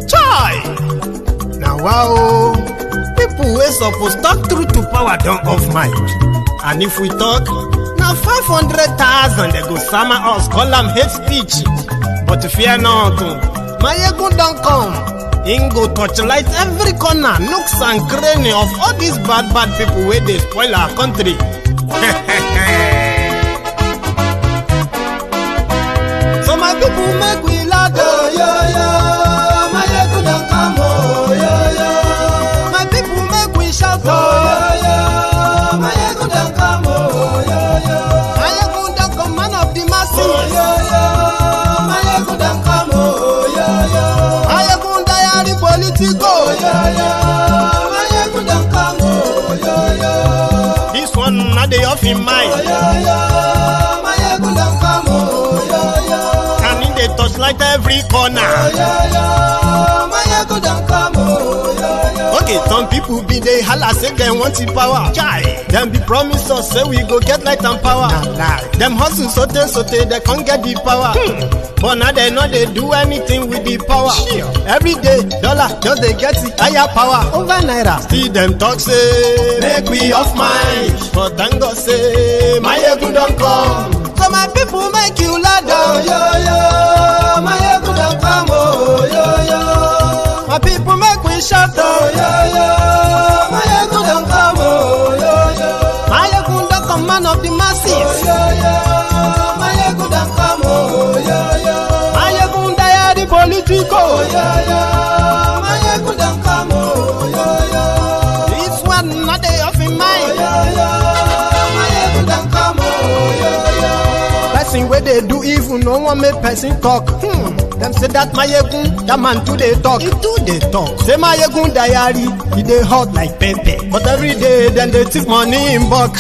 Chai! Now wow, people wey supposed talk truth to power don't off mic. And if we talk, now 500,000 they go summer us, call them hate speech. But fear not, Mayegun don't come. He go torchlight every corner, nooks and cranny of all these bad people where they spoil our country. So my people make we laugh, oh, yo, yo. Mayegun don't come, oh, yo, yo. My people make we shout, oh, yo, yo. Mayegun don't come, oh, yo, yo. Mayegun don't come, man of the masses, oh, yo, yo. Mayegun don't come, oh, yo, yo. Mayegun Diary political, oh, yo, yo. Mayegun don't come, oh, yo, yo. This one not the off in mind, oh, yo, yo. Mayegun don't come, oh, yo, yo. Can in the touchlight every corner, oh, yo, yo. Mayegun don't come, oh, yo, yo. Okay, some people be they holla say they want the power. Chai, them be promise us say we go get light and power. Nah. Them hustle sote they can't get the power. But now they know they do anything with the power. Sure. Every day, dollar just they get the higher power over naira. See them talk say make we off mind, but thank God say Mayegun don't come. So my people make you laugh, oh, yo, yo. Mayegun don't come, oh, yo, yo. My people make we shout, oh, yo, yo. Mayegun don't come, oh, yo, yo. Mayegun don't come, man of the masses, oh, yo, yo. Mayegun don't come, oh, yo, yo. Mayegun Diary political, oh, yo, yo. Mayegun don't come, oh, yo, yo. This one not they off in mind, oh, yo, yo. Mayegun don't come, oh, yo, yo. Person where they do evil, no one make person talk. Them say that Mayegun, that man too they talk. He too they talk. Say Mayegun Diary, he they hot like pepper. But every day then they take money in bulk.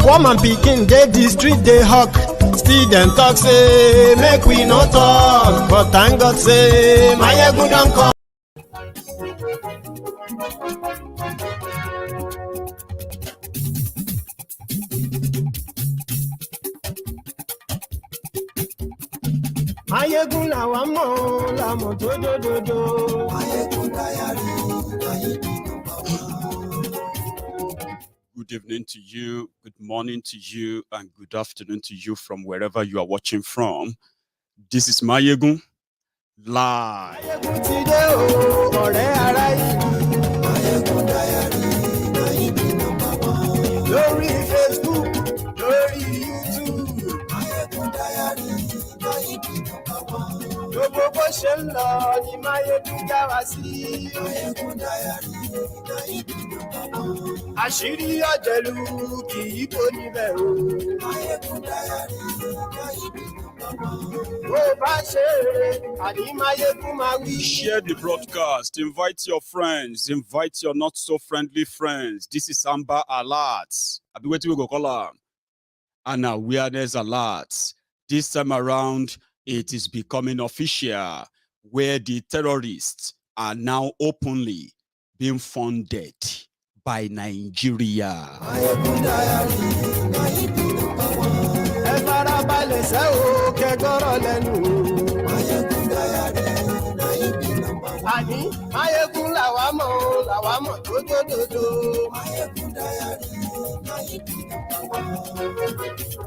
Woman picking, they the street they hawk. Still them talk say make we no talk. But thank God say Mayegun don't come. Mayegun làwa mọ̀ làmọ̀ tó dòdòdò. Mayegun Diary, Mayegun number one. Good evening to you, good morning to you, and good afternoon to you from wherever you are watching from. This is Mayegun live. Mayegun ti dé o, ọ̀rẹ́ ara yìí. Mayegun Diary, Mayegun number one. Lórí Facebook, lórí YouTube. Mayegun Diary, Mayegun number one. Gbogbo bó ṣe ń lọ ni Mayegun já wa sí. Mayegun Diary, Mayegun number one. Àṣírí ọ̀jẹ̀lú kì í kó níbẹ̀ o. Mayegun Diary, Mayegun number one. Bó bá ṣe eré, àní Mayegun máa wí. Share the broadcast, invite your friends, invite your not so friendly friends. This is Amber Alerts. I'll be waiting to go call her. An awareness alert. This time around, it is becoming official, where the terrorists are now openly being funded by Nigeria. Mayegun Diary, Mayegun number one. Ẹ farabalẹ̀ ṣe o, kẹ́gọ́rọ̀ lẹ́nu o. Mayegun Diary, Mayegun number one. Àní Mayegun làwa mọ̀ tó dòdòdò. Mayegun Diary, Mayegun number one.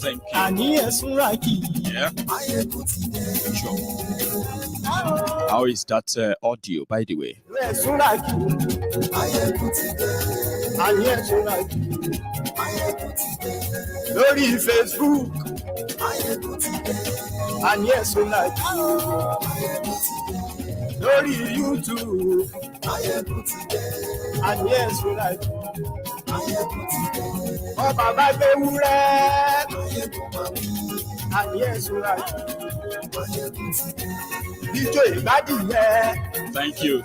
Thank you. Àní ẹ̀sùn Raki. Yeah. Mayegun ti dé. Sure. How is that audio, by the way? Ẹ̀sùn Raki. Mayegun ti dé. Àní ẹ̀sùn Raki. Mayegun ti dé. Lórí Facebook. Mayegun ti dé. Àní ẹ̀sùn Raki. Mayegun ti dé. Lórí YouTube. Mayegun ti dé. Àní ẹ̀sùn Raki. Mayegun ti dé. Ọba bá gbé wúrẹ́. Mayegun máa wí. Àní ẹ̀sùn Raki. Mayegun ti dé. Ijó ìgbádìí yẹn.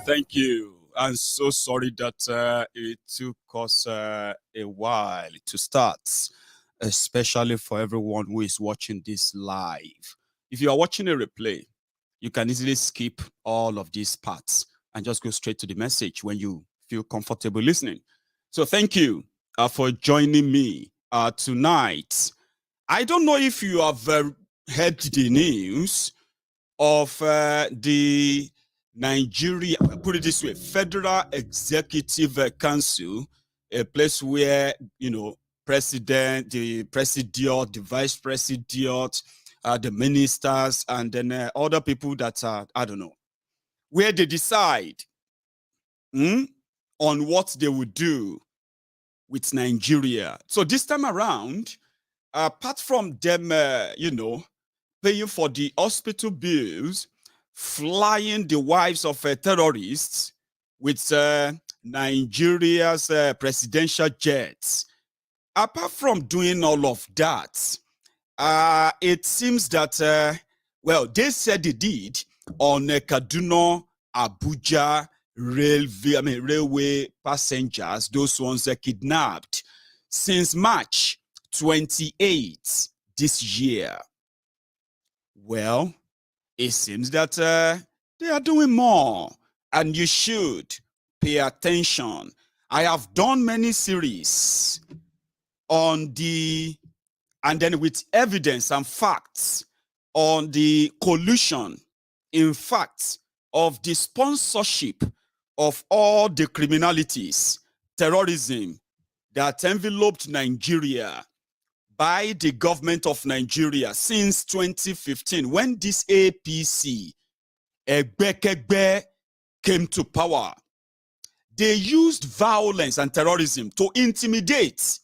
Thank you. I'm so sorry that it took us a while to start, especially for everyone who is watching this live. If you are watching a replay, you can easily skip all of these parts and just go straight to the message when you feel comfortable listening. So thank you for joining me tonight. I don't know if you have heard the news of the Nigeria, put it this way, Federal Executive Council, a place where, you know, president, the presidiot, the vice presidiot, the ministers, and then other people that are, I don't know, where they decide on what they would do with Nigeria. So this time around, apart from them, you know, paying for the hospital bills, flying the wives of terrorists with Nigeria's presidential jets, apart from doing all of that, it seems that, well, they said they did on Kaduna, Abuja, railway passengers, those ones kidnapped since March 28 this year. Well, it seems that they are doing more, and you should pay attention. I have done many series on the, and then with evidence and facts on the collusion, in fact, of the sponsorship of all the criminalities, terrorism that enveloped Nigeria by the government of Nigeria since 2015, when this APC, Egbekegbe, came to power. They used violence and terrorism to intimidate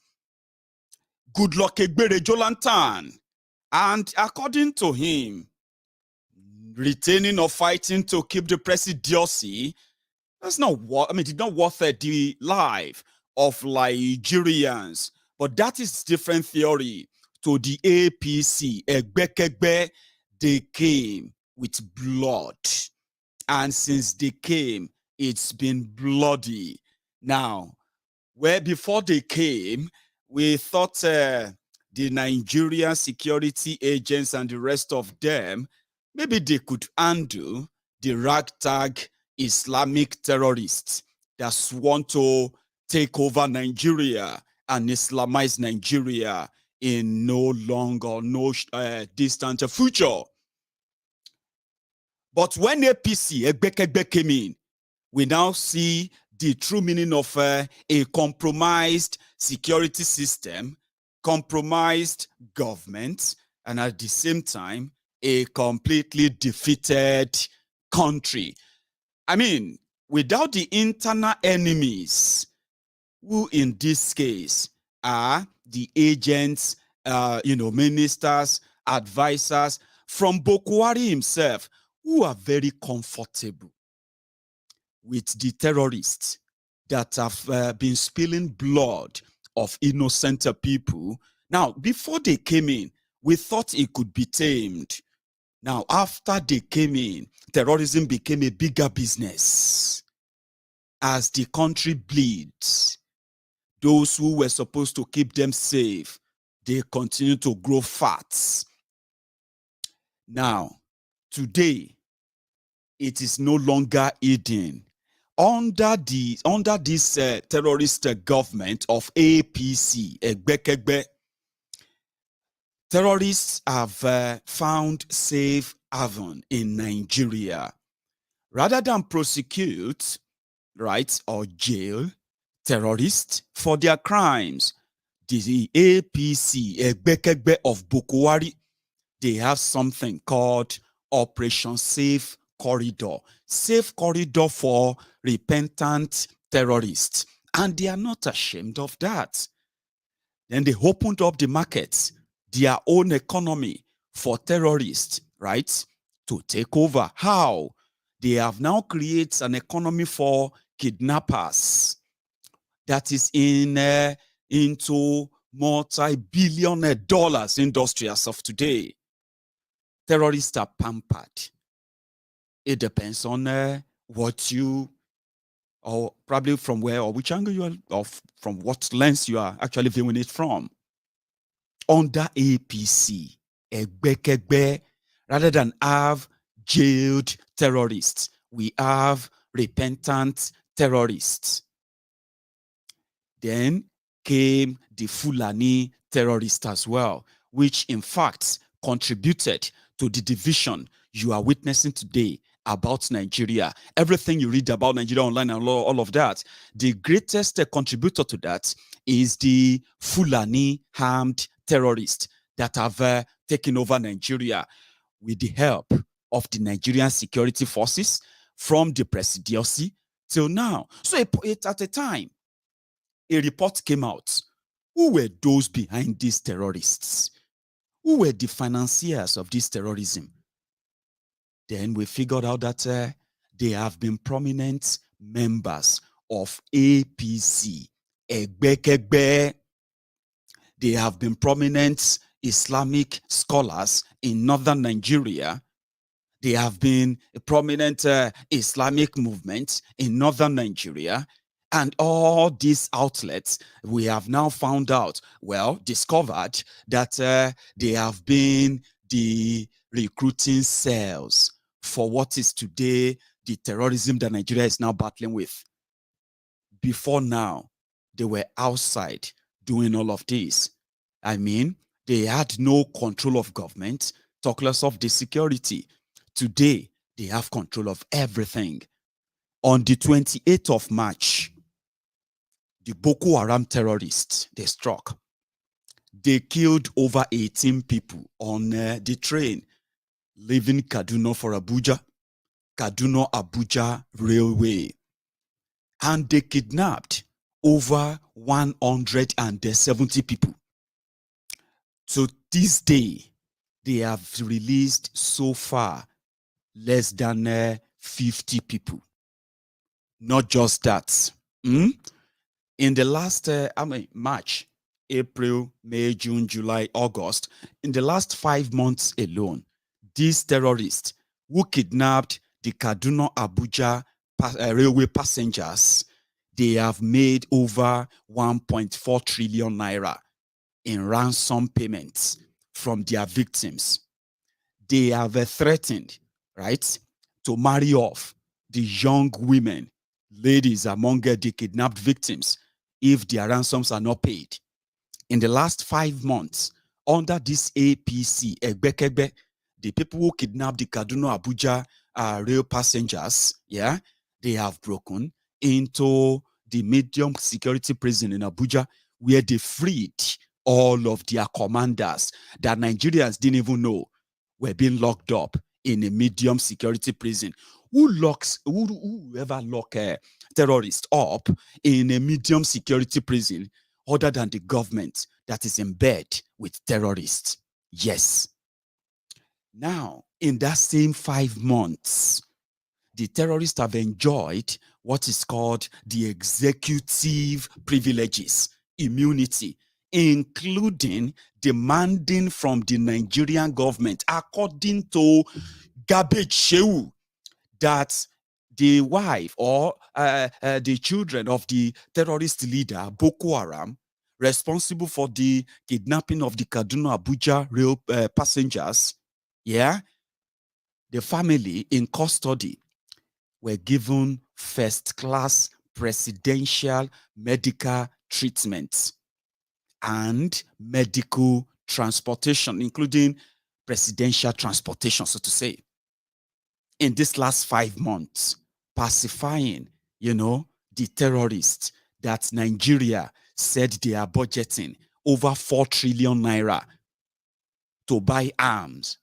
Goodluck Egbere Jolantan, and according to him, retaining or fighting to keep the presidency, that's not what, I mean, it's not worth the life of Nigerians. But that is different theory to the APC. Egbekegbe, they came with blood. And since they came, it's been bloody. Now, where before they came, we thought the Nigerian security agents and the rest of them, maybe they could handle the ragtag Islamic terrorists that want to take over Nigeria and Islamize Nigeria in no distant future. But when APC, Egbekegbe, came in, we now see the true meaning of a compromised security system, compromised government, and at the same time, a completely defeated country. I mean, without the internal enemies, who in this case are the agents, you know, ministers, advisors from Boko Haram himself, who are very comfortable with the terrorists that have been spilling blood of innocent people. Now, before they came in, we thought it could be tamed. Now, after they came in, terrorism became a bigger business. As the country bleeds, those who were supposed to keep them safe, they continue to grow fat. Now, today, it is no longer hidden. Under this terrorist government of APC, Egbekegbe, terrorists have found safe haven in Nigeria. Rather than prosecute, right, or jail terrorists for their crimes, the APC, Egbekegbe of Boko Haram, they have something called Operation Safe Corridor for repentant terrorists, and they are not ashamed of that. Then they opened up the markets, their own economy for terrorists, right, to take over. How? They have now created an economy for kidnappers that is into multi-billion dollars industry as of today. Terrorists are pampered. It depends on what you, or probably from where or which angle you are, or from what lens you are actually viewing it from. Under APC, Egbekegbe, rather than have jailed terrorists, we have repentant terrorists. Then came the Fulani terrorists as well, which in fact contributed to the division you are witnessing today about Nigeria. Everything you read about Nigeria online and all of that, the greatest contributor to that is the Fulani armed terrorists that have taken over Nigeria with the help of the Nigerian security forces from the presidency till now. So at a time, a report came out. Who were those behind these terrorists? Who were the financiers of this terrorism? Then we figured out that they have been prominent members of APC. Egbekegbe. They have been prominent Islamic scholars in northern Nigeria. They have been a prominent Islamic movement in northern Nigeria. And all these outlets, we have now found out, well, discovered that they have been the recruiting cells for what is today the terrorism that Nigeria is now battling with. Before now, they were outside doing all of this. I mean, they had no control of government, talk less of the security. Today, they have control of everything. On the 28th of March, the Boko Haram terrorists, they struck. They killed over 18 people on the train leaving Kaduna for Abuja, Kaduna-Abuja Railway. And they kidnapped over 170 people. So this day, they have released so far less than 50 people. Not just that. In the last, March, April, May, June, July, August, in the last 5 months alone, these terrorists who kidnapped the Kaduna-Abuja railway passengers, they have made over 1.4 trillion naira in ransom payments from their victims. They have threatened, right, to marry off the young women, ladies among the kidnapped victims, if their ransoms are not paid. In the last 5 months, under this APC, Egbekegbe, the people who kidnapped the Kaduna-Abuja rail passengers, yeah, they have broken into the medium security prison in Abuja, where they freed all of their commanders that Nigerians didn't even know were being locked up in a medium security prison. Whoever lock terrorists up in a medium security prison other than the government that is in bed with terrorists? Yes. Now, in that same 5 months, the terrorists have enjoyed what is called the executive privileges, immunity, including demanding from the Nigerian government, according to Garbage Shehu, that the wife or the children of the terrorist leader, Boko Haram, responsible for the kidnapping of the Kaduna-Abuja rail passengers, yeah, the family in custody were given first-class presidential medical treatment and medical transportation, including presidential transportation, so to say. In this last 5 months, pacifying, the terrorists that Nigeria said they are budgeting over 4 trillion naira to buy arms,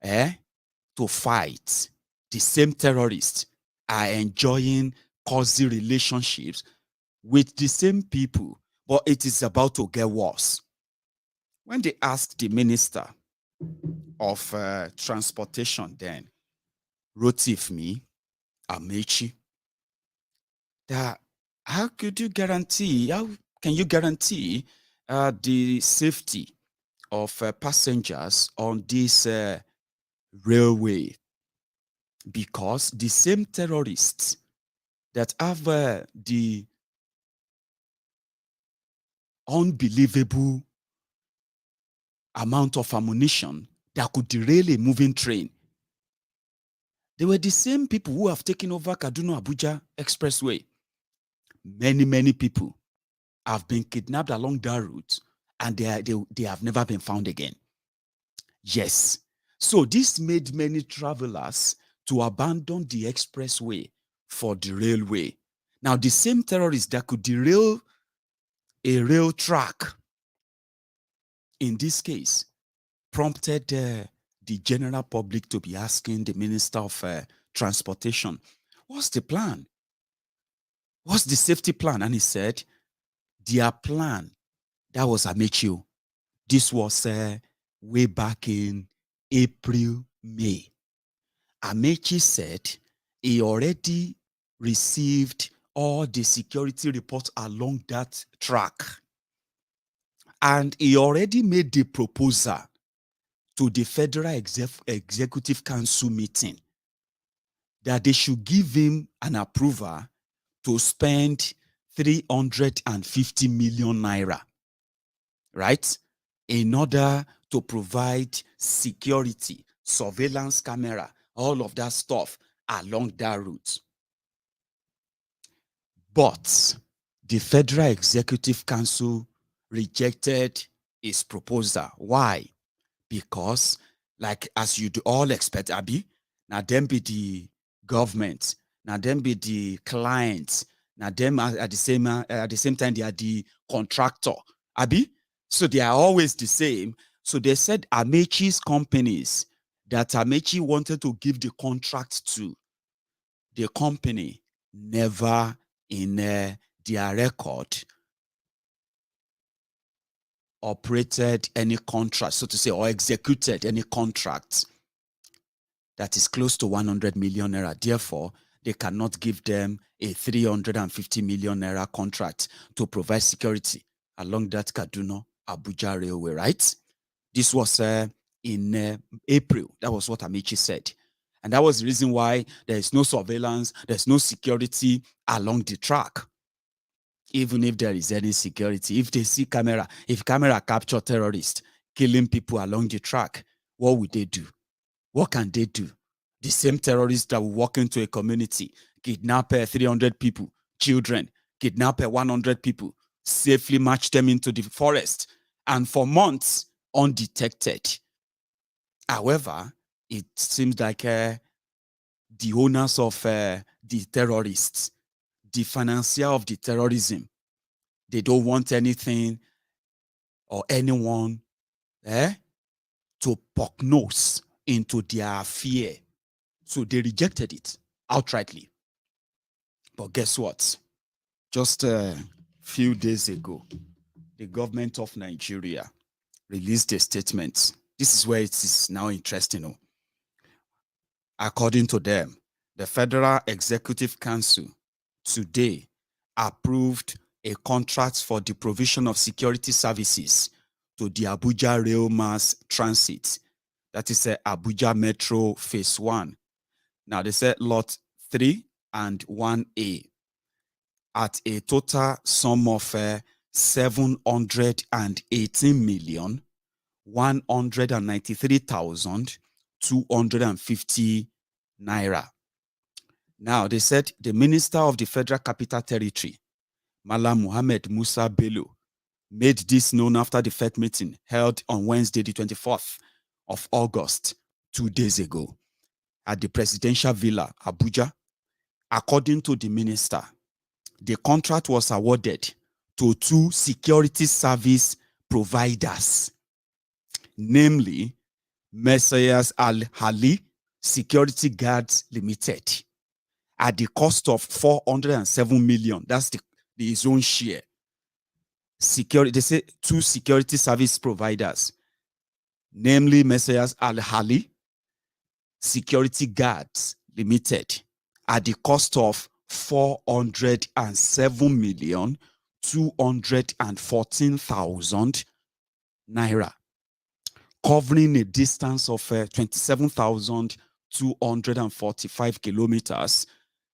to fight. The same terrorists are enjoying cozy relationships with the same people, but it is about to get worse. When they asked the minister of transportation then, Rotifmi Amechi, that how can you guarantee the safety of passengers on this railway? Because the same terrorists that have the unbelievable amount of ammunition that could derail a moving train, They were the same people who have taken over Kaduna-Abuja Expressway. Many, many people have been kidnapped along that route, and they have never been found again. Yes. So this made many travelers to abandon the expressway for the railway. Now, the same terrorists that could derail a rail track, in this case, prompted the general public to be asking the Minister of Transportation, what's the plan? What's the safety plan? And he said, their plan, that was Amechi. This was way back in April, May. Amechi said he already received all the security reports along that track. And he already made the proposal to the Federal Executive Council meeting that they should give him an approval to spend 350 million naira, right, in order to provide security, surveillance camera, all of that stuff along that route. But the Federal Executive Council rejected his proposal. Why? Because, like as you'd all expect, Abi, now them be the government, now them be the clients, now them at the same time they are the contractor, Abi. So they are always the same. So they said Amechi's companies that Amechi wanted to give the contract to, the company never in their record operated any contract, so to say, or executed any contract that is close to 100 million naira. Therefore, they cannot give them a 350 million naira contract to provide security along that Kaduna-Abuja railway, right? This was in April. That was what Amechi said. And that was the reason why there is no surveillance, there's no security along the track. Even if there is any security, if they see camera, if camera capture terrorists killing people along the track, what would they do? What can they do? The same terrorists that will walk into a community, kidnap 300 people, children, kidnap 100 people, safely march them into the forest, and for months undetected. However, it seems like the owners of the terrorists, the financier of the terrorism, they don't want anything or anyone to poke nose into their fear. So they rejected it outrightly. But guess what? Just a few days ago, the government of Nigeria released a statement. This is where it is now interesting. According to them, the Federal Executive Council today approved a contract for the provision of security services to the Abuja Rail Mass Transit. That is Abuja Metro Phase 1. Now, they said Lot 3 and 1A at a total sum of 718,193,250 naira. Now, they said the Minister of the Federal Capital Territory, Malam Muhammad Musa Bello, made this known after the FED meeting held on Wednesday, the 24th of August, 2 days ago, at the Presidential Villa, Abuja. According to the minister, the contract was awarded to 2 security service providers, namely Messiahs Al-Hali Security Guards Limited, at the cost of 407 million. That's his own share. They say 2 security service providers, namely Messiahs Al-Hali Security Guards Limited, at the cost of 407,214,000 naira, covering a distance of 27,245 kilometers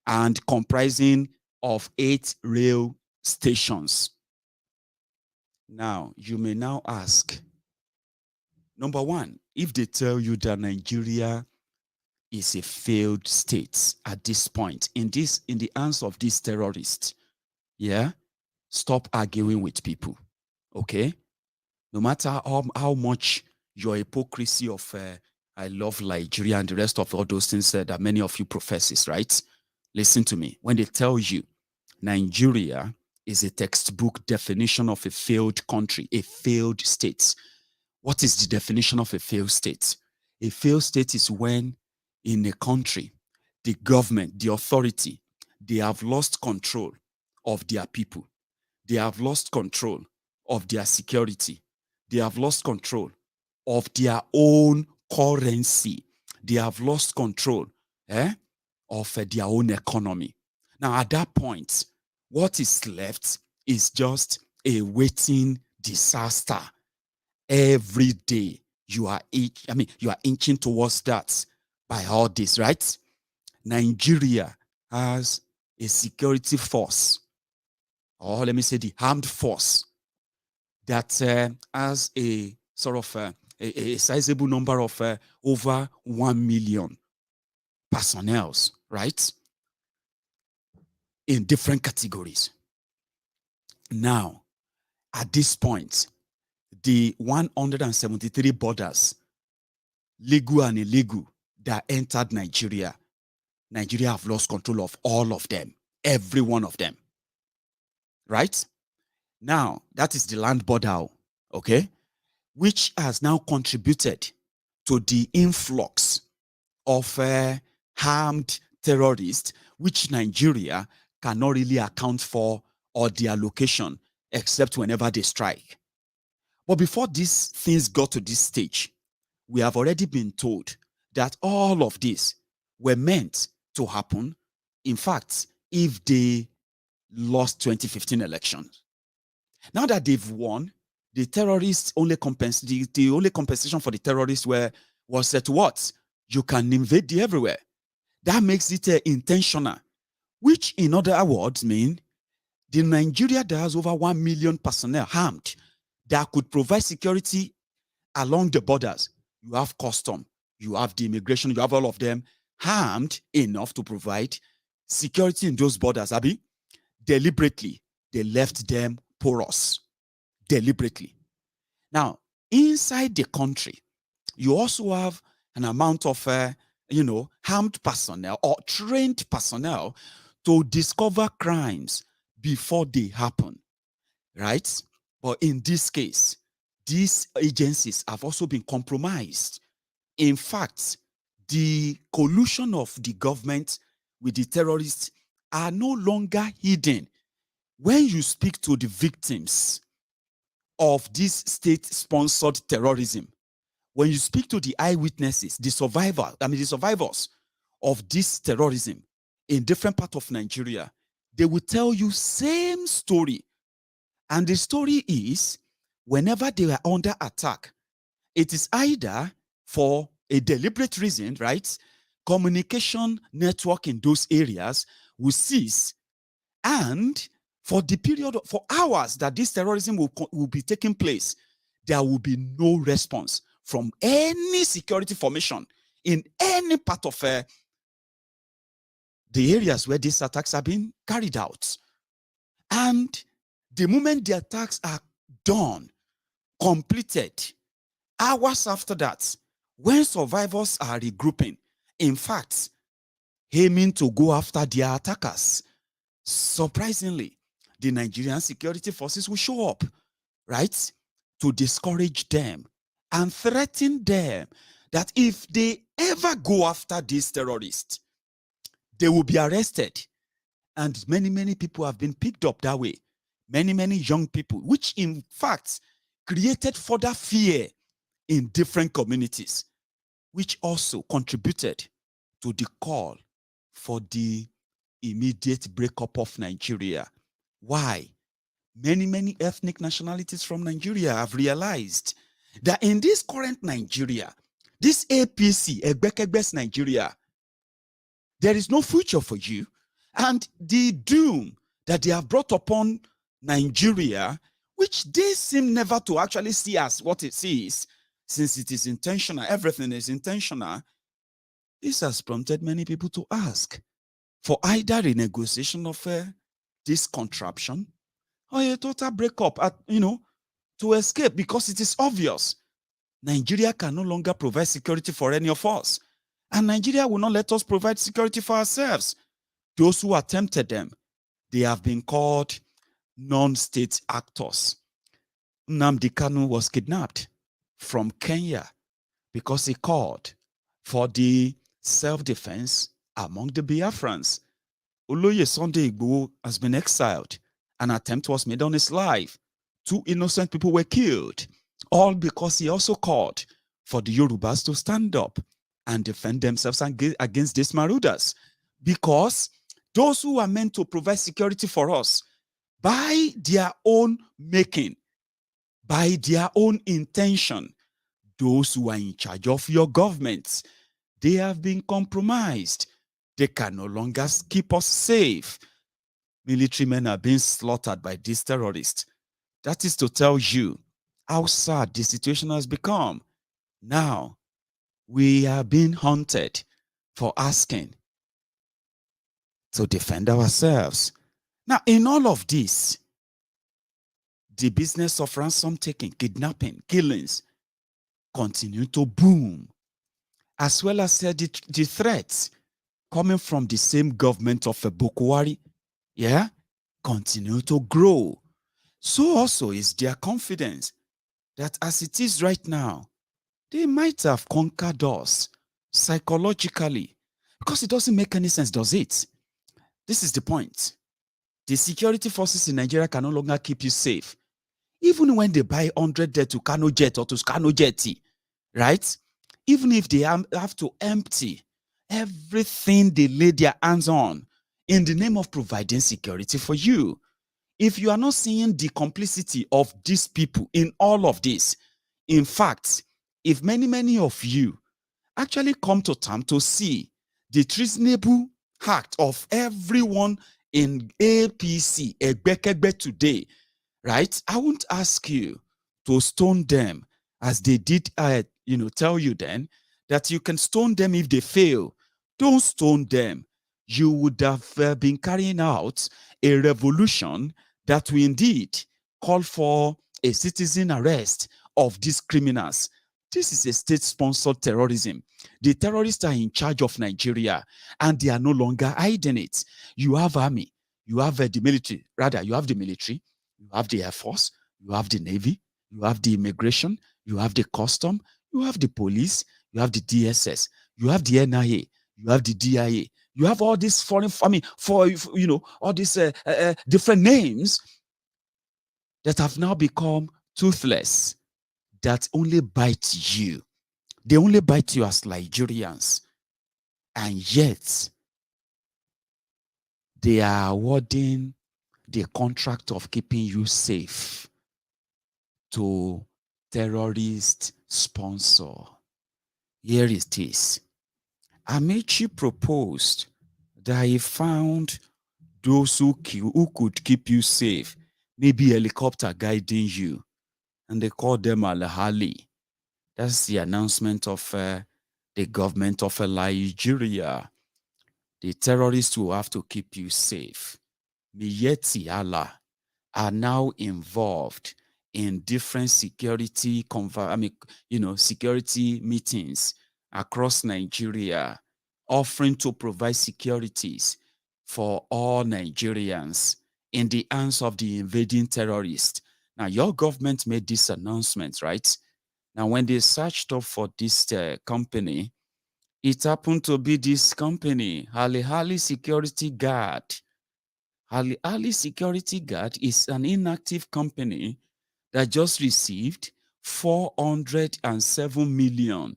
and comprising of 8 rail stations. Now, you may now ask, number one, if they tell you that Nigeria is a failed state at this point. In the hands of these terrorists, yeah, stop arguing with people, okay? No matter how much your hypocrisy of I love Nigeria and the rest of all those things that many of you professes, right? Listen to me. When they tell you Nigeria is a textbook definition of a failed country, a failed state. What is the definition of a failed state? A failed state is when in a country, the government, the authority, they have lost control of their people. They have lost control of their security. They have lost control of their own currency. They have lost control of their own economy. Now, at that point, what is left is just a waiting disaster. Every day, you are inching towards that by all this, right? Nigeria has a security force, or let me say the armed force, that has a sort of a sizable number of over 1 million personnel, right? In different categories. Now, at this point, the 173 borders, legal and illegal, that entered Nigeria, Nigeria have lost control of all of them, every one of them, right? Now, that is the land border, okay, which has now contributed to the influx of armed terrorists, which Nigeria cannot really account for or their location, except whenever they strike. But before these things got to this stage, we have already been told that all of this were meant to happen. In fact, if they lost 2015 elections. Now that they've won, the terrorists only the only compensation for the terrorists was set what? You can invade the everywhere. That makes it intentional, which in other words mean the Nigeria that has over 1 million personnel armed that could provide security along the borders. You have custom, you have the immigration, you have all of them armed enough to provide security in those borders. Abi, deliberately, they left them porous. Deliberately. Now, inside the country, you also have an amount of, armed personnel or trained personnel to discover crimes before they happen, right? But in this case, these agencies have also been compromised. In fact, the collusion of the government with the terrorists are no longer hidden. When you speak to the victims of this state-sponsored terrorism, when you speak to the eyewitnesses, the survivors of this terrorism in different parts of Nigeria, they will tell you same story. And the story is, whenever they were under attack, it is either for a deliberate reason, right? Communication network in those areas will cease, and for the period, for hours that this terrorism will be taking place, there will be no response from any security formation in any part of the areas where these attacks are being carried out. And the moment the attacks are done, completed, hours after that, when survivors are regrouping, in fact, aiming to go after their attackers, surprisingly, the Nigerian security forces will show up, right, to discourage them and threaten them that if they ever go after these terrorists, they will be arrested. And many people have been picked up that way. Many young people, which in fact created further fear in different communities, which also contributed to the call for the immediate breakup of Nigeria. Why? Many ethnic nationalities from Nigeria have realized that in this current Nigeria, this APC, Egbekegbe's Nigeria, there is no future for you. And the doom that they have brought upon Nigeria, which they seem never to actually see as what it is, since it is intentional, everything is intentional, This has prompted many people to ask for either renegotiation of this contraption or a total breakup, to escape, because it is obvious Nigeria can no longer provide security for any of us, and Nigeria will not let us provide security for ourselves. Those who attempted them, they have been called non-state actors. Nnamdi Kanu was kidnapped from Kenya because he called for the self-defense among the Biafrans. Oloye Sunday Igboho has been exiled. An attempt was made on his life. 2 innocent people were killed, all because he also called for the Yorubas to stand up and defend themselves against these marauders. Because those who are meant to provide security for us by their own making, by their own intention, those who are in charge of your government, they have been compromised. They can no longer keep us safe. Military men are being slaughtered by these terrorists. That is to tell you how sad the situation has become. Now, we are being hunted for asking to defend ourselves. Now, in all of this, the business of ransom taking, kidnapping, killings continue to boom, as well as the threats coming from the same government of Boko Haram, continue to grow. So also is their confidence that as it is right now, they might have conquered us psychologically, because it doesn't make any sense, does it? This is the point. The security forces in Nigeria can no longer keep you safe. Even when they buy 100 jet to Kano Jet or to Kano Jetty, right? Even if they have to empty everything they lay their hands on in the name of providing security for you, if you are not seeing the complicity of these people in all of this, in fact, if many of you actually come to terms to see the treasonable act of everyone in APC, Egbekegbe today, right? I won't ask you to stone them as they did, tell you then that you can stone them if they fail. Don't stone them. You would have been carrying out a revolution that will indeed call for a citizen arrest of these criminals. This is a state-sponsored terrorism. The terrorists are in charge of Nigeria, and they are no longer hiding it. You have army, you have the military, rather, you have the military, you have the Air Force, you have the Navy, you have the immigration, you have the custom, you have the police, you have the DSS, you have the NIA, you have the DIA, you have all these foreign, all these different names that have now become toothless, that only bite you. They only bite you as Nigerians. And yet, they are awarding the contract of keeping you safe to terrorist sponsor. Here it is. Amechi proposed that he found those who could keep you safe, maybe helicopter guiding you, and they called them Al-Hali. That's the announcement of the government of Nigeria. The terrorists will have to keep you safe. Miyetti Allah are now involved in different security security meetings across Nigeria, offering to provide securities for all Nigerians in the hands of the invading terrorists. Now, your government made this announcement, right? Now, when they searched up for this company, it happened to be this company, Hali Security Guard. Hali Security Guard is an inactive company that just received 407 million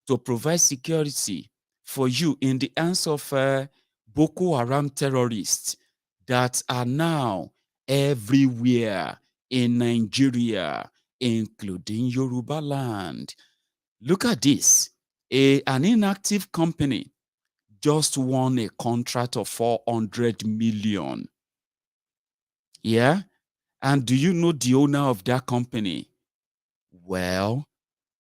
to provide security for you in the hands of Boko Haram terrorists that are now everywhere in Nigeria, including Yoruba land. Look at this. An inactive company just won a contract of 400 million. Yeah? And do you know the owner of that company? Well,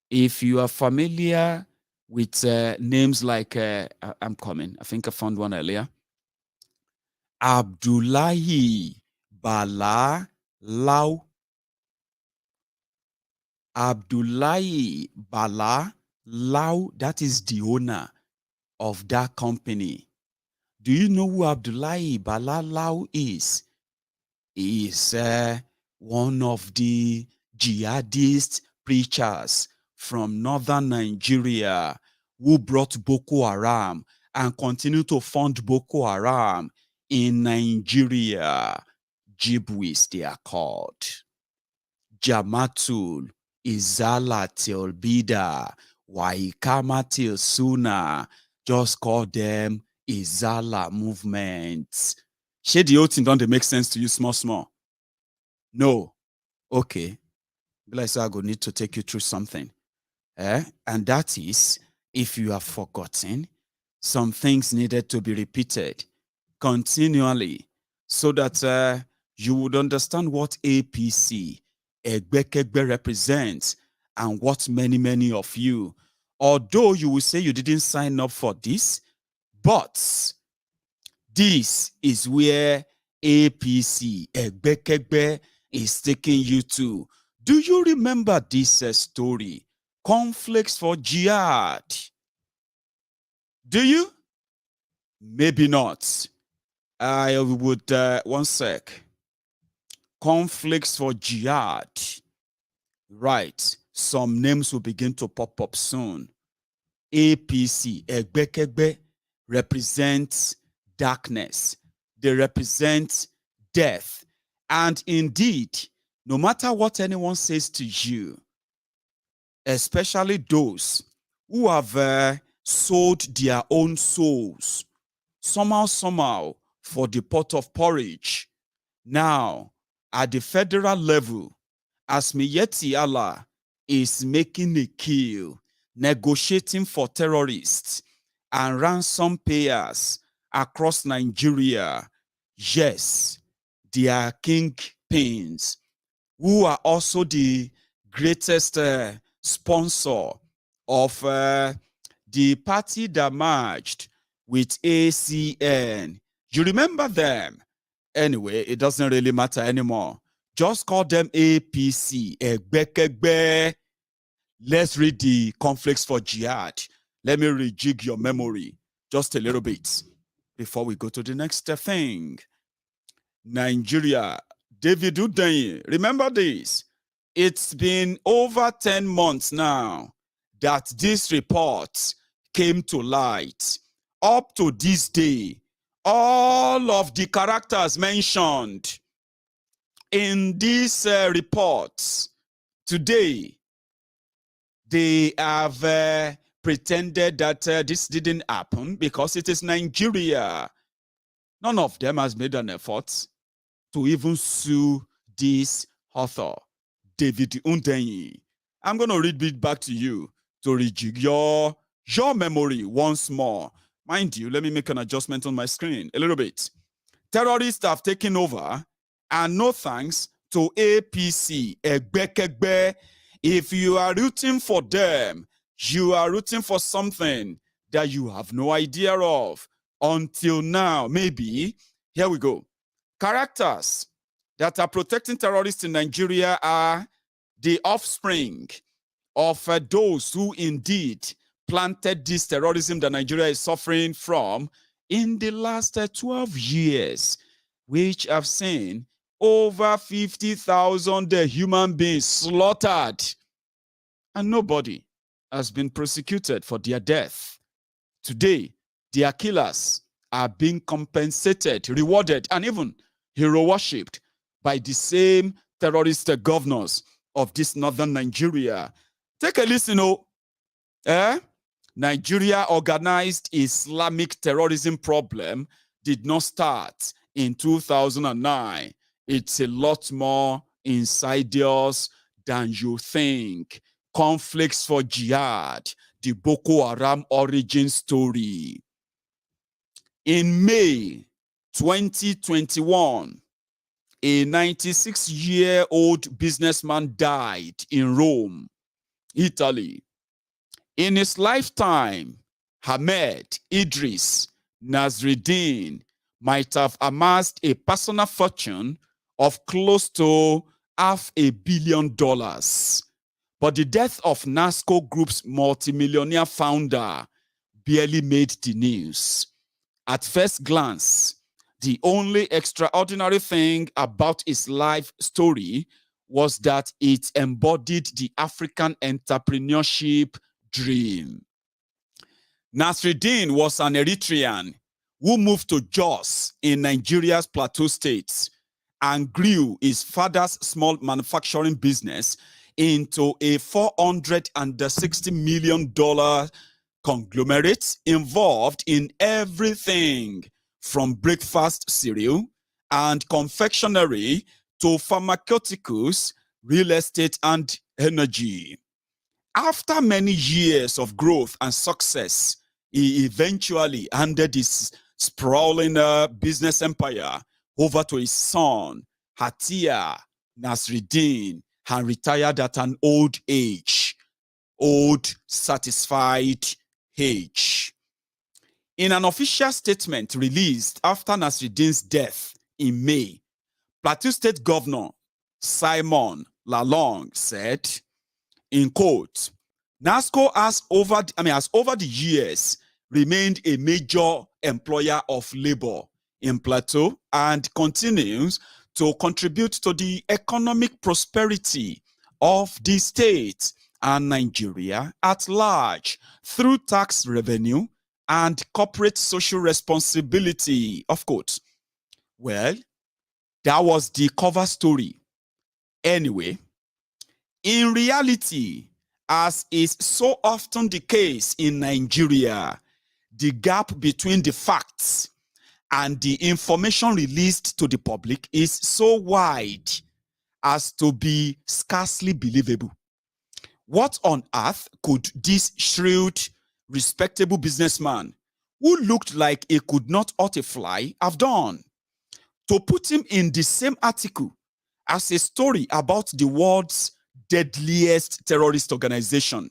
if you are familiar with names like, I'm coming, I think I found one earlier. Abdullahi Bala Lau. Abdullahi Bala Lau, that is the owner of that company. Do you know who Abdullahi Bala Lau is? He is one of the jihadist preachers from northern Nigeria who brought Boko Haram and continue to fund Boko Haram in Nigeria. Jibwis, they are called. Jamatul Izalatil Bida Waikamatil Suna. Just call them Izala movements. Shade the whole thing don't they make sense to you small? No. Okay. Bless I go need to take you through something. And that is, if you have forgotten, some things needed to be repeated continually so that you would understand what APC, Egbekegbe, represents and what many of you, although you will say you didn't sign up for this, but this is where APC, Egbekegbe, is taking you to. Do you remember this story? Conflicts for jihad. Do you? Maybe not. I would, one sec. Conflicts for jihad. Right. Some names will begin to pop up soon. APC, Egbekegbe, represents darkness. They represent death. And indeed, no matter what anyone says to you, especially those who have sold their own souls somehow for the pot of porridge, now at the federal level, as Miyetti Allah is making a kill, negotiating for terrorists and ransom payers across Nigeria, yes, they are kingpins who are also the greatest sponsor of the party that merged with ACN. You remember them? Anyway, it doesn't really matter anymore. Just call them APC, Egbekegbe. Let's read the conflicts for jihad. Let me rejig your memory just a little bit before we go to the next thing. Nigeria, David Udein, remember this? It's been over 10 months now that this report came to light. Up to this day, all of the characters mentioned in these reports today, they have pretended that this didn't happen because it is Nigeria. None of them has made an effort to even sue this author, David Udein. I'm going to read it back to you to rejig your memory once more. Mind you, let me make an adjustment on my screen a little bit. Terrorists have taken over, and no thanks to APC, Egbekegbe. If you are rooting for them, you are rooting for something that you have no idea of until now. Maybe, here we go. Characters that are protecting terrorists in Nigeria are the offspring of those who indeed planted this terrorism that Nigeria is suffering from in the last 12 years, which have seen over 50,000 human beings slaughtered, and nobody has been prosecuted for their death. Today, their killers are being compensated, rewarded, and even hero-worshipped by the same terrorist governors of this northern Nigeria. Take a listen, Nigeria organized Islamic terrorism problem did not start in 2009. It's a lot more insidious than you think. Conflicts for jihad, the Boko Haram origin story. In May 2021, a 96-year-old businessman died in Rome, Italy. In his lifetime, Ahmed Idris Nasreddin might have amassed a personal fortune of close to $500 million. But the death of NASCO Group's multimillionaire founder barely made the news. At first glance, the only extraordinary thing about his life story was that it embodied the African entrepreneurship dream. Nasreddin was an Eritrean who moved to Jos in Nigeria's Plateau State and grew his father's small manufacturing business into a $460 million conglomerate involved in everything from breakfast cereal and confectionery to pharmaceuticals, real estate, and energy. After many years of growth and success, he eventually handed his sprawling business empire over to his son, Hatia Nasreddin, and retired at an old satisfied age. In an official statement released after Nasreddin's death in May, Plateau State Governor Simon Lalong said, in quote, NASCO has over the years remained a major employer of labor in Plateau and continues to contribute to the economic prosperity of the state and Nigeria at large through tax revenue and corporate social responsibility, of course. Well, that was the cover story. Anyway, in reality, as is so often the case in Nigeria, the gap between the facts and the information released to the public is so wide as to be scarcely believable. What on earth could this shrewd, respectable businessman, who looked like he could not hurt a fly, have done? To put him in the same article as a story about the world's deadliest terrorist organization,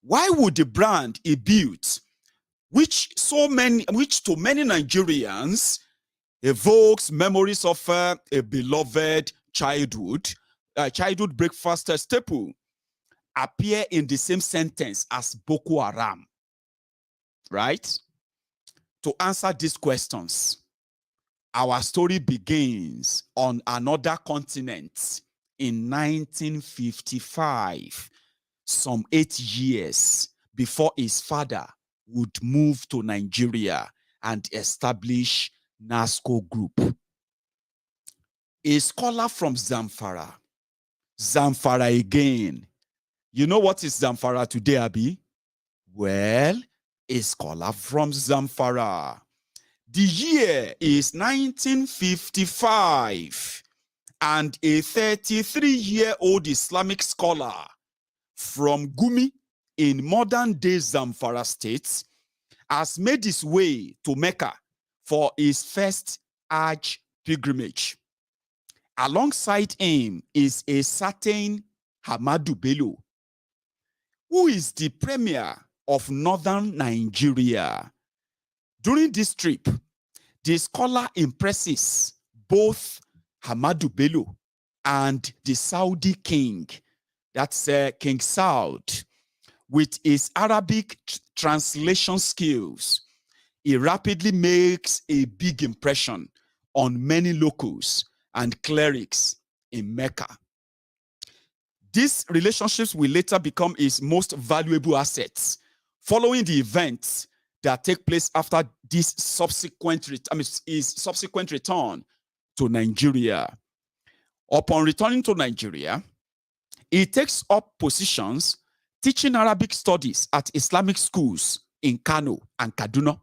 why would the brand he built, which to many Nigerians evokes memories of a beloved childhood breakfast staple, appear in the same sentence as Boko Haram? Right? To answer these questions, our story begins on another continent in 1955, some 8 years before his father would move to Nigeria and establish NASCO Group. A scholar from Zamfara again. You know what is Zamfara today, Abi? Well, a scholar from Zamfara. The year is 1955, and a 33-year-old Islamic scholar from Gumi in modern-day Zamfara State has made his way to Mecca for his first Hajj pilgrimage. Alongside him is a certain Hamadu Bello, who is the premier of northern Nigeria. During this trip, the scholar impresses both Hamadu Bello and the Saudi king, that's King Saud, with his Arabic translation skills. He rapidly makes a big impression on many locals and clerics in Mecca. These relationships will later become his most valuable assets, following the events that take place after this his subsequent return to Nigeria. Upon returning to Nigeria, he takes up positions teaching Arabic studies at Islamic schools in Kano and Kaduna.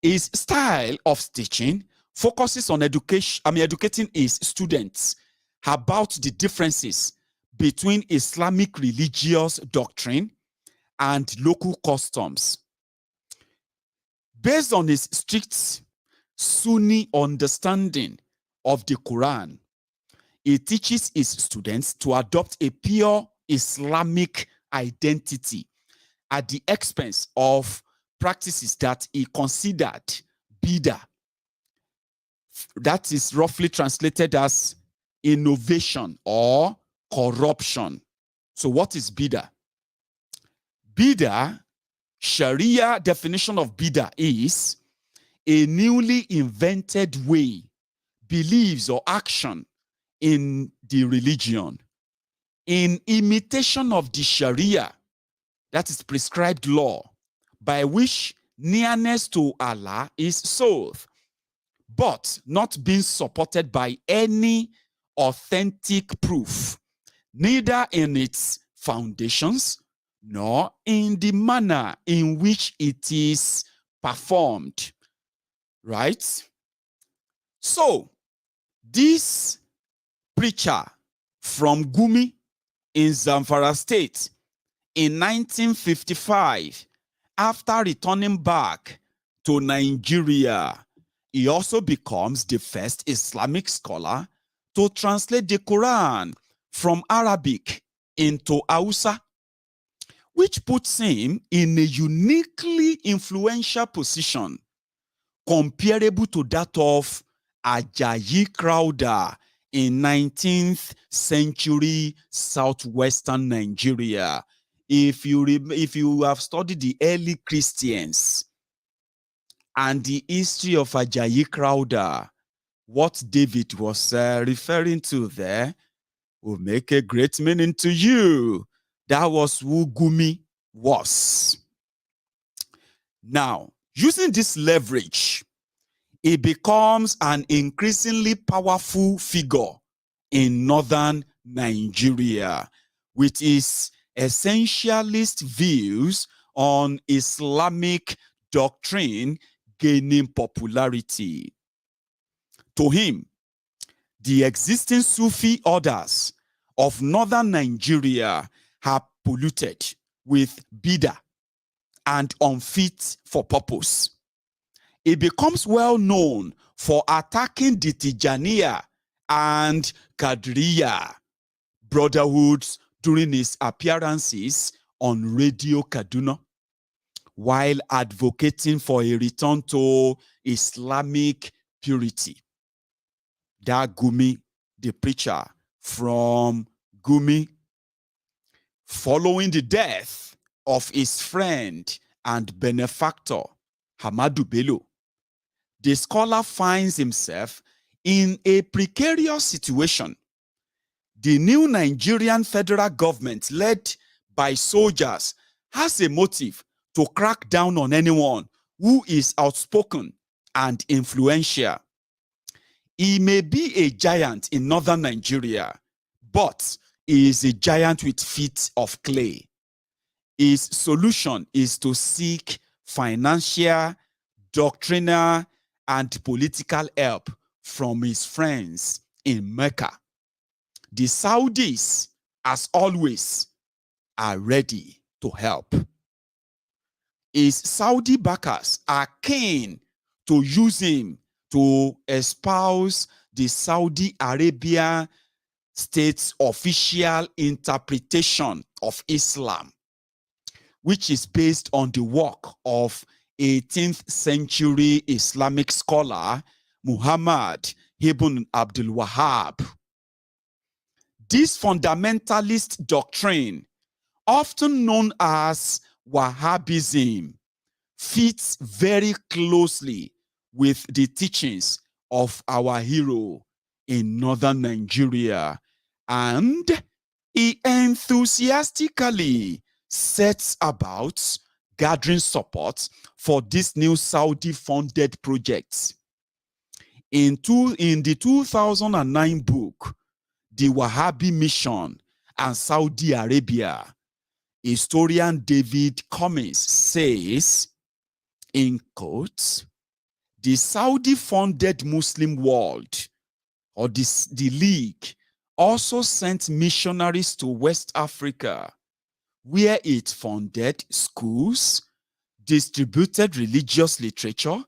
His style of teaching focuses on educating his students about the differences between Islamic religious doctrine and local customs. Based on his strict Sunni understanding of the Quran, he teaches his students to adopt a pure Islamic identity at the expense of practices that he considered bidder. That is roughly translated as innovation or corruption. So what is bidder? Bidder, Sharia definition of bidder is a newly invented way, beliefs, or action in the religion in imitation of the Sharia, that is prescribed law, by which nearness to Allah is sought, but not being supported by any authentic proof, neither in its foundations nor in the manner in which it is performed. Right? So, this preacher from Gumi in Zamfara State in 1955, after returning back to Nigeria, he also becomes the first Islamic scholar to translate the Quran from Arabic into Hausa, which puts him in a uniquely influential position comparable to that of Ajayi Crowther in 19th century southwestern Nigeria. If you have studied the early Christians and the history of Ajayi Crowther, what David was referring to there will make a great meaning to you. That was who Gumi was. Now, using this leverage, it becomes an increasingly powerful figure in northern Nigeria with his essentialist views on Islamic doctrine gaining popularity. To him, the existing Sufi orders of northern Nigeria are polluted with bid'ah and unfit for purpose. It becomes well known for attacking the Tijaniya and Kadriya brotherhoods during his appearances on Radio Kaduna, while advocating for a return to Islamic purity. That Gumi, the preacher from Gumi, following the death of his friend and benefactor, Hamadu Bello, the scholar finds himself in a precarious situation. The new Nigerian federal government, led by soldiers, has a motive to crack down on anyone who is outspoken and influential. He may be a giant in northern Nigeria, but he is a giant with feet of clay. His solution is to seek financial, doctrinal, and political help from his friends in Mecca. The Saudis, as always, are ready to help. His Saudi backers are keen to use him to espouse the Saudi Arabia state's official interpretation of Islam, which is based on the work of 18th century Islamic scholar Muhammad ibn Abdul Wahhab. This fundamentalist doctrine, often known as Wahhabism, fits very closely with the teachings of our hero in northern Nigeria, and he enthusiastically sets about gathering support for this new Saudi-funded project. In the 2009 book, The Wahhabi Mission and Saudi Arabia, historian David Cummins says, in quotes, the Saudi-funded Muslim world, or the League, also sent missionaries to West Africa, where it funded schools, distributed religious literature,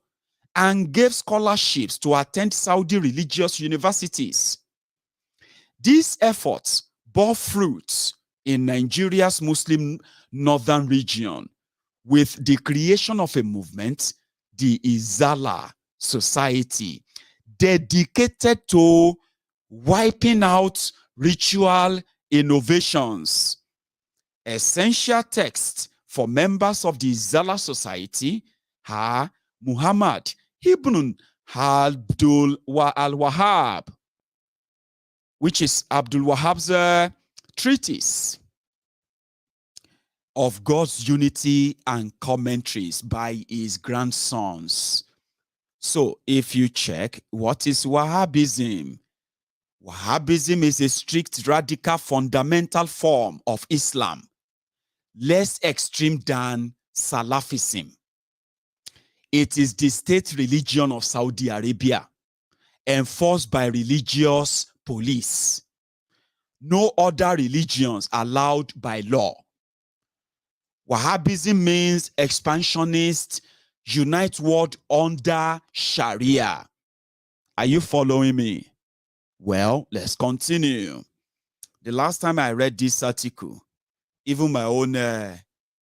and gave scholarships to attend Saudi religious universities. These efforts bore fruits in Nigeria's Muslim northern region with the creation of a movement, the Izala Society, dedicated to wiping out ritual innovations. Essential texts for members of the Izala Society are Muhammad ibn Abdul al-Wahhab, which is Abdul Wahhab's treatise of God's unity and commentaries by his grandsons. So if you check, what is Wahhabism? Wahhabism is a strict, radical, fundamental form of Islam, less extreme than Salafism. It is the state religion of Saudi Arabia, enforced by religious police. No other religions allowed by law. Wahhabism means expansionist, unite world under Sharia. Are you following me? Well, let's continue. The last time I read this article, even my own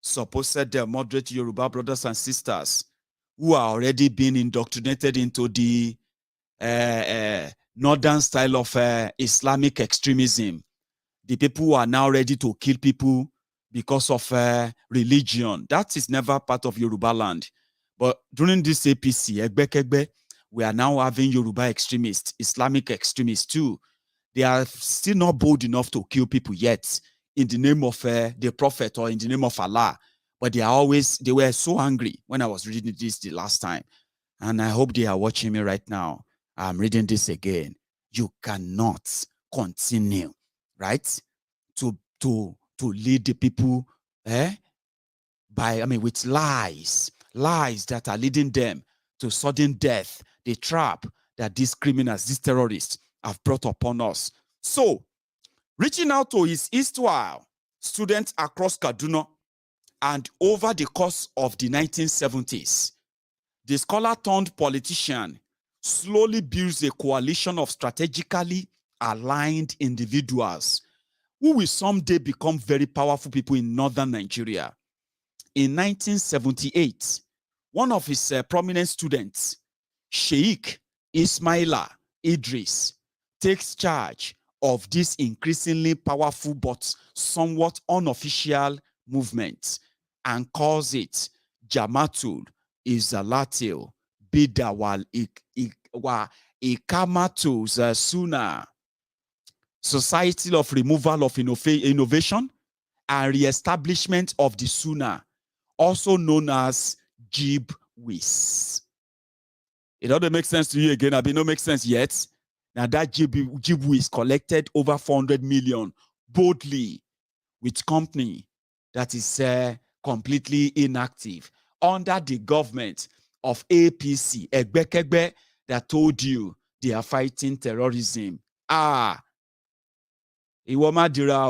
supposed moderate Yoruba brothers and sisters who are already being indoctrinated into the northern style of Islamic extremism, the people who are now ready to kill people because of religion, that is never part of Yoruba land. But during this APC, we are now having Yoruba extremists, Islamic extremists too. They are still not bold enough to kill people yet in the name of the prophet or in the name of Allah. But they were so angry when I was reading this the last time. And I hope they are watching me right now. I'm reading this again. You cannot continue, right, to lead the people with lies that are leading them to sudden death, the trap that these criminals, these terrorists have brought upon us. So, reaching out to his erstwhile students across Kaduna and over the course of the 1970s, the scholar turned politician slowly builds a coalition of strategically aligned individuals who will someday become very powerful people in northern Nigeria. In 1978, one of his prominent students, Sheikh Ismaila Idris, takes charge of this increasingly powerful but somewhat unofficial movement and calls it Jamatul Izalatil Bidawal Ikamatul Suna, Society of Removal of Innovation and Re-establishment of the Sunnah, also known as Jibwis. It doesn't make sense to you again. I mean, no make sense yet. Now that Jibwis collected over 400 million boldly with company that is completely inactive under the government of APC, Egbekegbe, that told you they are fighting terrorism. Ìwọ má dira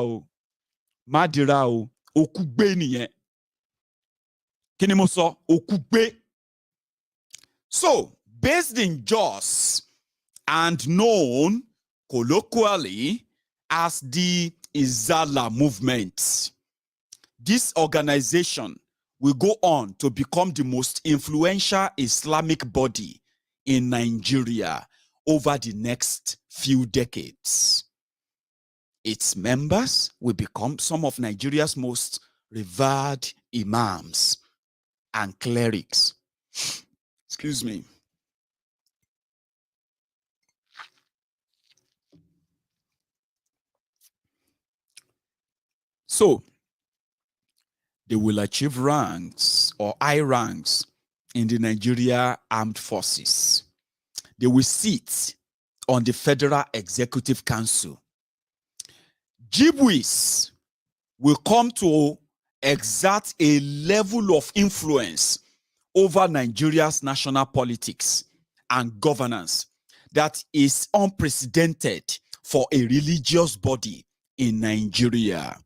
o, okugbe nìyẹn. Kí ni mo sọ? Okugbe. So, based in Jos and known colloquially as the Izala movement, this organization will go on to become the most influential Islamic body in Nigeria over the next few decades. Its members will become some of Nigeria's most revered imams and clerics. Excuse me. So, they will achieve ranks or high ranks in the Nigeria Armed Forces. They will sit on the Federal Executive Council. Jibwis will come to exert a level of influence over Nigeria's national politics and governance that is unprecedented for a religious body in Nigeria.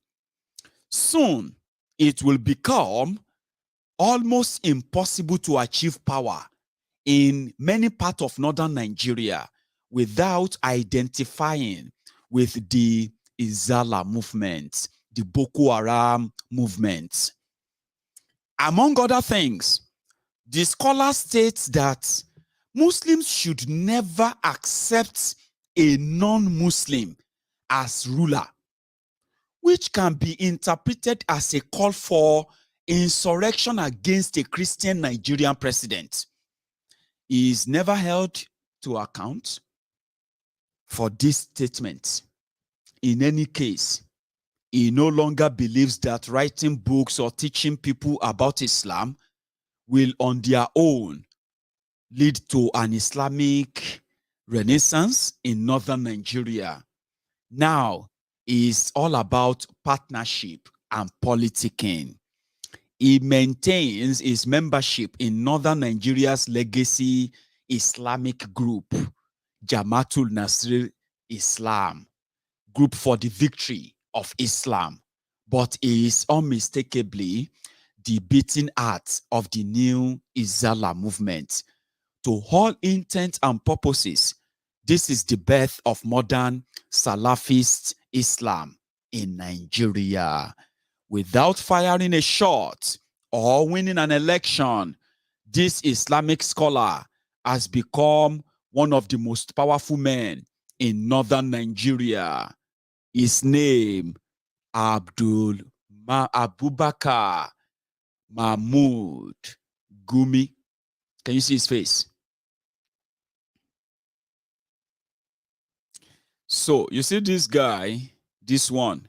Soon, it will become almost impossible to achieve power in many parts of northern Nigeria without identifying with the Izala movement the Boko Haram movement. Among other things, the scholar states that Muslims should never accept a non-Muslim as ruler, which can be interpreted as a call for insurrection against a Christian Nigerian president. He is never held to account for this statement. In any case, he no longer believes that writing books or teaching people about Islam will on their own lead to an Islamic renaissance in northern Nigeria. Now is all about partnership and politicking. He maintains his membership in northern Nigeria's legacy Islamic group, Jamaatul Nasir Islam, Group for the Victory of Islam, but he is unmistakably the beating heart of the new Izala movement. To all intents and purposes, this is the birth of modern Salafist Islam in Nigeria. Without firing a shot or winning an election, this Islamic scholar has become one of the most powerful men in northern Nigeria. His name, Abubakar Mahmoud Gumi. Can you see his face? So, you see this guy, this one,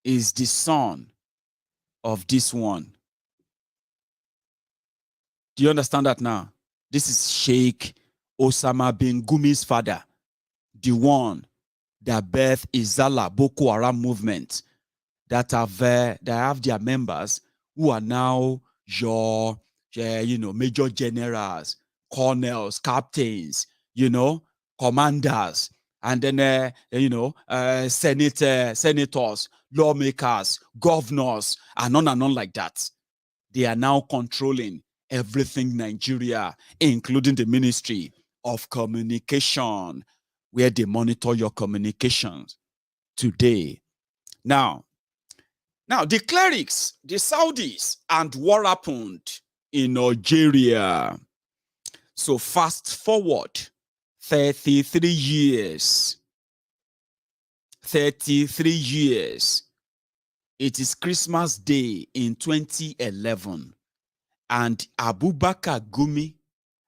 is the son of this one. Do you understand that now? This is Sheikh Osama bin Gumi's father, the one that birthed Izala Boko Haram movement that have their members who are now your major generals, colonels, captains, commanders, and then senators, lawmakers, governors, and on like that. They are now controlling everything Nigeria, including the Ministry of Communication, where they monitor your communications today. Now, the clerics, the Saudis, and what happened in Nigeria. So fast forward 33 years. 33 years. It is Christmas Day in 2011, and Abubakar Gumi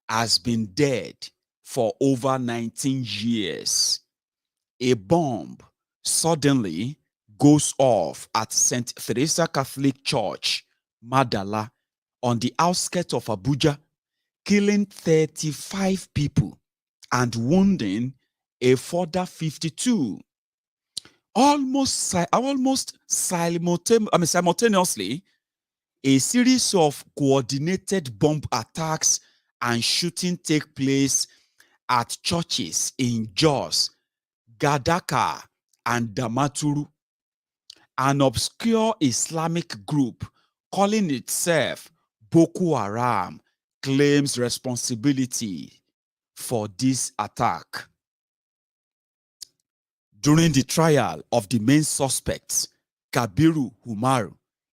has been dead for over 19 years. A bomb suddenly goes off at St. Teresa Catholic Church, Madala, on the outskirts of Abuja, killing 35 people and wounding a further 52. Almost simultaneously, a series of coordinated bomb attacks and shooting take place at churches in Jos, Gadaka, and Damaturu. An obscure Islamic group calling itself Boko Haram claims responsibility for this attack. During the trial of the main suspects, Kabiru Umar,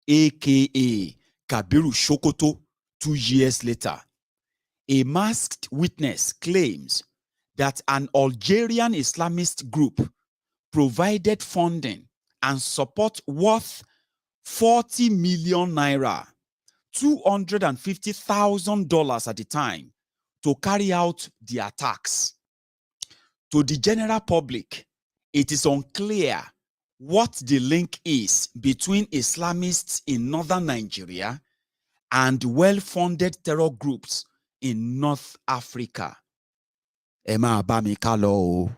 aka Kabiru Shokoto, 2 years later, a masked witness claims that an Algerian Islamist group provided funding and support worth 40 million naira, $250,000 at the time, to carry out the attacks. To the general public, it is unclear what the link is between Islamists in northern Nigeria and well-funded terror groups in North Africa. Emma Abamikalo.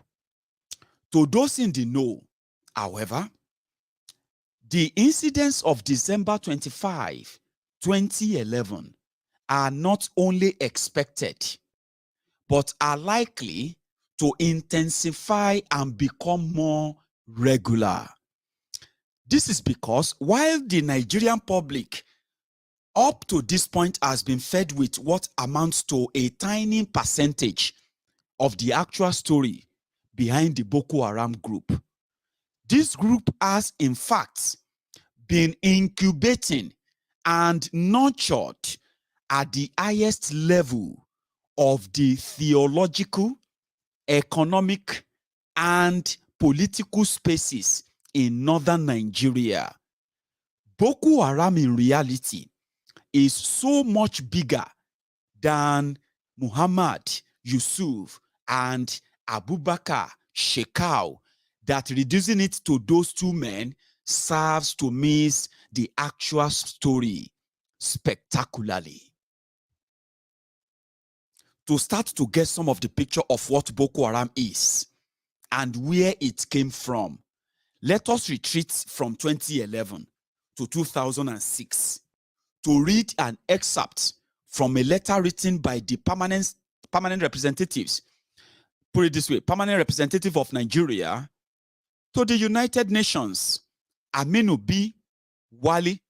To those in the know, however, the incidents of December 25, 2011 are not only expected, but are likely to intensify and become more regular. This is because while the Nigerian public up to this point has been fed with what amounts to a tiny percentage of the actual story behind the Boko Haram group, This group has, in fact, been incubating and nurtured at the highest level of the theological, economic, and political spaces in northern Nigeria. Boko Haram in reality is so much bigger than Muhammad, Yusuf, and Abubakar Shekau that reducing it to those two men serves to miss the actual story spectacularly. To start to get some of the picture of what Boko Haram is and where it came from, let us retreat from 2011 to 2006 to read an excerpt from a letter written by the permanent representatives, put it this way, permanent representative of Nigeria to the United Nations, Aminu B. Wali,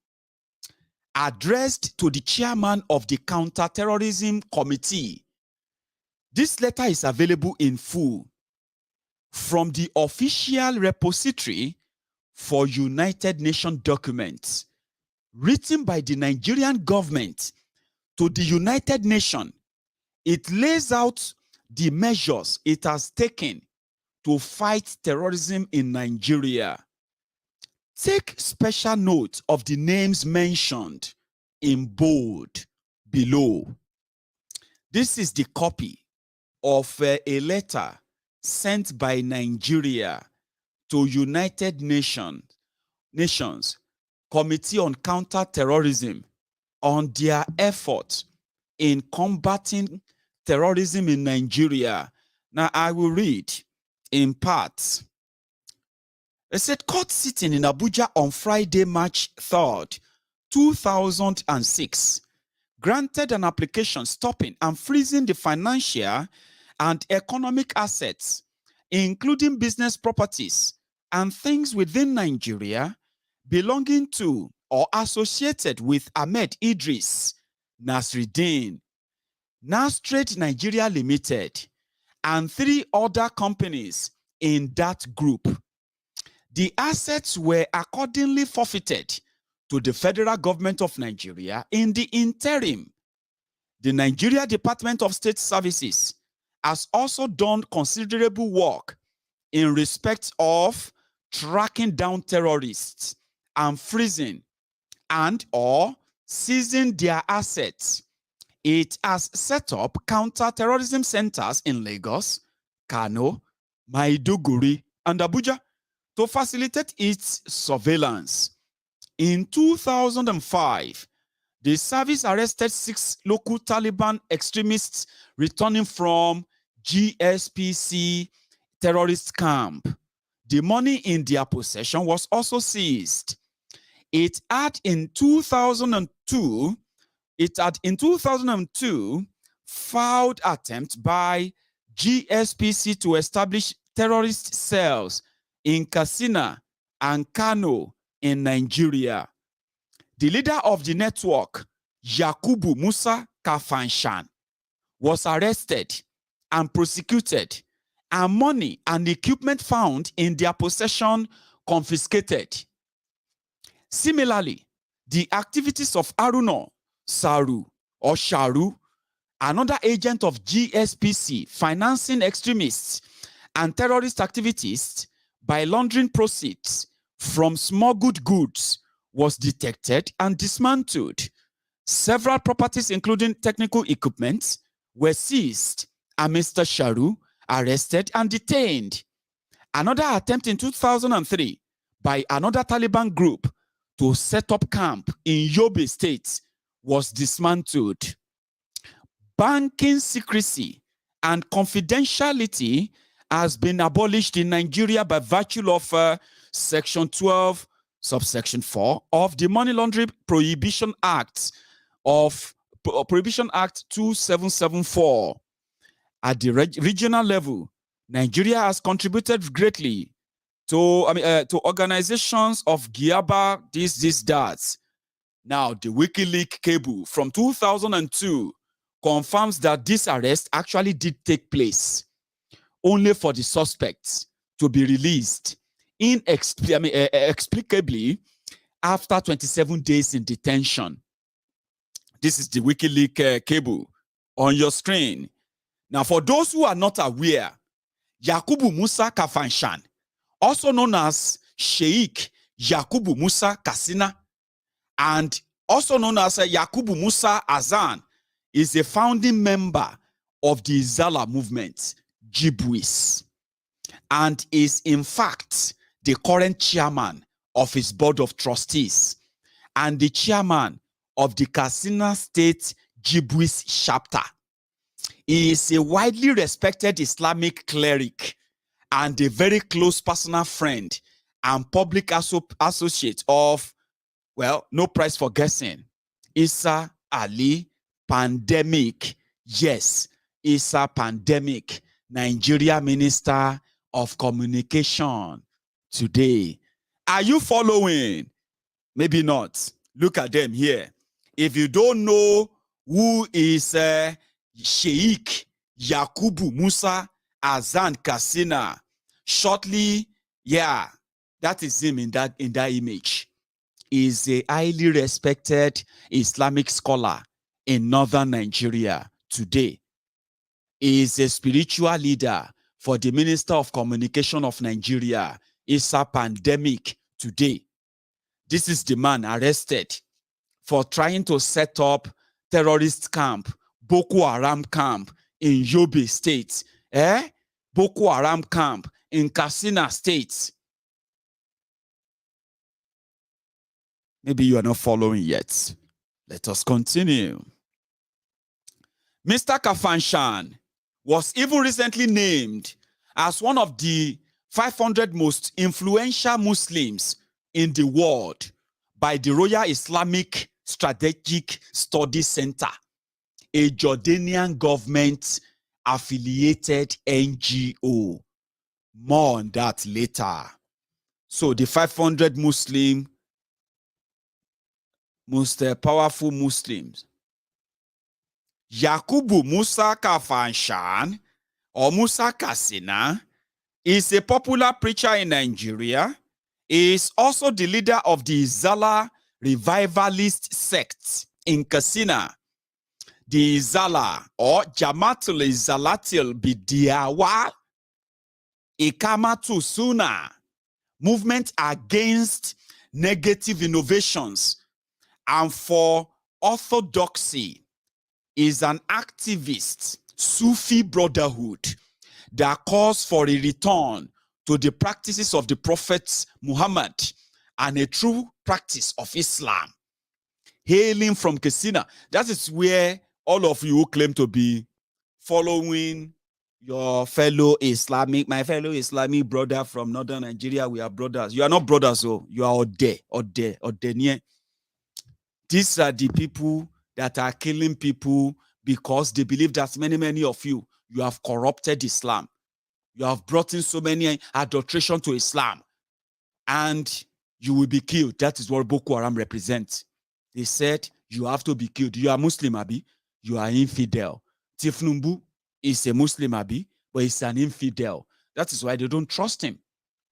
addressed to the chairman of the Counterterrorism Committee. This letter is available in full from the official repository for United Nations documents, written by the Nigerian government to the United Nations. It lays out the measures it has taken to fight terrorism in Nigeria. Take special note of the names mentioned in bold below. This is the copy of a letter sent by Nigeria to United Nations Committee on Counter-Terrorism on their effort in combating terrorism in Nigeria. Now, I will read in part. It said, court sitting in Abuja on Friday, March 3rd, 2006, granted an application stopping and freezing the financial and economic assets, including business properties and things within Nigeria belonging to or associated with Ahmed Idris, Nasreddin, Nasrate Nigeria Limited, and 3 other companies in that group. The assets were accordingly forfeited to the federal government of Nigeria in the interim. The Nigeria Department of State Services has also done considerable work in respect of tracking down terrorists and freezing and or seizing their assets. It has set up counter-terrorism centers in Lagos, Kano, Maiduguri, and Abuja to facilitate its surveillance. In 2005, the service arrested 6 local Taliban extremists returning from GSPC terrorist camp. The money in their possession was also seized. It had in 2002 failed attempt by GSPC to establish terrorist cells in Katsina and Kano in Nigeria. The leader of the network, Yakubu Musa Kafanshan, was arrested and prosecuted, and money and equipment found in their possession confiscated. Similarly, the activities of Haruna Saru or Sharu, another agent of GSPC financing extremists and terrorist activities by laundering proceeds from smuggled goods, was detected and dismantled. Several properties, including technical equipment, were seized, and Mr. Sharu arrested and detained. Another attempt in 2003 by another Taliban group to set up camp in Yobe State was dismantled. Banking secrecy and confidentiality has been abolished in Nigeria by virtue of Section 12, subsection 4 of the Money Laundering Prohibition Act of Prohibition Act 2774. At the regional level, Nigeria has contributed greatly to organizations of Giaba, this, that. Now, the WikiLeaks cable from 2002 confirms that this arrest actually did take place, only for the suspects to be released inexplicably after 27 days in detention. This is the WikiLeaks cable on your screen. Now, for those who are not aware, Yakubu Musa Kafanshan, also known as Sheikh Yakubu Musa Kassina, and also known as Yakubu Musa Azan, is a founding member of the Izala movement, Jibwis, and is in fact the current chairman of his board of trustees and the chairman of the Katsina State Jibwis chapter. He is a widely respected Islamic cleric and a very close personal friend and public associate of, well, no price for guessing, Isa Ali Pandemic. Yes, Isa Pandemic, Nigeria Minister of Communication today. Are you following? Maybe not. Look at them here. If you don't know who is Sheikh Yakubu Musa Azan Kassina, shortly, yeah, that is him in that image. He is a highly respected Islamic scholar in northern Nigeria today. He is a spiritual leader for the Minister of Communication of Nigeria, Isa Pandemic today. This is the man arrested for trying to set up terrorist camp, Boko Haram camp in Yobe State, Boko Haram camp in Katsina State. Maybe you are not following yet. Let us continue. Mr. Kafanshan was even recently named as one of the 500 most influential Muslims in the world by the Royal Islamic Strategic Study Center, a Jordanian government-affiliated NGO. More on that later. So the 500 most powerful Muslims. Yakubu Musa Kafanshan, or Musa Kassina, is a popular preacher in Nigeria. He is also the leader of the Izala revivalist sect in Katsina. The Izala, or Jamaatul Izalatil Bidiawa Ikamatu Sunnah, movement against negative innovations and for orthodoxy, is an activist Sufi brotherhood that calls for a return to the practices of the Prophet Muhammad and a true practice of Islam. Hailing from Katsina, that is where all of you who claim to be following your fellow Islamic, my fellow Islamic brother from northern Nigeria, we are brothers. You are not brothers, so you are Odeniye. These are the people that are killing people because they believe that many of you have corrupted Islam. You have brought in so many adulteration to Islam, and you will be killed. That is what Boko Haram represents. They said you have to be killed. You are Muslim, Abi. You are infidel. Tifnumbu is a Muslim, Abi, but he's an infidel. That is why they don't trust him.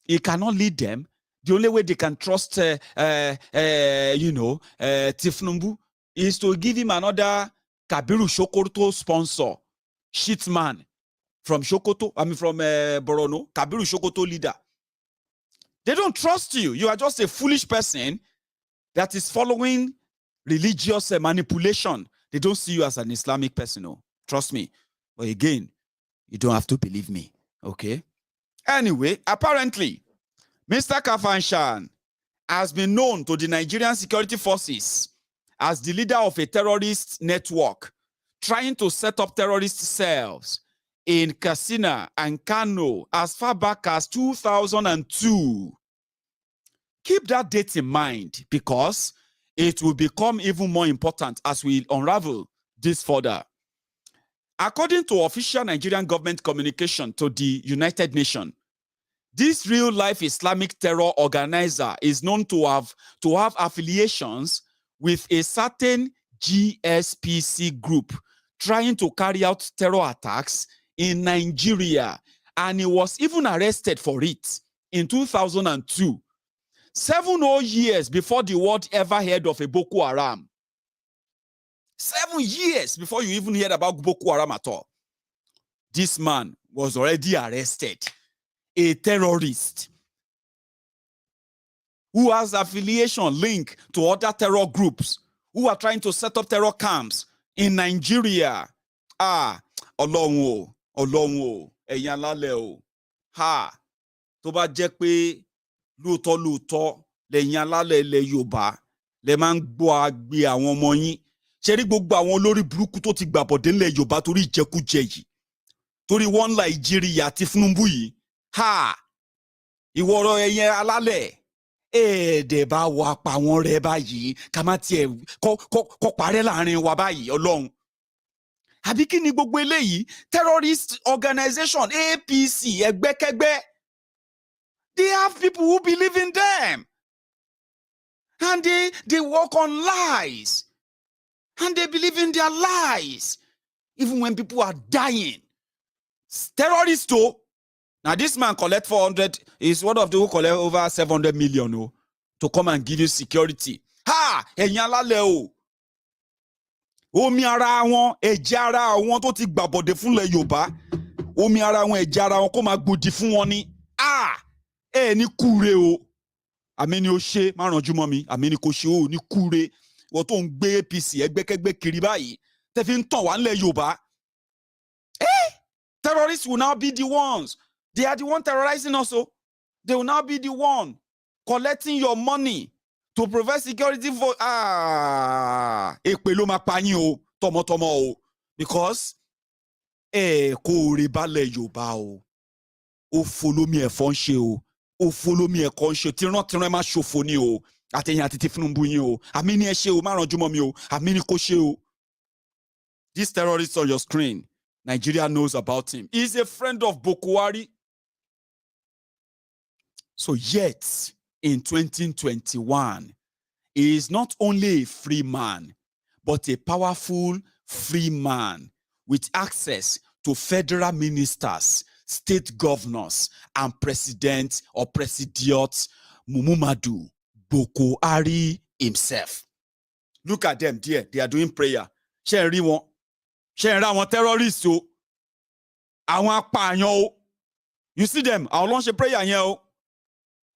He cannot lead them. The only way they can trust, Tifnumbu is to give him another Kabiru Shokoto sponsor, shitman from Shokoto, from Borono, Kabiru Shokoto leader. They don't trust you. You are just a foolish person that is following religious manipulation. They don't see you as an Islamic person. No. Trust me. But again, you don't have to believe me. Okay? Anyway, apparently, Mr. Kafanshan has been known to the Nigerian security forces as the leader of a terrorist network trying to set up terrorist cells in Katsina and Kano as far back as 2002. Keep that date in mind because it will become even more important as we unravel this further. According to official Nigerian government communication to the United Nations, this real-life Islamic terror organizer is known to have affiliations with a certain GSPC group trying to carry out terror attacks in Nigeria, and he was even arrested for it in 2002. 7 whole years before the world ever heard of a Boko Haram. 7 years before you even heard about Boko Haram at all. This man was already arrested. A terrorist who has affiliation link to other terror groups who are trying to set up terror camps in Nigeria. Ọlọ́run o, ẹ̀yin alálẹ̀ o. Tó bá jẹ́ pé lóòótọ́ lẹ́yìn alálẹ̀ ilẹ̀ Yorùbá lẹ máa ń gbọ́ agbe àwọn ọmọ yín. Ṣé rí gbogbo àwọn olórí burúkú tó ti gbàbọ̀dé ńlẹ̀ Yorùbá torí ìjẹkújẹ yìí, torí wọ́n Nàìjíríà àti Tinubu yìí. Ìwọ̀rọ̀ ẹ̀yin alálẹ̀ ẹ̀ẹ́dẹ̀ bá wà pa wọn rẹ báyìí ká má tiẹ̀ kọ́ parẹ́ láàrin wa báyìí Ọlọ́run. Àbí kí ni gbogbo eléyìí? Terrorist organization APC ẹgbẹ́kẹ́gbẹ́. They have people who believe in them. And they work on lies. And they believe in their lies. Even when people are dying. Terrorists too. Now this man collect 400, is one of the who collect over 700 million to come and give you security. Ẹ̀yin alálẹ̀ o. Omi ara wọn, ẹ̀jẹ̀ ara wọn tó ti gbàbọ̀dé fúnlẹ̀ Yorùbá. Omi ara wọn, ẹ̀jẹ̀ ara wọn kó máa gbòdì fún wọn ni. Ní kúre o. Àmì ni ó ṣe, má rànjú mọ́ mi. Àmì ni kò ṣe o, ní kúre. Wọ́n tó ń gbé APC ẹgbẹ́kẹ́gbẹ́ kiri báyìí. Tẹ́ fi ń tàn wá ńlẹ̀ Yorùbá. Terrorists will now be the ones. They are the one terrorizing us. They will now be the one collecting your money to provide security for èpè ló máa pa yín o, tọmọtọmọ o. Because kò rí balẹ̀ Yorùbá o. Ó folómi ẹ̀fọ́ ń ṣe o. Ó folómi ẹ̀kọ́ ń ṣe. Tìrán máa ṣòfò ni o. Àtẹ̀yìn àti Tinubu yín o. Àmì ni ẹ ṣe o, má rànjú mọ́ mi o. Àmì ni kò ṣe o. This terrorist on your screen, Nigeria knows about him. He's a friend of Boko Haram. So yet, in 2021, he is not only a free man, but a powerful free man with access to federal ministers, state governors, and president or president Muhammadu Boko Haram himself. Look at them there. They are doing prayer. Ṣé rí wọn? Ṣé rí àwọn terrorists o? Àwọn apààyàn o? You see them? Àwọn ló ń ṣe prayer yẹn o.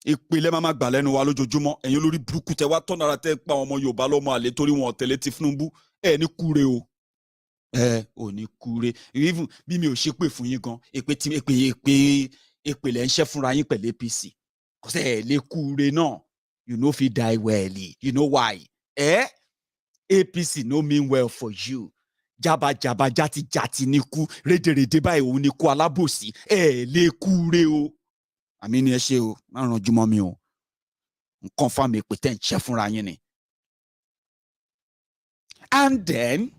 Ìpìlẹ̀ máa gbà lẹ́nu wa lójoojúmọ́. Ẹ̀yin olórí burúkú tẹ wá tọ́nara tẹ́ pa ọmọ Yorùbá lọ́mọ àlè torí wọn tẹ̀lé Tinubu. Ní kúre o. Ò ní kúre. Even bí mi ò ṣe pè fún yín gan. Èpè lẹ́ ń ṣẹ́ fúnra yín pẹ̀lú APC. Kò sẹ́ lè kúre náà. You know if you die well. You know why? APC no mean well for you. Jaba jati ní kú. Rédèrèdè báyìí òun ní kú alábòsí. Lè kúre o. Àmì ni ẹ ṣe o, má rànjú mọ́ mi o. Nǹkan fáwọn èpè tẹ́ ń ṣẹ́ fúnra yín ni. And then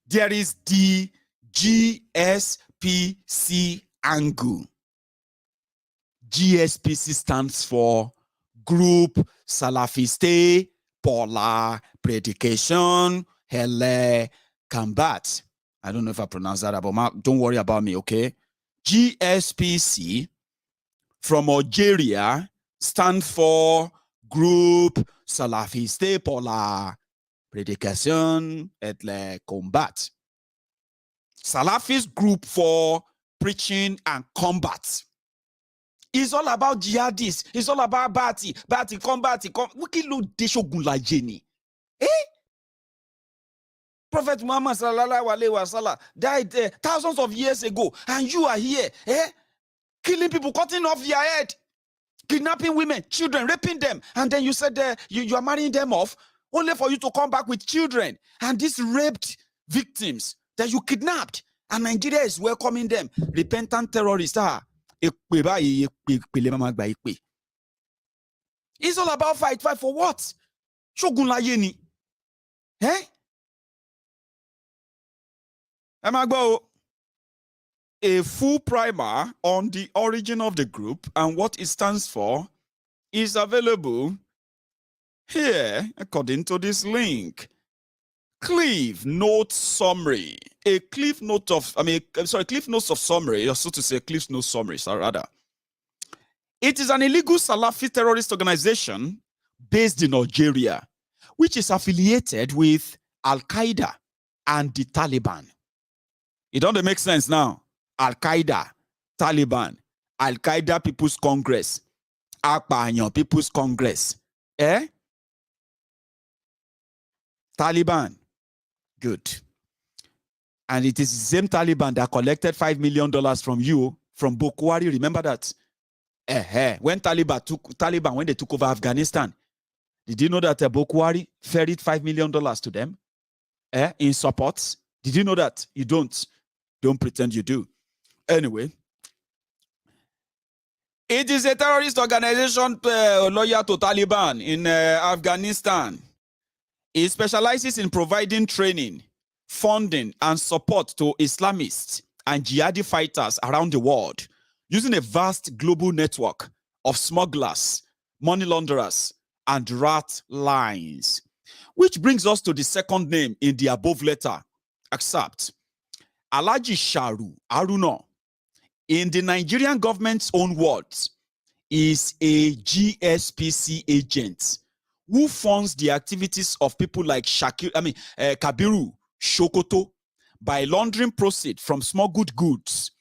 there is the GSPC angle. GSPC stands for Group Salafiste pour la Prédication et le Combat. I don't know if I pronounce that, but don't worry about me, okay? GSPC from Algeria stand for Group Salafiste pour la Prédication et le Combat. Salafist group for preaching and combat. It's all about jihadists. It's all about bati, combat. Wiki lo deshogun la jeni. Prophet Muhammad sallallahu alaihi wasallam died thousands of years ago, and you are here, killing people, cutting off their head, kidnapping women, children, raping them, and then you said you are marrying them off only for you to come back with children and these raped victims that you kidnapped, and Nigeria is welcoming them. Repentant terrorists. It's all about fight for what? Shogun la yeni. A full primer on the origin of the group and what it stands for is available here according to this link. Cliff Note Summary. Cliff Notes of summary, or so to say, Cliff Note Summary, rather. It is an illegal Salafi terrorist organization based in Algeria, which is affiliated with Al-Qaeda and the Taliban. It don't make sense now. Al-Qaeda, Taliban, Al-Qaeda People's Congress, Akpanyo People's Congress. Taliban. Good. And it is the same Taliban that collected $5 million from you, from Boko Haram. Remember that? When Taliban, when they took over Afghanistan, did you know that Boko Haram ferried $5 million to them in support? Did you know that? You don't. Don't pretend you do. Anyway, it is a terrorist organization loyal to Taliban in Afghanistan. It specializes in providing training, funding, and support to Islamists and jihadi fighters around the world, using a vast global network of smugglers, money launderers, and rat lines. Which brings us to the second name in the above letter, except Alhaji Sharu Haruna, in the Nigerian government's own words, is a GSPC agent who funds the activities of people like Kabiru Shokoto by laundering proceeds from smuggled goods.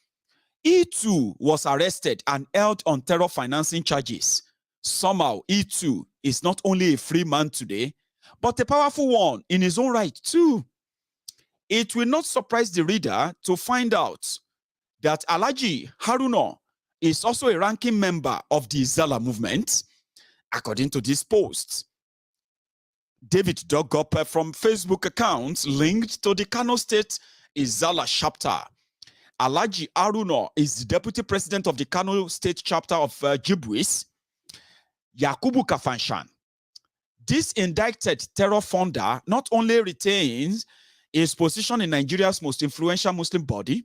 He too was arrested and held on terror financing charges. Somehow, he too is not only a free man today, but a powerful one in his own right too. It will not surprise the reader to find out that Alhaji Haruna is also a ranking member of the Izala movement, according to this post. David dug up from Facebook accounts linked to the Kano State Izala chapter. Alhaji Haruna is the deputy president of the Kano State chapter of Jibwis, Yakubu Kafanshan. This indicted terror funder not only retains his position in Nigeria's most influential Muslim body,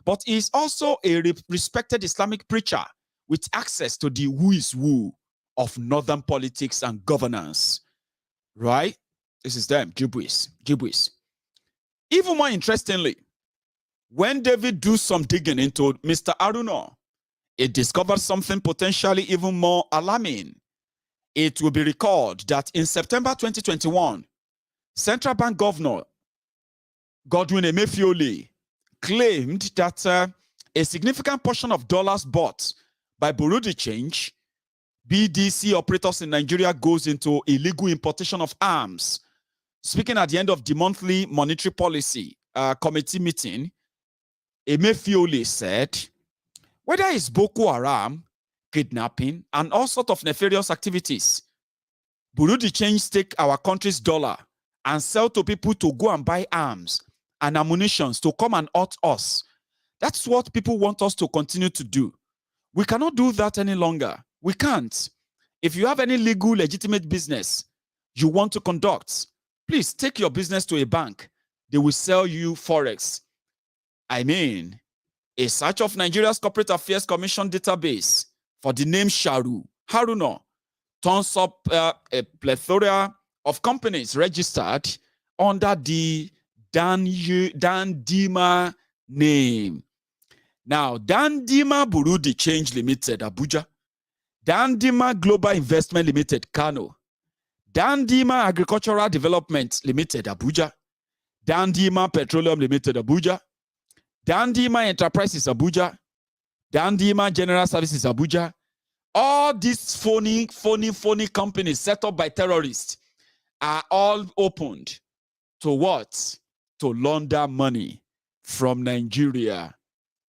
but is also a respected Islamic preacher with access to the who is who of northern politics and governance. Right? This is them, Jibwis. Even more interestingly, when David do some digging into Mr. Haruna, it discovers something potentially even more alarming. It will be recalled that in September 2021, Central Bank Governor Godwin Emefiole claimed that a significant portion of dollars bought by Bureau de Change, BDC operators in Nigeria, goes into illegal importation of arms. Speaking at the end of the monthly monetary policy committee meeting, Emefiole said, whether it's Boko Haram, kidnapping, and all sorts of nefarious activities, Bureau de Change take our country's dollar and sell to people to go and buy arms and ammunitions to come and hurt us. That's what people want us to continue to do. We cannot do that any longer. We can't. If you have any legal, legitimate business you want to conduct, please take your business to a bank. They will sell you Forex. I mean, a search of Nigeria's Corporate Affairs Commission database for the name Sharu Haruna turns up a plethora of companies registered under the Dandima name. Now, Dandima Bureau de Change Limited, Abuja. Dandima Global Investment Limited, Kano. Dandima Agricultural Development Limited, Abuja. Dandima Petroleum Limited, Abuja. Dandima Enterprises, Abuja. Dandima General Services, Abuja. All these phony companies set up by terrorists are all opened to what? To launder money from Nigeria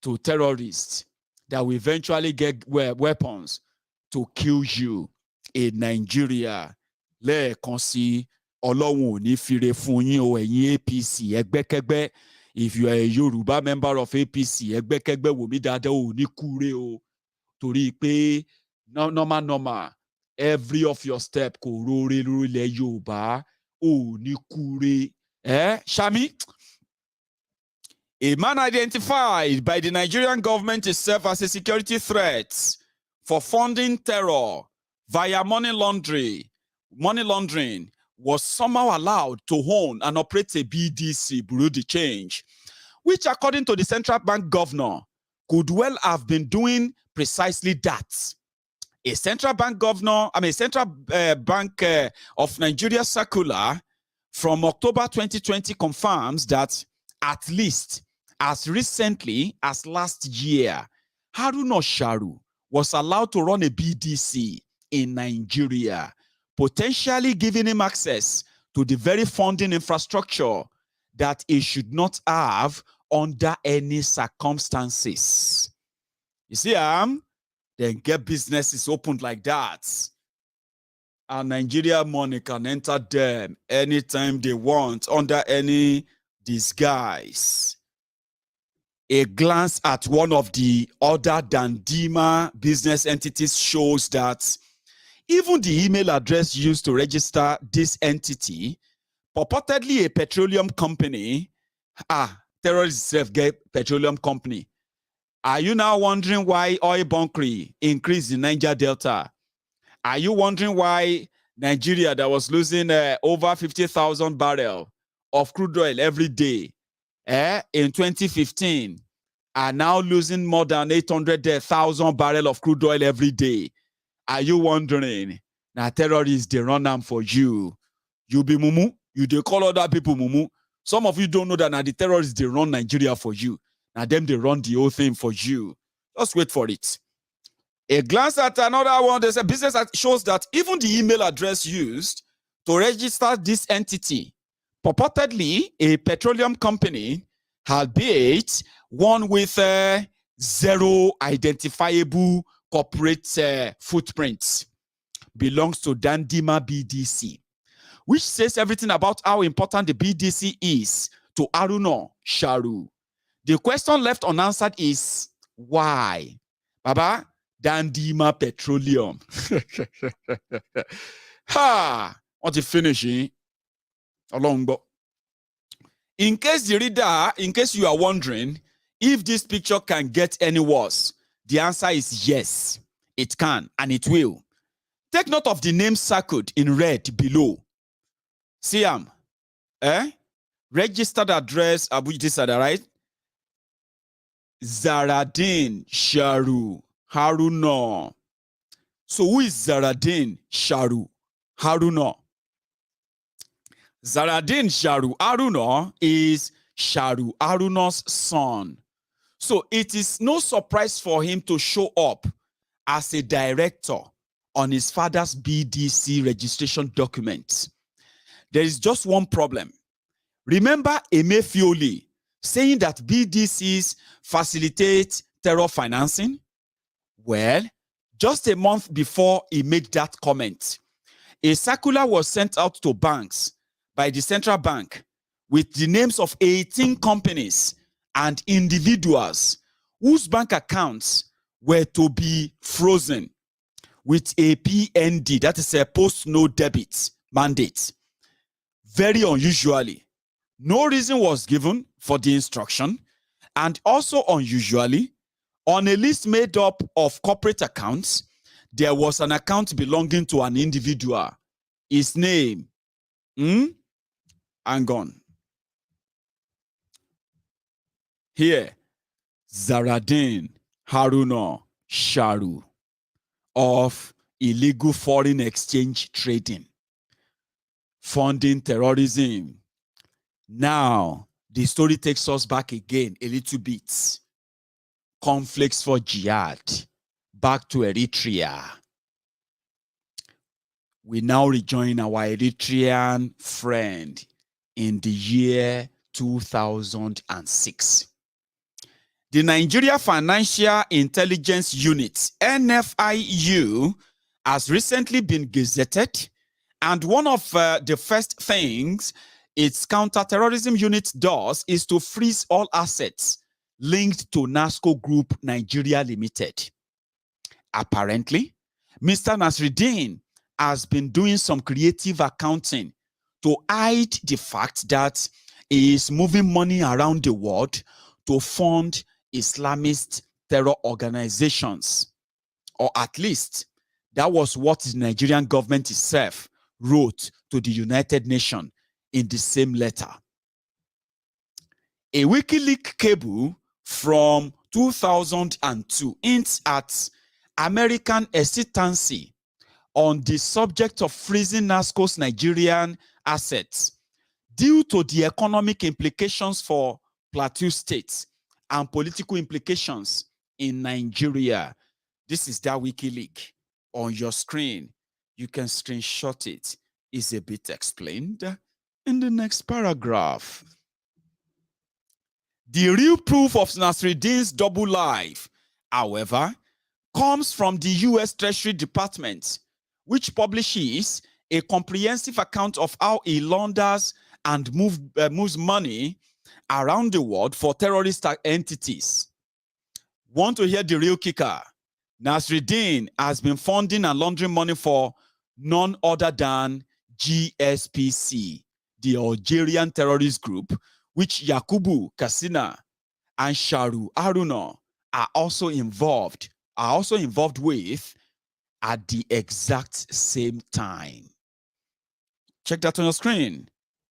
to terrorists that will eventually get weapons to kill you in Nigeria. Lẹ́ẹ̀kan sí, Ọlọ́run ò ní fire fún yín o ẹ̀yin APC ẹgbẹ́kẹ́gbẹ́. If you are a Yoruba member of APC, ẹgbẹ́kẹ́gbẹ́ wò mí dáadáa ò ní kúre o. Torí pé normal, every of your step kò rore lórílẹ̀ Yorùbá ò ní kúre. Shami? A man identified by the Nigerian government to serve as a security threat for funding terror via money laundering was somehow allowed to own and operate a BDC, Bureau de Change, which, according to the central bank governor, could well have been doing precisely that. A central bank bank of Nigeria circular from October 2020 confirms that at least as recently as last year, Haruna Sharu was allowed to run a BDC in Nigeria, potentially giving him access to the very funding infrastructure that he should not have under any circumstances. You see, then get businesses opened like that. And Nigeria money can enter them anytime they want under any disguise. A glance at one of the other Dandima business entities shows that even the email address used to register this entity, purportedly a petroleum company, terrorists get petroleum company. Are you now wondering why oil bunkering increased in Niger Delta? Are you wondering why Nigeria, that was losing over 50,000 barrels of crude oil every day in 2015, are now losing more than 800,000 barrels of crude oil every day? Are you wondering? Now terrorists, they run them for you. You be mumu, you they call other people mumu. Some of you don't know that now the terrorists, they run Nigeria for you. Now them, they run the whole thing for you. Just wait for it. A glance at another one, there's a business that shows that even the email address used to register this entity, purportedly a petroleum company, albeit one with zero identifiable corporate footprints, belongs to Dandima BDC, which says everything about how important the BDC is to Haruna Sharu. The question left unanswered is why? Baba, Dandima Petroleum. Want to finish? In case the reader, in case you are wondering if this picture can get any worse, the answer is yes, it can and it will. Take note of the name circled in red below. See registered address, this are the right? Zaradin Sharu Haruna. So who is Zaradin Sharu Haruna? Zaradin Sharu Haruna is Sharu Haruna's son. So it is no surprise for him to show up as a director on his father's BDC registration documents. There is just one problem. Remember Emefiole saying that BDCs facilitate terror financing? Well, just a month before he made that comment, a circular was sent out to banks by the central bank with the names of 18 companies and individuals whose bank accounts were to be frozen with a PND, that is a post-no debit mandate. Very unusually, no reason was given for the instruction, and also unusually, on a list made up of corporate accounts, there was an account belonging to an individual. His name, hang on. Here, Zaradin Haruna Sharu of illegal foreign exchange trading, funding terrorism. Now, the story takes us back again a little bit. Conflicts for jihad, back to Eritrea. We now rejoin our Eritrean friend in the year 2006. The Nigeria Financial Intelligence Unit, NFIU, has recently been gazetted, and one of the first things its counterterrorism unit does is to freeze all assets linked to NASCO Group Nigeria Limited. Apparently, Mr. Nasruddin has been doing some creative accounting to hide the fact that he is moving money around the world to fund Islamist terror organizations. Or at least, that was what the Nigerian government itself wrote to the United Nations in the same letter. A WikiLeaks cable from 2002 hints at American hesitancy on the subject of freezing NASCO's Nigerian assets due to the economic implications for Plateau State and political implications in Nigeria. This is that WikiLeaks on your screen. You can screenshot it. It's a bit explained in the next paragraph. The real proof of Nasruddin's double life, however, comes from the US Treasury Department, which publishes a comprehensive account of how he launders and moves money around the world for terrorist entities. Want to hear the real kicker? Nasruddin has been funding and laundering money for none other than GSPC, the Algerian terrorist group, which Yakubu Kassina and Sharu Aruna are also involved with at the exact same time. Check that on your screen.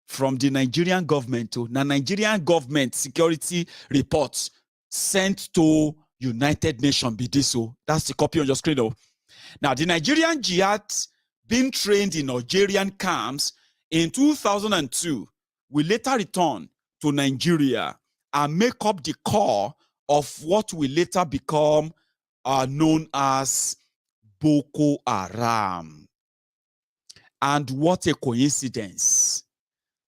From the Nigerian government to the Nigerian government security reports sent to United Nations. That's the copy on your screen though. Now, the Nigerian jihad being trained in Algerian camps in 2002 will later return to Nigeria and make up the core of what will later become known as Boko Haram. And what a coincidence.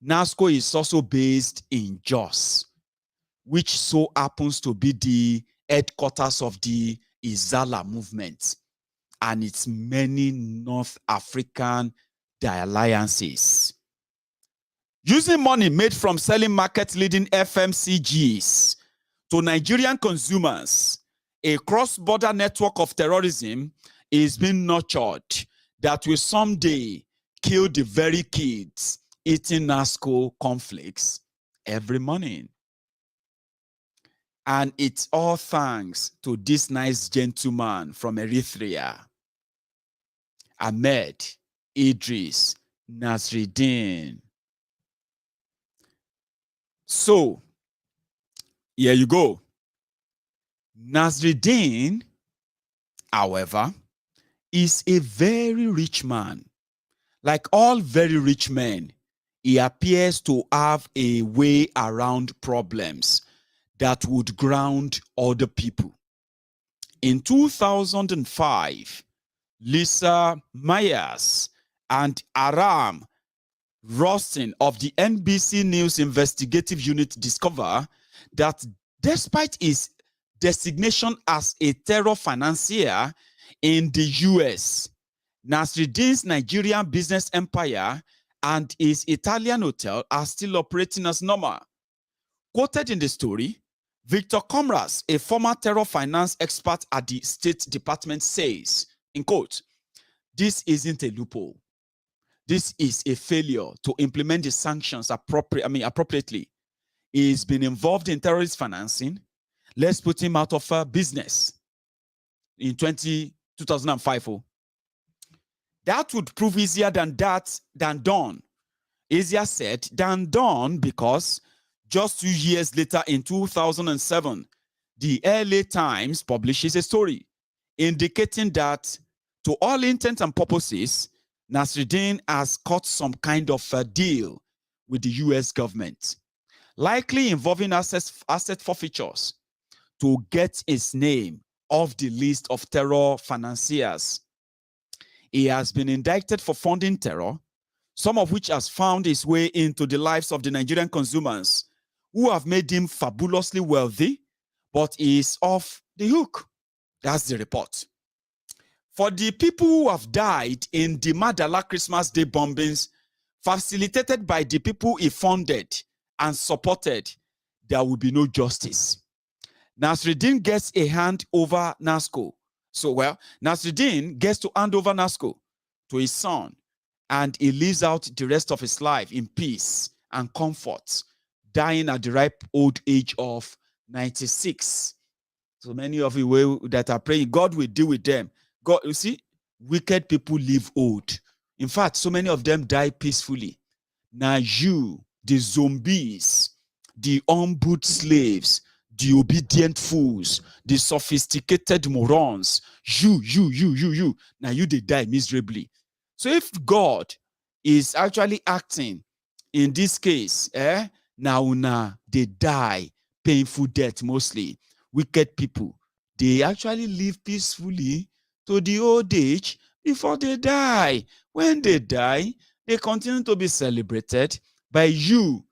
NASCO is also based in Jos, which so happens to be the headquarters of the Izala movement and its many North African alliances. Using money made from selling market-leading FMCGs to Nigerian consumers, a cross-border network of terrorism is being nurtured that will someday kill the very kids eating NASCO conflicts every morning. And it's all thanks to this nice gentleman from Eritrea, Ahmed Idris Nasruddin. So, here you go. Nasruddin, however, is a very rich man. Like all very rich men, he appears to have a way around problems that would ground other people. In 2005, Lisa Myers and Aram Rostin of the NBC News Investigative Unit discovered that despite his designation as a terror financier in the US, Nasruddin's Nigerian business empire and his Italian hotel are still operating as normal. Quoted in the story, Victor Comras, a former terror finance expert at the State Department, says, in quote, "This isn't a loophole. This is a failure to implement the sanctions appropriately. He's been involved in terrorist financing. Let's put him out of business." In 2005. That would prove easier than done. Easier said than done, because just 2 years later, in 2007, the LA Times publishes a story indicating that, to all intents and purposes, Nasruddin has cut some kind of a deal with the US government, likely involving asset forfeitures, to get his name off the list of terror financiers. He has been indicted for funding terror, some of which has found its way into the lives of the Nigerian consumers, who have made him fabulously wealthy, but he is off the hook. That's the report. For the people who have died in the Madala Christmas Day bombings, facilitated by the people he funded and supported, there will be no justice. Nasruddin gets a hand over NASCO. Nasruddin gets to hand over NASCO to his son, and he lives out the rest of his life in peace and comfort, dying at the ripe old age of 96. So many of you that are praying, God will deal with them. God, you see, wicked people live old. In fact, so many of them die peacefully. Now you, the zombies, the unboot slaves, the obedient fools, the sophisticated morons. You. Now you they die miserably. So if God is actually acting in this case, now they die painful death mostly. Wicked people, they actually live peacefully to the old age before they die. When they die, they continue to be celebrated by you,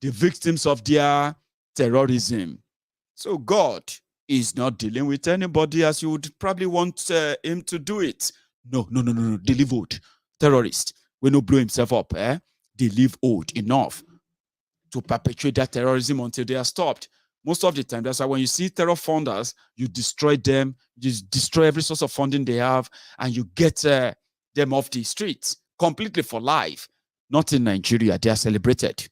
the victims of their terrorism. So God is not dealing with anybody as you would probably want him to do it. No. They live old. Terrorist, when no blow himself up, they live old enough to perpetuate that terrorism until they are stopped. Most of the time, that's why when you see terror funders, you destroy them, you destroy every source of funding they have, and you get them off the streets completely for life. Not in Nigeria, they are celebrated.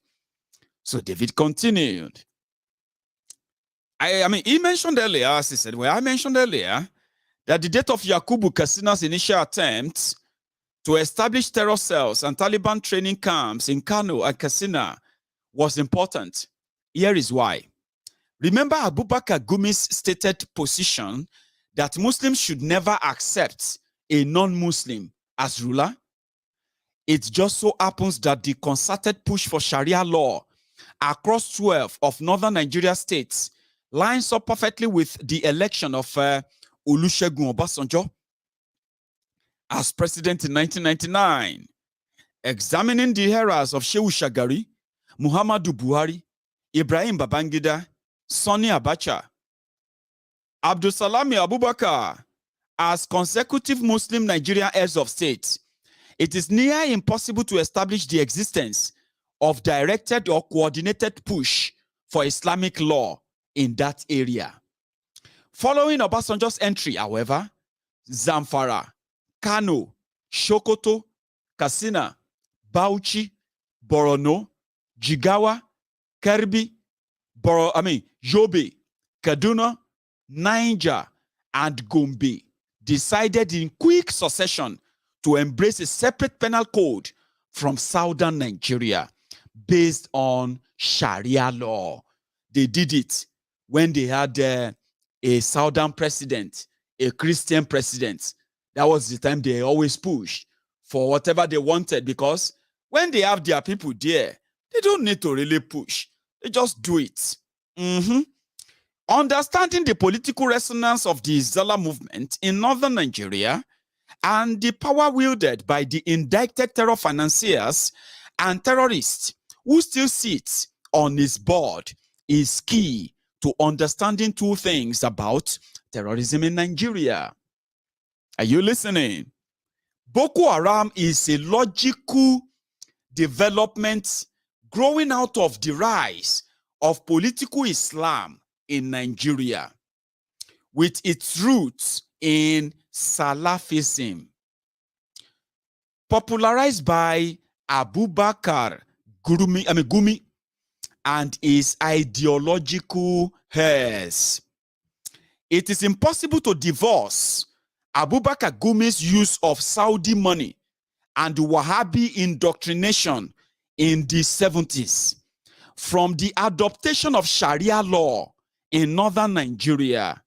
So David continued. I mean, he mentioned earlier, as he said, I mentioned earlier that the death of Yakubu Kassina's initial attempt to establish terror cells and Taliban training camps in Kano and Kassina was important. Here is why. Remember Abubakar Gumi's stated position that Muslims should never accept a non-Muslim as ruler? It just so happens that the concerted push for Sharia law across 12 of northern Nigeria states lines up perfectly with the election of Olusegun Obasanjo as president in 1999. Examining the eras of Shehu Shagari, Muhammadu Buhari, Ibrahim Babangida, Sani Abacha, Abdulsalami Abubakar as consecutive Muslim Nigerian heads of state, it is near impossible to establish the existence of directed or coordinated push for Islamic law in that area. Following Obasanjo's entry, however, Zamfara, Kano, Sokoto, Katsina, Bauchi, Borno, Jigawa, Kerbi, Yobe, Kaduna, Niger, and Gombe decided in quick succession to embrace a separate penal code from southern Nigeria based on Sharia law. They did it when they had a southern president, a Christian president. That was the time they always pushed for whatever they wanted, because when they have their people there, they don't need to really push. They just do it. Understanding the political resonance of the Zala movement in northern Nigeria and the power wielded by the indicted terror financiers and terrorists who still sit on his board is key to understanding two things about terrorism in Nigeria. Are you listening? Boko Haram is a logical development growing out of the rise of political Islam in Nigeria, with its roots in Salafism, popularized by Abubakar Gumi and his ideological heirs. It is impossible to divorce Abubakar Gumi's use of Saudi money and Wahhabi indoctrination in the 70s from the adoption of Sharia law in northern Nigeria.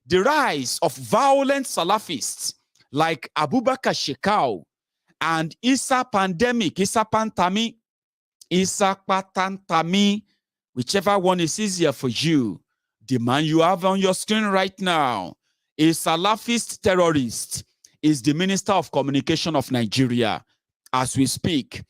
The rise of violent Salafists like Abubakar Shekau and Isa Pantami, whichever one is easier for you. The man you have on your screen right now, a Salafist terrorist, is the Minister of Communication of Nigeria as we speak.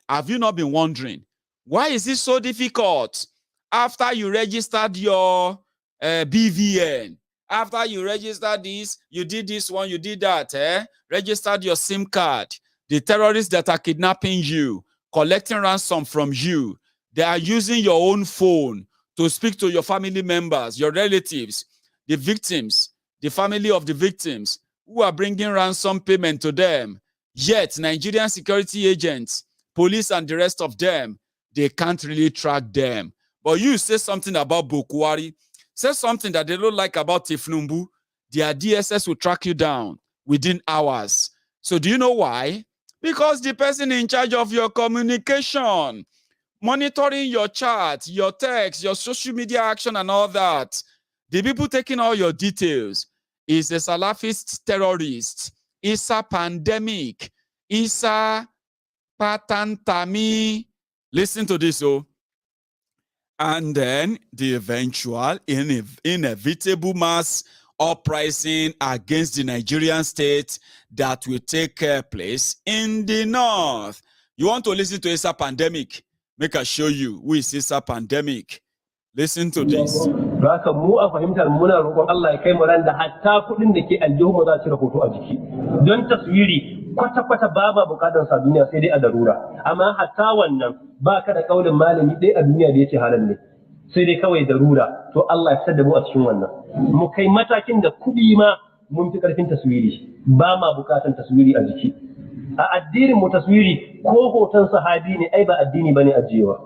Have you not been wondering, why is it so difficult after you registered your BVN? After you registered this, you did this one, you did that, registered your SIM card. The terrorists that are kidnapping you, collecting ransom from you, they are using your own phone to speak to your family members, your relatives, the victims, the family of the victims, who are bringing ransom payment to them. Yet, Nigerian security agents, police and the rest of them, they can't really track them. But you say something about Buhari, say something that they don't like about Tifnumbu, their DSS will track you down within hours. So do you know why? Because the person in charge of your communication, monitoring your chat, your text, your social media action and all that. The people taking all your details is a Salafist terrorist. It's a pandemic. It's a patantami. Listen to this, oh. And then the eventual inevitable mass uprising against the Nigerian state that will take place in the north. You want to listen to Isa pandemic? Make us show you who is Isa pandemic. Listen to this. Haka mu a fahimtar muna roƙon Allah ya kai mu ran da hatta kuɗin da ke aljihu za su cire hoto a jiki. Don taswiri kwata-kwata ba ma bukatar sa duniya sai dai a darura. Amma hatta wannan ba ka da kaulin malami ɗaya a duniya da ya ce halal ne. Sai dai kawai darura. To Allah ya fitar da mu a cikin wannan. Mu kai matakin da kuɗi ma mun fi ƙarfin taswiri. Ba ma bukatar taswiri a jiki. A addinin mu taswiri ko hoton sahabi ne ai ba addini bane ajiyewa.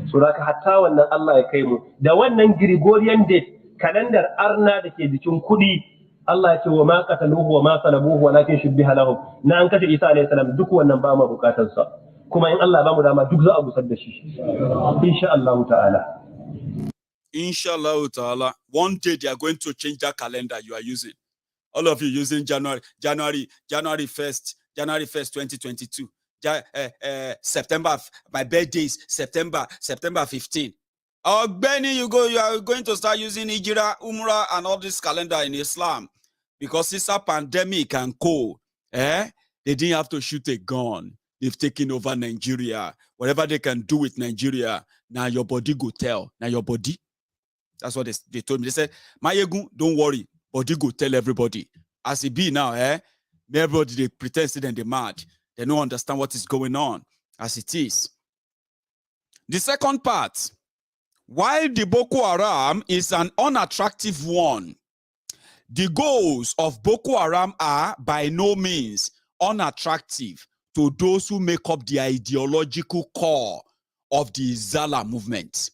Suraka hatta wannan Allah ya kai mu da wannan Gregorian date kalandar arna da ke jikin kuɗi Allah ya ce wa ma qataluhu wa ma salabuhu walakin shubbiha lahum na an kashe Isa alayhi salam duk wannan ba mu bukatar sa kuma in Allah ba mu dama duk za a gusar da shi insha Allah ta'ala. Inshallah ta'ala, one day they are going to change that calendar you are using. All of you using January 1st, 2022. September, my birthday is September 15. Oh, Benny, you are going to start using Hijra, Umrah, and all this calendar in Islam because it's a pandemic and co. They didn't have to shoot a gun. They've taken over Nigeria. Whatever they can do with Nigeria, now your body go tell. Now your body. That's what they told me. They said, Mayegun, don't worry. Body go tell everybody. As it be now, everybody they pretend that they're mad. They don't understand what is going on as it is. The second part, while the Boko Haram is an unattractive one, the goals of Boko Haram are by no means unattractive to those who make up the ideological core of the Zala movement,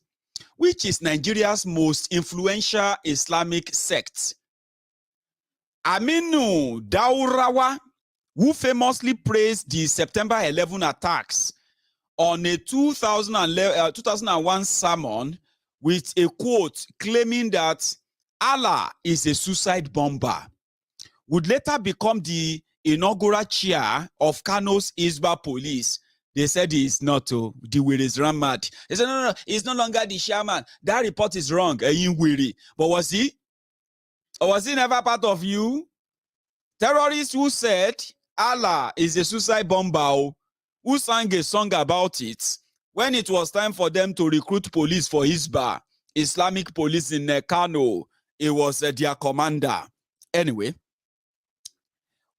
which is Nigeria's most influential Islamic sect. Aminu Daurawa, who famously praised the September 11 attacks on a 2001 sermon with a quote claiming that Allah is a suicide bomber, would later become the inaugural chair of Kano's Isba police. They said he is not, the way is mad. They said, no, he's no longer the chairman. That report is wrong. But was he? Or was he never part of you? Terrorists who said Allah is a suicide bomber, who sang a song about it when it was time for them to recruit police for Hisba, Islamic police in Kano. It was their commander. Anyway,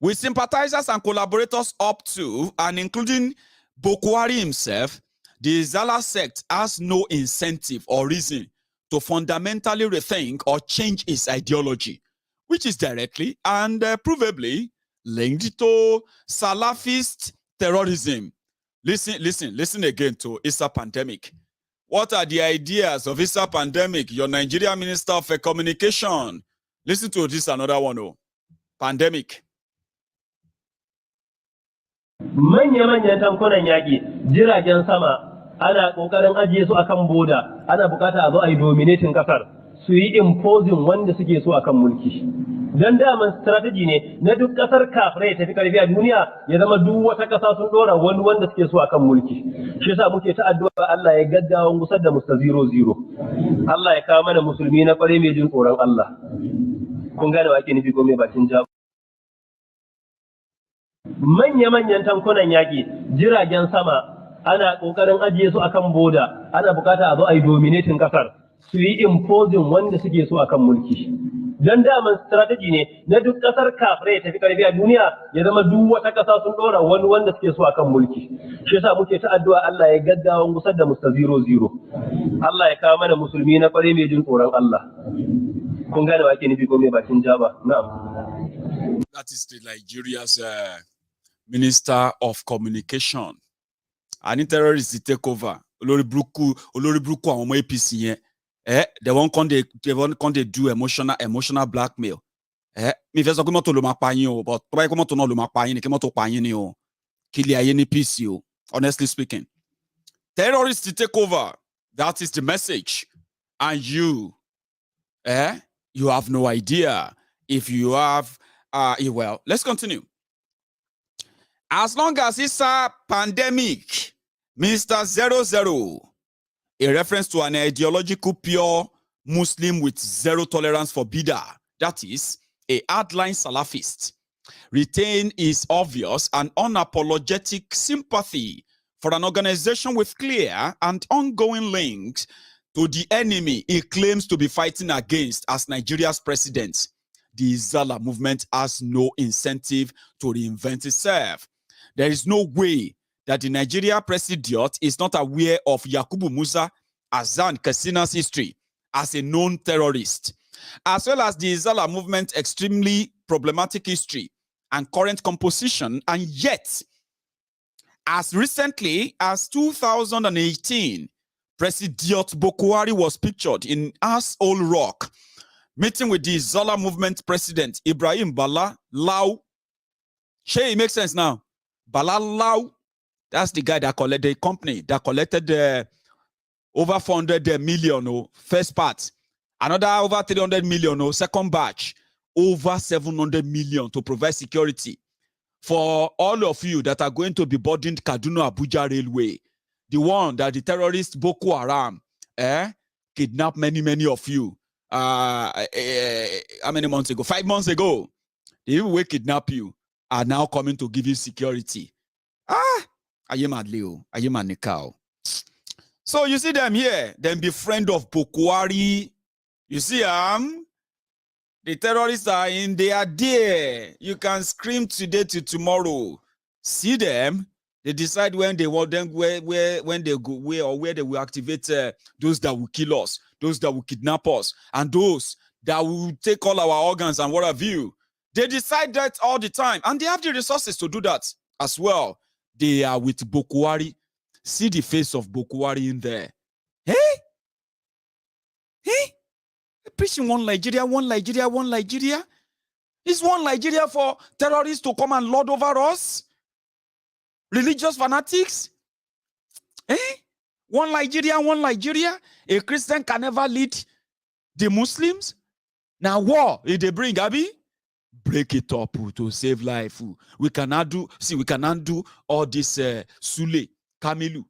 with sympathizers and collaborators up to and including Boko Haram himself, the Zala sect has no incentive or reason to fundamentally rethink or change its ideology, which is directly and provably linked to Salafist terrorism. Listen again to Isa pandemic. What are the ideas of Isa pandemic? Your Nigerian Minister of Communication. Listen to this another one. Oh, pandemic. Manya-manyan tankunan yaƙi, jiragen sama, ana ƙoƙarin ajiye su akan boda, ana bukata a zo a yi dominating ƙasar, su yi imposing wanda suke so akan mulki. Don daman strategy ne na duk ƙasar kafirai tafi ƙarfi a duniya ya zama duk wata ƙasa sun ɗora wani wanda suke so akan mulki. Shi yasa muke ta addu'a Allah ya gaggawan gusar da musta 0-0. Allah ya kawo mana musulmi na ƙware mai jin tsoron Allah. Kun gane wa ake nufi ko mai bakin jabo. Manya-manyan tankunan yaƙi, jiragen sama, ana ƙoƙarin ajiye su akan boda, ana bukata a zo a yi dominating ƙasar, su yi imposing wanda suke so akan mulki. Don daman strategy ne na duk ƙasar kafirai tafi ƙarfi a duniya ya zama duk wata ƙasa sun ɗora wani wanda suke so akan mulki. Shi yasa muke ta addu'a Allah ya gaggawan gusar da musta 0-0. Allah ya kawo mana musulmi na ƙware mai jin tsoron Allah. Kun gane wa ake nufi ko mai bakin jaba? Na'am. That is the Nigeria's Minister of Communication. And terrorists take over. Olori Bruku àwọn ọmọ APC yẹn. They won't do emotional blackmail. Mi fẹ́ sọ pé mọ́tò ló máa pa yín o, but tó bá yẹ pé mọ́tò náà ló máa pa yín ni kí mọ́tò pa yín ni o. Kí ilé ayé ní peace o, honestly speaking. Terrorists to take over. That is the message. And you have no idea if you have, well, let's continue. As long as it's a pandemic, Mr. 00, a reference to an ideological pure Muslim with zero tolerance for bid'ah, that is, a hardline Salafist, retain his obvious and unapologetic sympathy for an organization with clear and ongoing links to the enemy he claims to be fighting against as Nigeria's president. The Izala movement has no incentive to reinvent itself. There is no way that the Nigeria presidiot is not aware of Yakubu Musa Azan Kassina's history as a known terrorist, as well as the Izala movement extremely problematic history and current composition, and yet, as recently as 2018, Presidiot Boko Haram was pictured in Asshole Rock, meeting with the Izala movement president Ibrahim Bala Lau. Shay, it makes sense now. Bala Lau, that's the guy that collected the company that collected over 400 million first part, another over 300 million second batch, over 700 million to provide security for all of you that are going to be boarding Kaduna Abuja Railway, the one that the terrorist Boko Haram kidnapped many of you. How many months ago? 5 months ago. The people who kidnap you are now coming to give you security. Are you mad, Leo? Are you mad, Nikao? So you see them here, them be friend of Boko Haram. You see the terrorists are in, they are there. You can scream today to tomorrow. See them, they decide when they want them, when they go, where they will activate those that will kill us, those that will kidnap us, and those that will take all our organs and what have you. They decide that all the time, and they have the resources to do that as well. They are with Boko Haram. See the face of Boko Haram in there. Hey? Preaching one Nigeria, one Nigeria, one Nigeria. Is one Nigeria for terrorists to come and lord over us? Religious fanatics? One Nigeria, one Nigeria. A Christian can never lead the Muslims. Now war, if they bring Abi, break it up to save life. We cannot do, we cannot do all this Sule, Kamilu,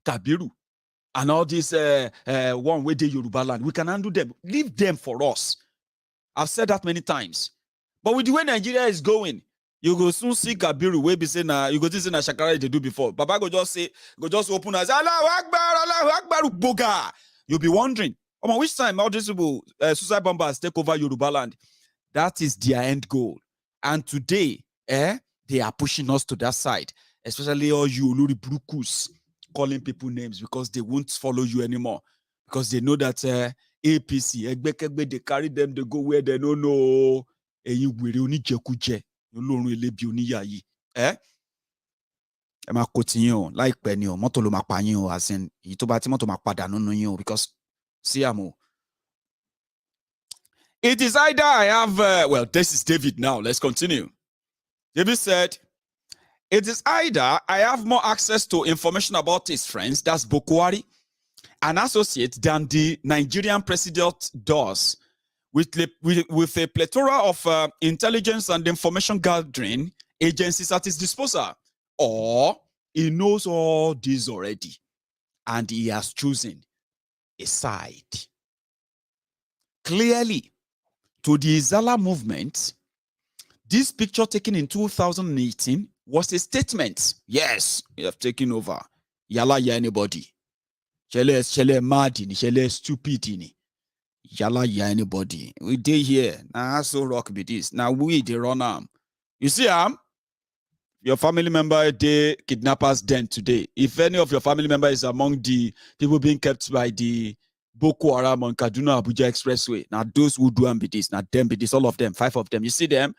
Kabiru, and all this one way the Yoruba land. We can undo them. Leave them for us. I've said that many times. But with the way Nigeria is going, you go soon see Kabiru way be saying you go see na Shakara they do before. Baba go just say, go just open as Allahu Akbar, Boga. You'll be wondering, which time all these people suicide bombers take over Yoruba land? That is their end goal. And today, they are pushing us to that side, especially all you Oluri Brukus calling people names because they won't follow you anymore. Because they know that APC, they carry them, they go where they don't know. You will only jekuje. You learn really be Emma continue like Benio, Motolo Mapanio, as in Itobati Moto Mapada no because Siamo. It is either I have, well, this is David now. Let's continue. David said, it is either I have more access to information about his friends, that's Boko Haram, an associate, than the Nigerian president does, with a plethora of intelligence and information gathering agencies at his disposal. Or he knows all this already, and he has chosen a side. Clearly, to the Izala movement, this picture taken in 2018 was a statement. Yes, we have taken over. Yala ya anybody. Shele mad, shele stupid. Yala ya anybody. We dey here. Now so rock be this. Now we dey run arm. You see your family member dey kidnappers den today. If any of your family member is among the people being kept by the Boko Haram on Kaduna Abuja Expressway. Now those who do them be this. Now them be this. All of them. 5 of them. You see them?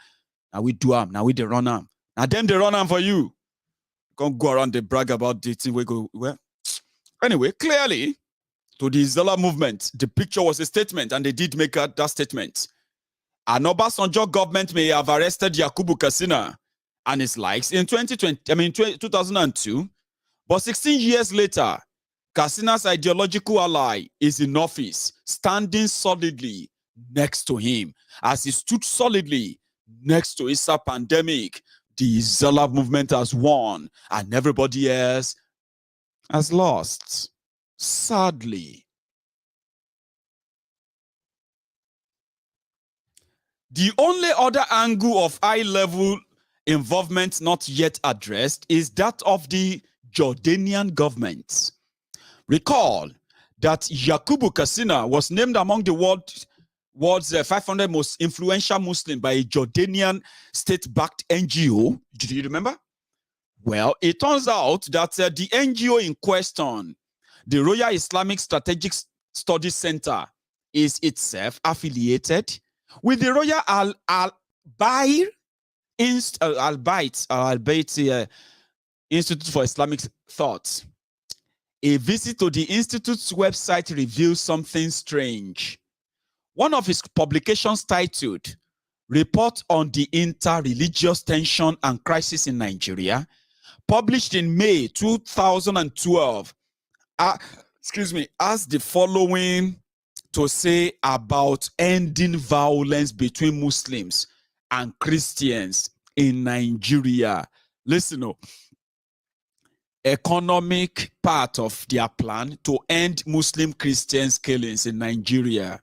Now we do them. Now we they run them. Now them they run them for you. You can't go around and brag about the thing we go. Well, anyway, clearly, to the Izala movement, the picture was a statement, and they did make that statement. An Obasanjo government may have arrested Yakubu Kassina and his likes in 2002 But 16 years later, Katsina's ideological ally is in office, standing solidly next to him, as he stood solidly next to Issa pandemic. The Zala movement has won, and everybody else has lost. Sadly. The only other angle of high-level involvement not yet addressed is that of the Jordanian government. Recall that Yakubu Kassina was named among the world's 500 most influential Muslims by a Jordanian state-backed NGO. Do you remember? Well, it turns out that the NGO in question, the Royal Islamic Strategic Studies Center, is itself affiliated with the Royal Al-Bayt Institute for Islamic Thought. A visit to the Institute's website reveals something strange. One of his publications titled Report on the Inter-Religious Tension and Crisis in Nigeria, published in May 2012, has the following to say about ending violence between Muslims and Christians in Nigeria. Listen up. Economic part of their plan to end Muslim Christians killings in Nigeria.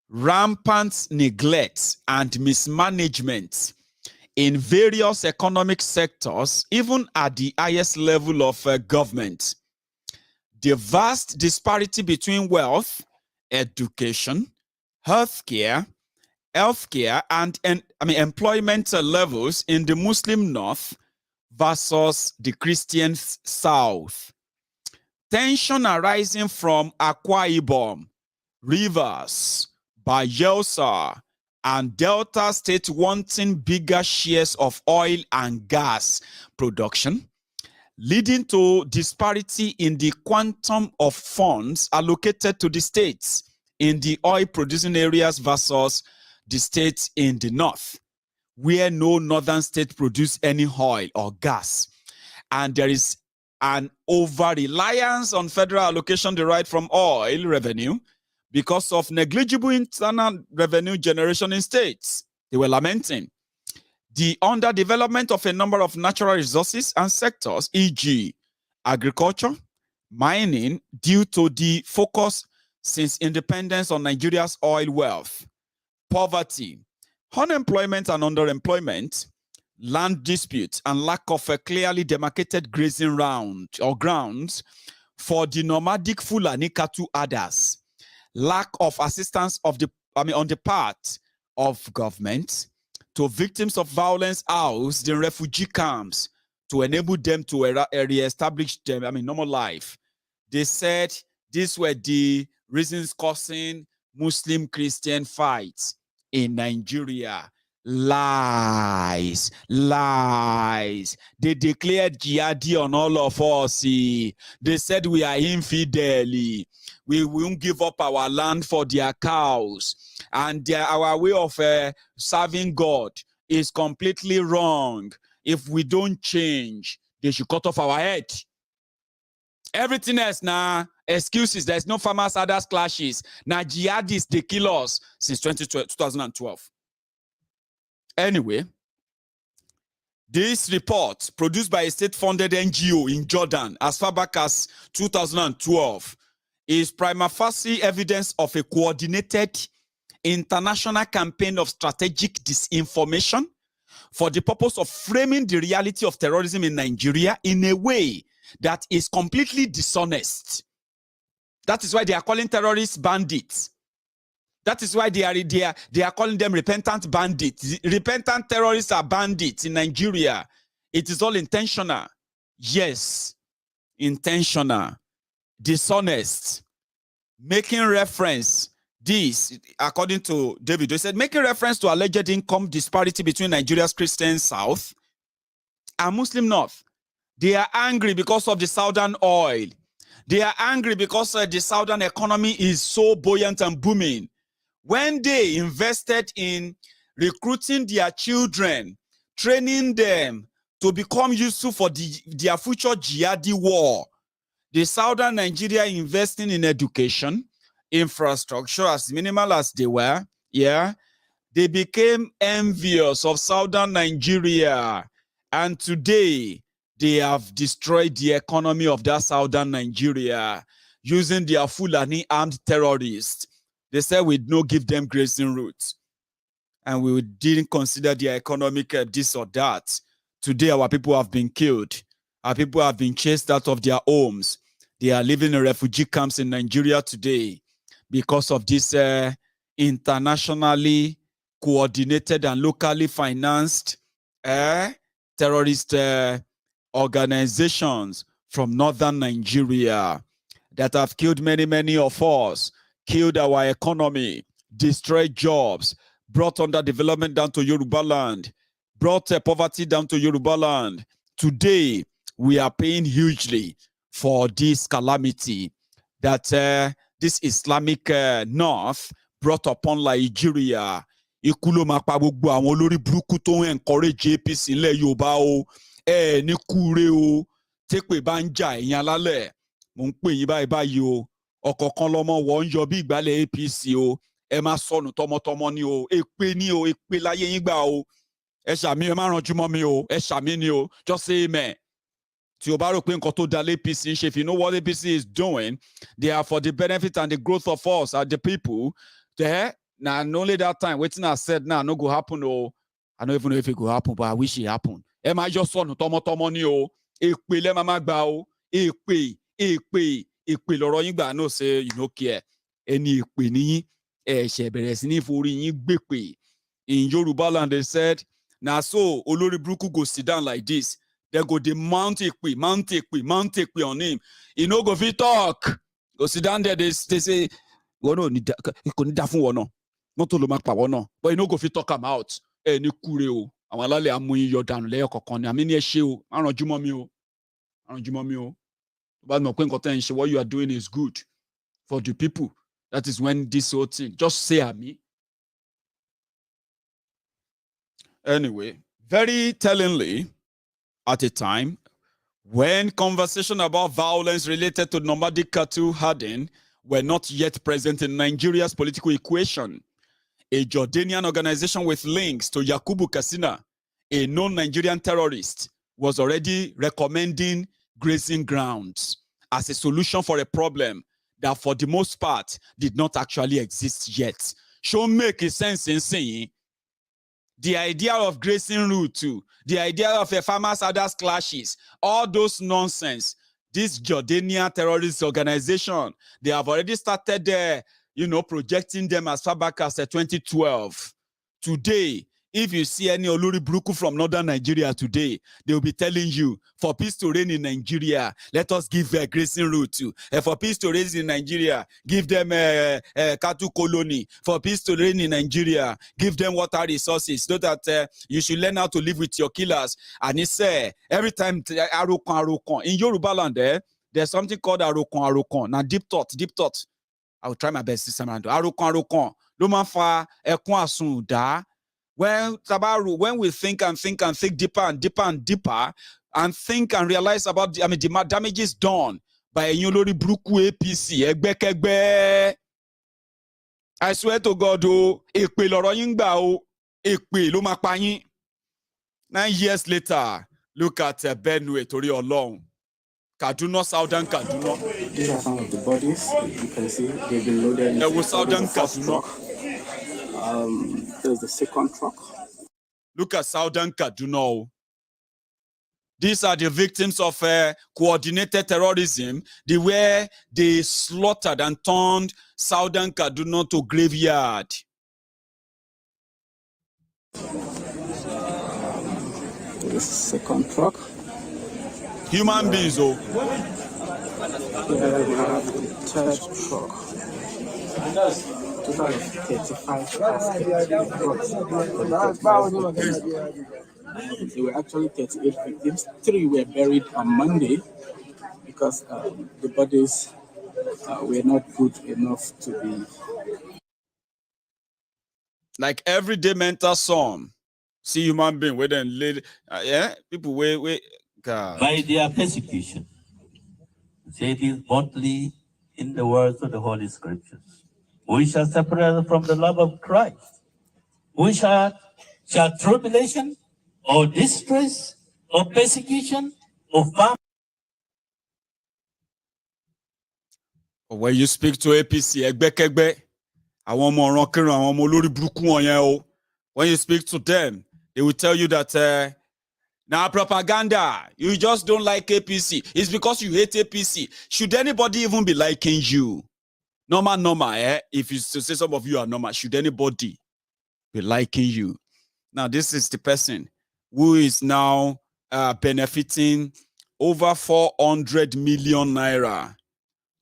Rampant neglect and mismanagement in various economic sectors, even at the highest level of government. The vast disparity between wealth, education, healthcare, and employment levels in the Muslim North versus the Christian South. Tension arising from Akwa Ibom, Rivers, Bayelsa, and Delta State wanting bigger shares of oil and gas production, leading to disparity in the quantum of funds allocated to the states in the oil-producing areas versus the states in the north, where no northern state produce any oil or gas. And there is an over-reliance on federal allocation derived from oil revenue because of negligible internal revenue generation in states. They were lamenting the underdevelopment of a number of natural resources and sectors, e.g., agriculture, mining, due to the focus since independence on Nigeria's oil wealth, poverty, unemployment and underemployment, land disputes, and lack of a clearly demarcated grazing grounds for the nomadic Fulani cattle herders, lack of assistance on the part of government to victims of violence housed in refugee camps to enable them to re-establish normal life. They said these were the reasons causing Muslim-Christian fights in Nigeria. Lies. They declared jihad on all of us. They said we are infidel. We won't give up our land for their cows. And our way of serving God is completely wrong. If we don't change, they should cut off our head. Everything else now, excuses. There's no farmers, others clashes. Now jihadists, they kill us since 2012. Anyway, this report, produced by a state-funded NGO in Jordan as far back as 2012, is prima facie evidence of a coordinated international campaign of strategic disinformation for the purpose of framing the reality of terrorism in Nigeria in a way that is completely dishonest. That is why they are calling terrorists bandits. That is why they are calling them repentant bandits. Repentant terrorists are bandits in Nigeria. It is all intentional. Yes, intentional. Dishonest. Making reference, this, according to David, they said, making reference to alleged income disparity between Nigeria's Christian South and Muslim North. They are angry because of the Southern oil. They are angry because the Southern economy is so buoyant and booming. When they invested in recruiting their children, training them, to become useful for their future jihadi war. The southern Nigeria investing in education, infrastructure, as minimal as they were, yeah, they became envious of southern Nigeria. And today, they have destroyed the economy of that southern Nigeria using their Fulani armed terrorists. They said we'd not give them grazing routes. And we didn't consider their economic this or that. Today, our people have been killed. Our people have been chased out of their homes. They are living in refugee camps in Nigeria today because of this internationally coordinated and locally financed terrorist organizations from northern Nigeria that have killed many, many of us, killed our economy, destroyed jobs, brought underdevelopment down to Yoruba land, brought poverty down to Yoruba land. Today, we are paying hugely for this calamity that this Islamic North brought upon Nigeria. Ikú ló máa pa gbogbo àwọn olórí burúkú tó ń encourage APC ńlẹ̀ Yorùbá o. Ní kúre o. Tépè bá ń jà ẹ̀yin alálẹ̀. Mo ń pè yín báyìí o. Ọ̀kọ̀ọ̀kan lọ́mọ wọ́n ń yọ bí ìgbálẹ̀ APC o. Ẹ má sọnù tọmọtọmọ ni o. Èpè ni o. Èpè láyé yín gbà o. Ẹ ṣàmì ẹ má ranjú mọ́ mi o. Ẹ ṣàmì ni o. Just say amen. Tí o bá rò pé nǹkan tó dá APC ṣe, if you know what APC is doing, they are for the benefit and the growth of us and the people. There, now only that time, waiting I said, now no go happen o. I don't even know if it go happen, but I wish it happened. Ẹ máa yọ sọnù tọmọtọmọ ni o. Èpè lẹ́ máa gbà o. Èpè lọ́rọ̀ yín gbà. No say you no care. Ẹni èpè níyín. Ṣe bẹ̀rẹ̀ sí ní forí yín gbèpè. In Yoruba land, they said, now so olórí burúkú go sit down like this. They go dey mount èpè on him. He no go fit talk. Go sit down there, they say, wọ́n náà kò ní dá fún wọn náà. Mọ́tò ló máa pa wọn náà. But he no go fit talk am out. Ní kúre o. Àwọn alálẹ̀ amúyín yọ dànù lẹ́yọ̀ kọ̀ọ̀kan ni. Àmì ní ẹ ṣe o. Má ranjú mọ́ mi o. Tó bá mọ̀ pé nǹkan tẹ́ ń ṣe, what you are doing is good for the people. That is when this whole thing, just say àmì. Anyway, very tellingly, at a time when conversation about violence related to nomadic cattle herding were not yet present in Nigeria's political equation, a Jordanian organization with links to Yakubu Kassina, a known Nigerian terrorist, was already recommending grazing grounds as a solution for a problem that for the most part did not actually exist yet. Should make sense in saying the idea of grazing route too, the idea of a farmers others clashes, all those nonsense. This Jordanian terrorist organization, they have already started projecting them as far back as 2012. Today, if you see any Oluri Bruku from northern Nigeria today, they will be telling you, for peace to reign in Nigeria, let us give a grazing route to. For peace to reign in Nigeria, give them a cattle colony. For peace to reign in Nigeria, give them water resources so that you should learn how to live with your killers. And it's every time, Arokon. In Yoruba land, there's something called Arokon. Now, deep thought. I will try my best this time around. Arokon. Lumafa, Ekon Asunda. When we think deeper and deeper, and think and realize about the damages done by Olori Bruku APC, Egbekegbe. I swear to God, èpè lọ̀rọ̀ yín gbà o, èpè ló máa pa yín. 9 years later, look at Benue torí Ọlọ́run. Kaduna, Southern Kaduna. These are some of the bodies. You can see they've been loaded. There was Southern Kaduna. There's the second truck. Look at Southern Kaduna. These are the victims of coordinated terrorism, the way they slaughtered and turned Southern Kaduna to graveyard. The second truck. Human beings, oh. Here we have the third truck. Total of 35 caskets. There were actually 38 victims. 3 were buried on Monday because the bodies were not good enough to be. Like everyday mental sum, See human being where then lay, yeah, people where God. By their persecution. Say it is boldly in the words of the Holy Scriptures. We shall separate us from the love of Christ. We shall tribulation or distress or persecution or famine. When you speak to APC, when you speak to them, they will tell you that now propaganda, you just don't like APC. It's because you hate APC. Should anybody even be liking you? Normal, if you say some of you are normal, should anybody be liking you? Now, this is the person who is now benefiting over 400 million naira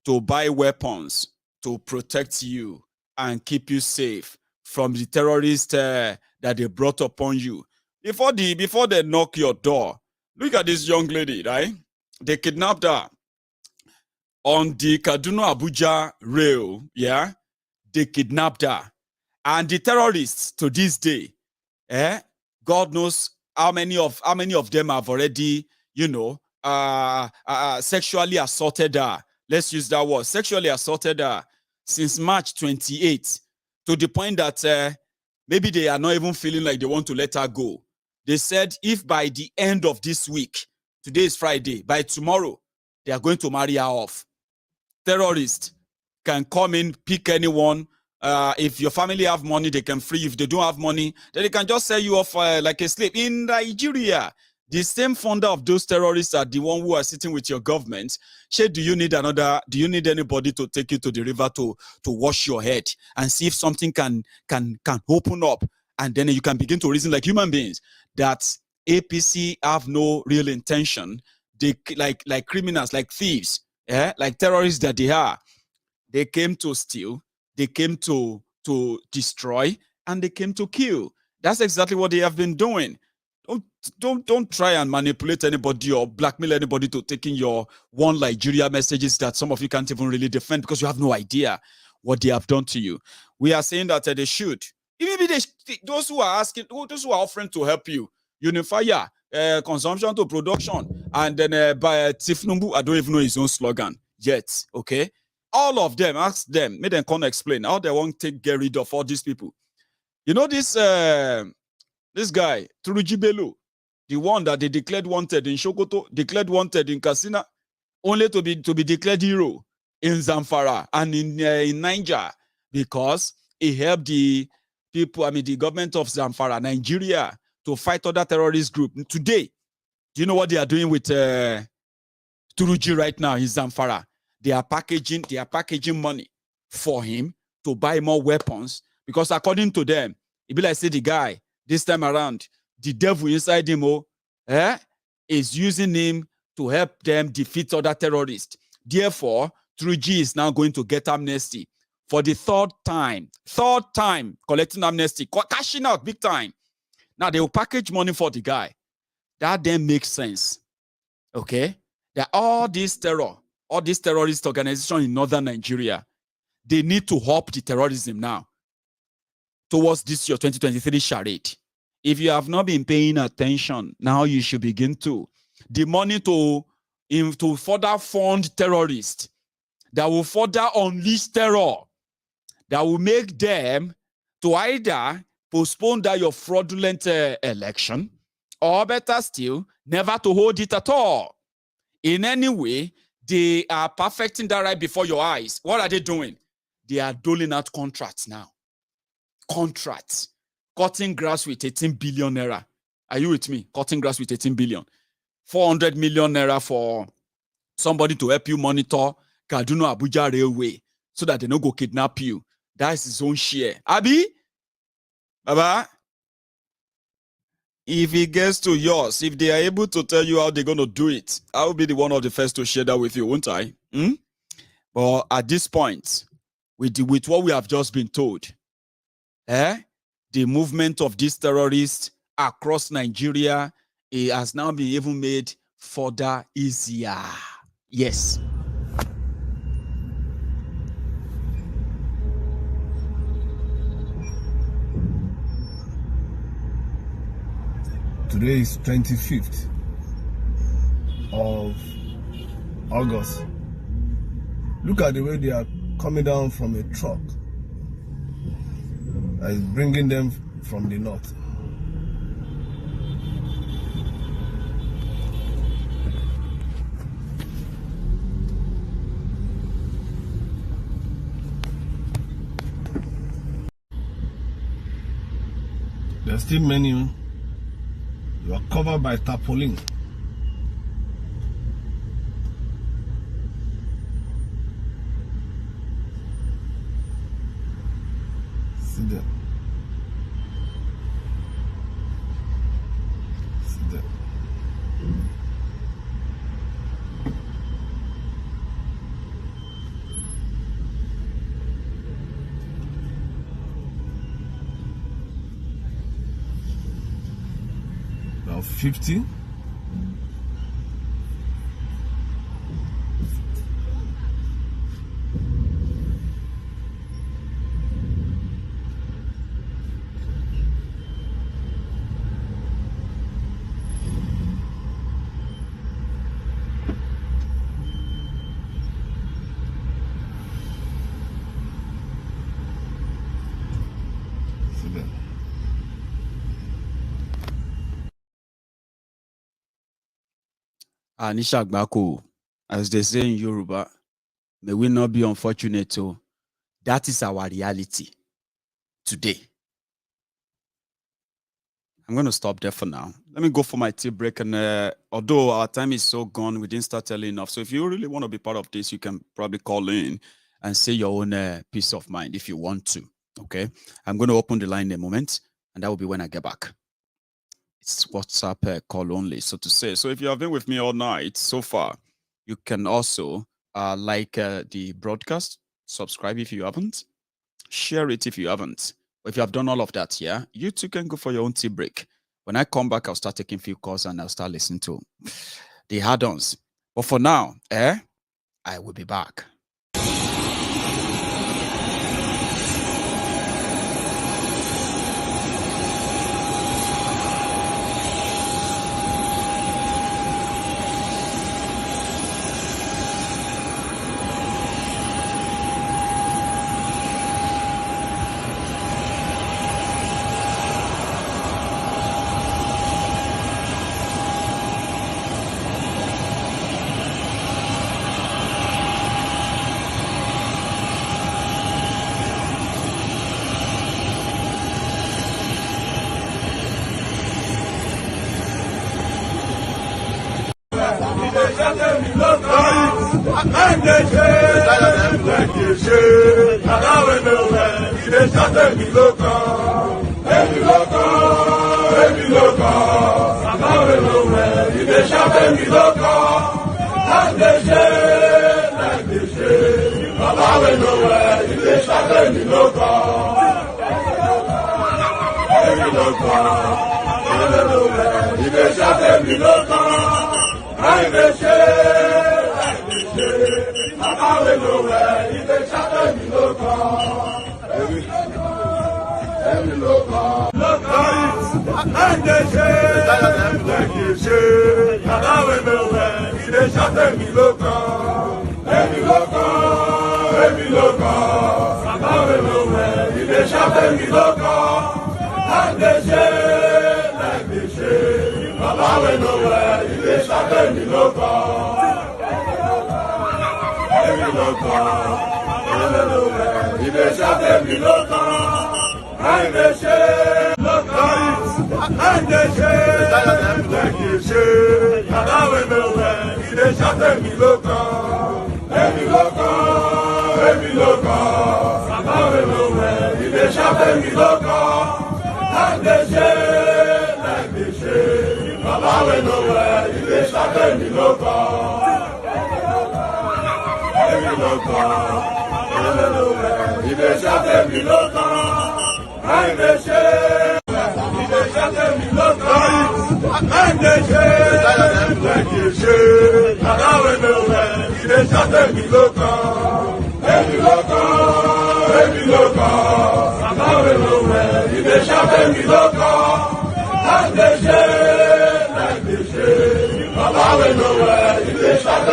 to buy weapons to protect you and keep you safe from the terrorists that they brought upon you. Before they knock your door, look at this young lady, right? They kidnapped her on the Kaduna-Abuja rail, yeah? They kidnapped her. And the terrorists to this day, God knows how many of them have already, sexually assaulted her. Let's use that word, sexually assaulted her since March 28, to the point that maybe they are not even feeling like they want to let her go. They said if by the end of this week, today is Friday, by tomorrow, they are going to marry her off. Terrorists can come in, pick anyone. If your family have money, they can free you. If they don't have money, then they can just sell you off like a slave. In Nigeria, the same funder of those terrorists are the one who are sitting with your government. Say, do you need anybody to take you to the river to wash your head and see if something can open up? And then you can begin to reason like human beings that APC have no real intention. They like criminals, like thieves, like terrorists that they are. They came to steal, they came to destroy, and they came to kill. That's exactly what they have been doing. Don't try and manipulate anybody or blackmail anybody to taking your one Nigeria messages that some of you can't even really defend because you have no idea what they have done to you. We are saying that they should. Maybe those who are asking, those who are offering to help you, unify consumption to production, and then by Tifnumbu, I don't even know his own slogan yet. Okay, all of them, ask them, make them come explain how they want to get rid of all these people. You know this guy, Turuji Bello, the one that they declared wanted in Sokoto, declared wanted in Katsina, only to be declared hero in Zamfara and in Niger, because he helped the people, the government of Zamfara, Nigeria, to fight other terrorist groups. Today, do you know what they are doing with Turuji right now in Zamfara? They are packaging money for him to buy more weapons, because according to them, it be like say the guy this time around, the devil inside him is using him to help them defeat other terrorists. Therefore, Turuji is now going to get amnesty for the third time collecting amnesty, cashing out big time. Now they will package money for the guy. That then makes sense. Okay? That all this terrorist organization in northern Nigeria, they need to help the terrorism now towards this year 2023 charade. If you have not been paying attention, now you should begin to. The money to further fund terrorists that will further unleash terror, that will make them to either postpone that your fraudulent election, or better still, never to hold it at all. In any way, they are perfecting that right before your eyes. What are they doing? They are doling out contracts now. Contracts. Cutting grass with 18 billion naira. Are you with me? Cutting grass with 18 billion. 400 million naira for somebody to help you monitor Kaduna-Abuja railway so that they don't go kidnap you. That's his own share. Abi? Baba? If it gets to yours, if they are able to tell you how they're going to do it, I will be the one of the first to share that with you, won't I? But at this point, with what we have just been told, the movement of these terrorists across Nigeria, it has now been even made further easier. Yes. Today is 25th of August. Look at the way they are coming down from a truck that is bringing them from the north. There are still many. You are covered by tarpaulin. See them. See them. Now 50. See them. Anisha Gbako, as they say in Yoruba, may we not be unfortunate. Oh, that is our reality today. I'm going to stop there for now. Let me go for my tea break. And although our time is so gone, we didn't start early enough. So if you really want to be part of this, you can probably call in and say your own peace of mind if you want to. Okay. I'm going to open the line in a moment, and that will be when I get back. It's WhatsApp call only, so to say. So if you have been with me all night so far, you can also like the broadcast, subscribe if you haven't, share it if you haven't. If you have done all of that, yeah, you too can go for your own tea break. When I come back, I'll start taking few calls and I'll start listening to the add-ons. But for now, I will be back. Baba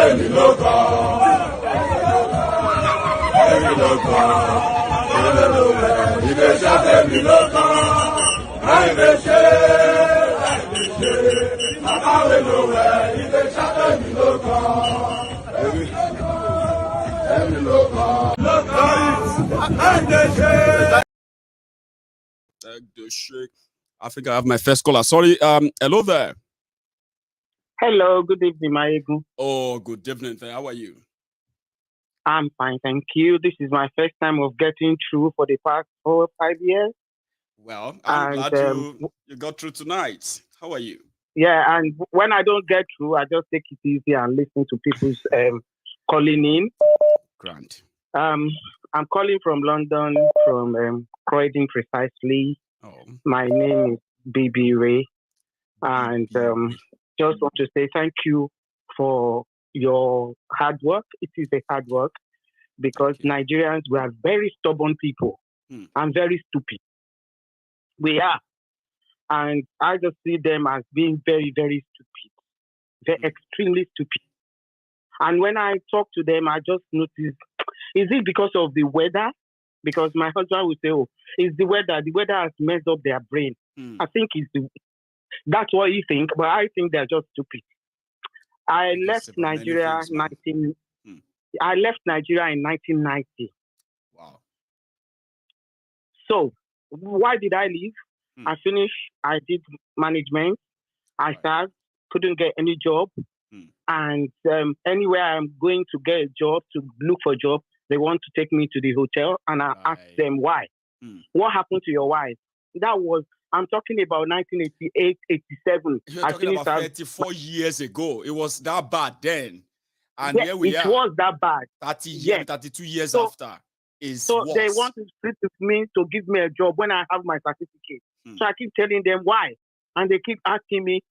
I think I have my first caller. Sorry. Hello there. Hello, good evening, Mayegun. Oh, good evening. How are you? I'm fine, thank you. This is my first time of getting through for the past 4 or 5 years. Well, I'm glad you got through tonight. How are you? Yeah, and when I don't get through, I just take it easy and listen to people's calling in. Grant. I'm calling from London, from Croydon precisely. Oh. My name is BB Ray, and just want to say thank you for your hard work. It is a hard work because Nigerians, we are very stubborn people and very stupid. We are. And I just see them as being very, very stupid. They're extremely stupid. And when I talk to them, I just notice, is it because of the weather? Because my husband will say, oh, it's the weather. The weather has messed up their brain. I think that's what you think, but I think they're just stupid. I left Nigeria in 1990. Wow. So why did I leave? I finished, I did management, I started, couldn't get any job. And anywhere I'm going to get a job, to look for a job, they want to take me to the hotel, and I asked them why. What happened to your wife? That was, I'm talking about 1988, 87. You're talking about 34 years ago. It was that bad then. And here we are. It was that bad. 32 years after. So they want to split with me to give me a job when I have my certificate. So I keep telling them why. And they keep asking me,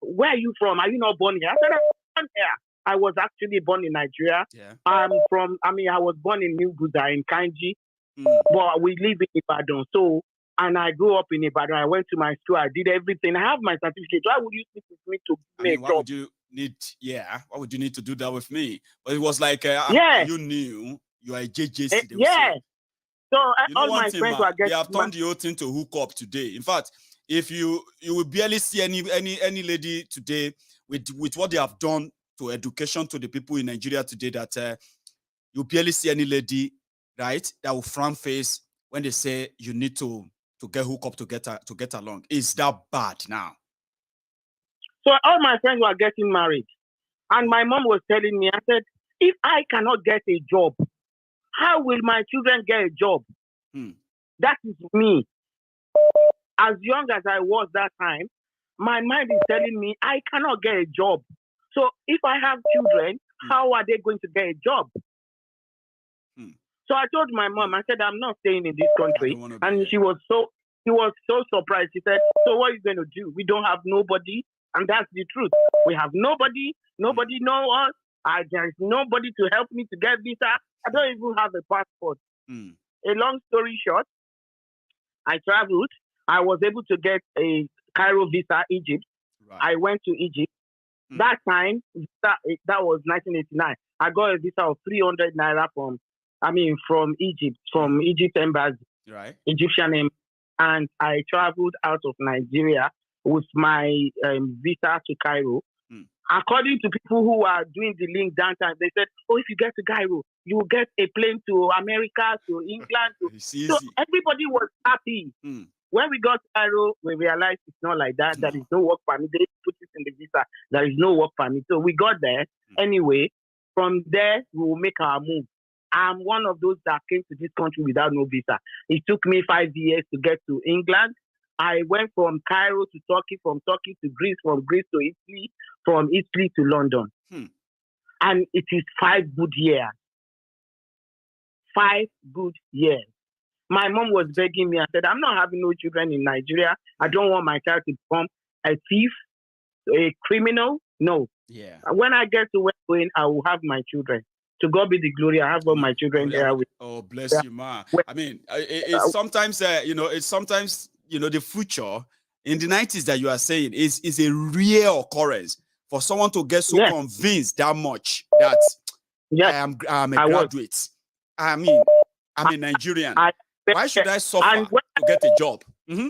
where are you from? Are you not born here? I said, I'm born here. I was actually born in Nigeria. I was born in New Guza in Kanji, but we live in Ibadan. So, and I grew up in Ibadan. I went to my school. I did everything. I have my certificate. Why would you speak with me to make why would you need to do that with me? But it was like, you knew you are a JJC. So all my friends were getting. They have turned the whole thing to hook up today. In fact, if you will barely see any lady today with what they have done to education to the people in Nigeria today, that you barely see any lady, right, that will frown face when they say you need to get hooked up to get along. Is that bad now? So all my friends were getting married, and my mom was telling me, I said, if I cannot get a job, how will my children get a job? That is me. As young as I was that time, my mind is telling me I cannot get a job. So if I have children, how are they going to get a job? So I told my mom, I said, I'm not staying in this country. And she was so surprised. She said, so what are you going to do? We don't have nobody. And that's the truth. We have nobody. Nobody knows us. There is nobody to help me to get visa. I don't even have a passport. A long story short, I traveled. I was able to get a Cairo visa, Egypt. I went to Egypt. That time, that was 1989. I got a visa of 300 naira from Egypt embassy, Egyptian embassy. And I traveled out of Nigeria with my visa to Cairo. According to people who are doing the link downtown, they said, oh, if you get to Cairo, you will get a plane to America, to England. So everybody was happy. When we got to Cairo, we realized it's not like that. There is no work permit. They put it in the visa. There is no work permit. So we got there. Anyway, from there, we will make our move. I'm one of those that came to this country without no visa. It took me 5 years to get to England. I went from Cairo to Turkey, from Turkey to Greece, from Greece to Italy, from Italy to London. And it is 5 good years. 5 good years. My mom was begging me. I said, I'm not having no children in Nigeria. I don't want my child to become a thief, a criminal. No. When I get to where I'm going, I will have my children. To God be the glory. I have all my children there. Oh, bless you, ma. I mean, it's sometimes, the future in the 90s that you are saying is a rare occurrence For someone to get so Yes. convinced that much that Yes. I'm a I was. graduate. I mean, I'm a Nigerian. Why should I suffer to get a job? Mm-hmm.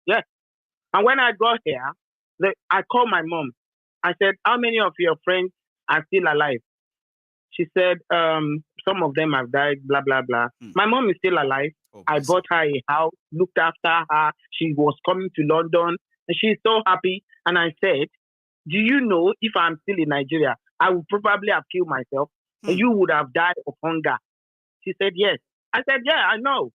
Yes. And when I got here, I called my mom. I said, how many of your friends are still alive? She said, some of them have died, blah, blah, blah. My mom is still alive. I bought her a house, looked after her. She was coming to London, and she's so happy. And I said, do you know if I'm still in Nigeria, I would probably have killed myself, and you would have died of hunger? She said, yes. I said, yeah, I know.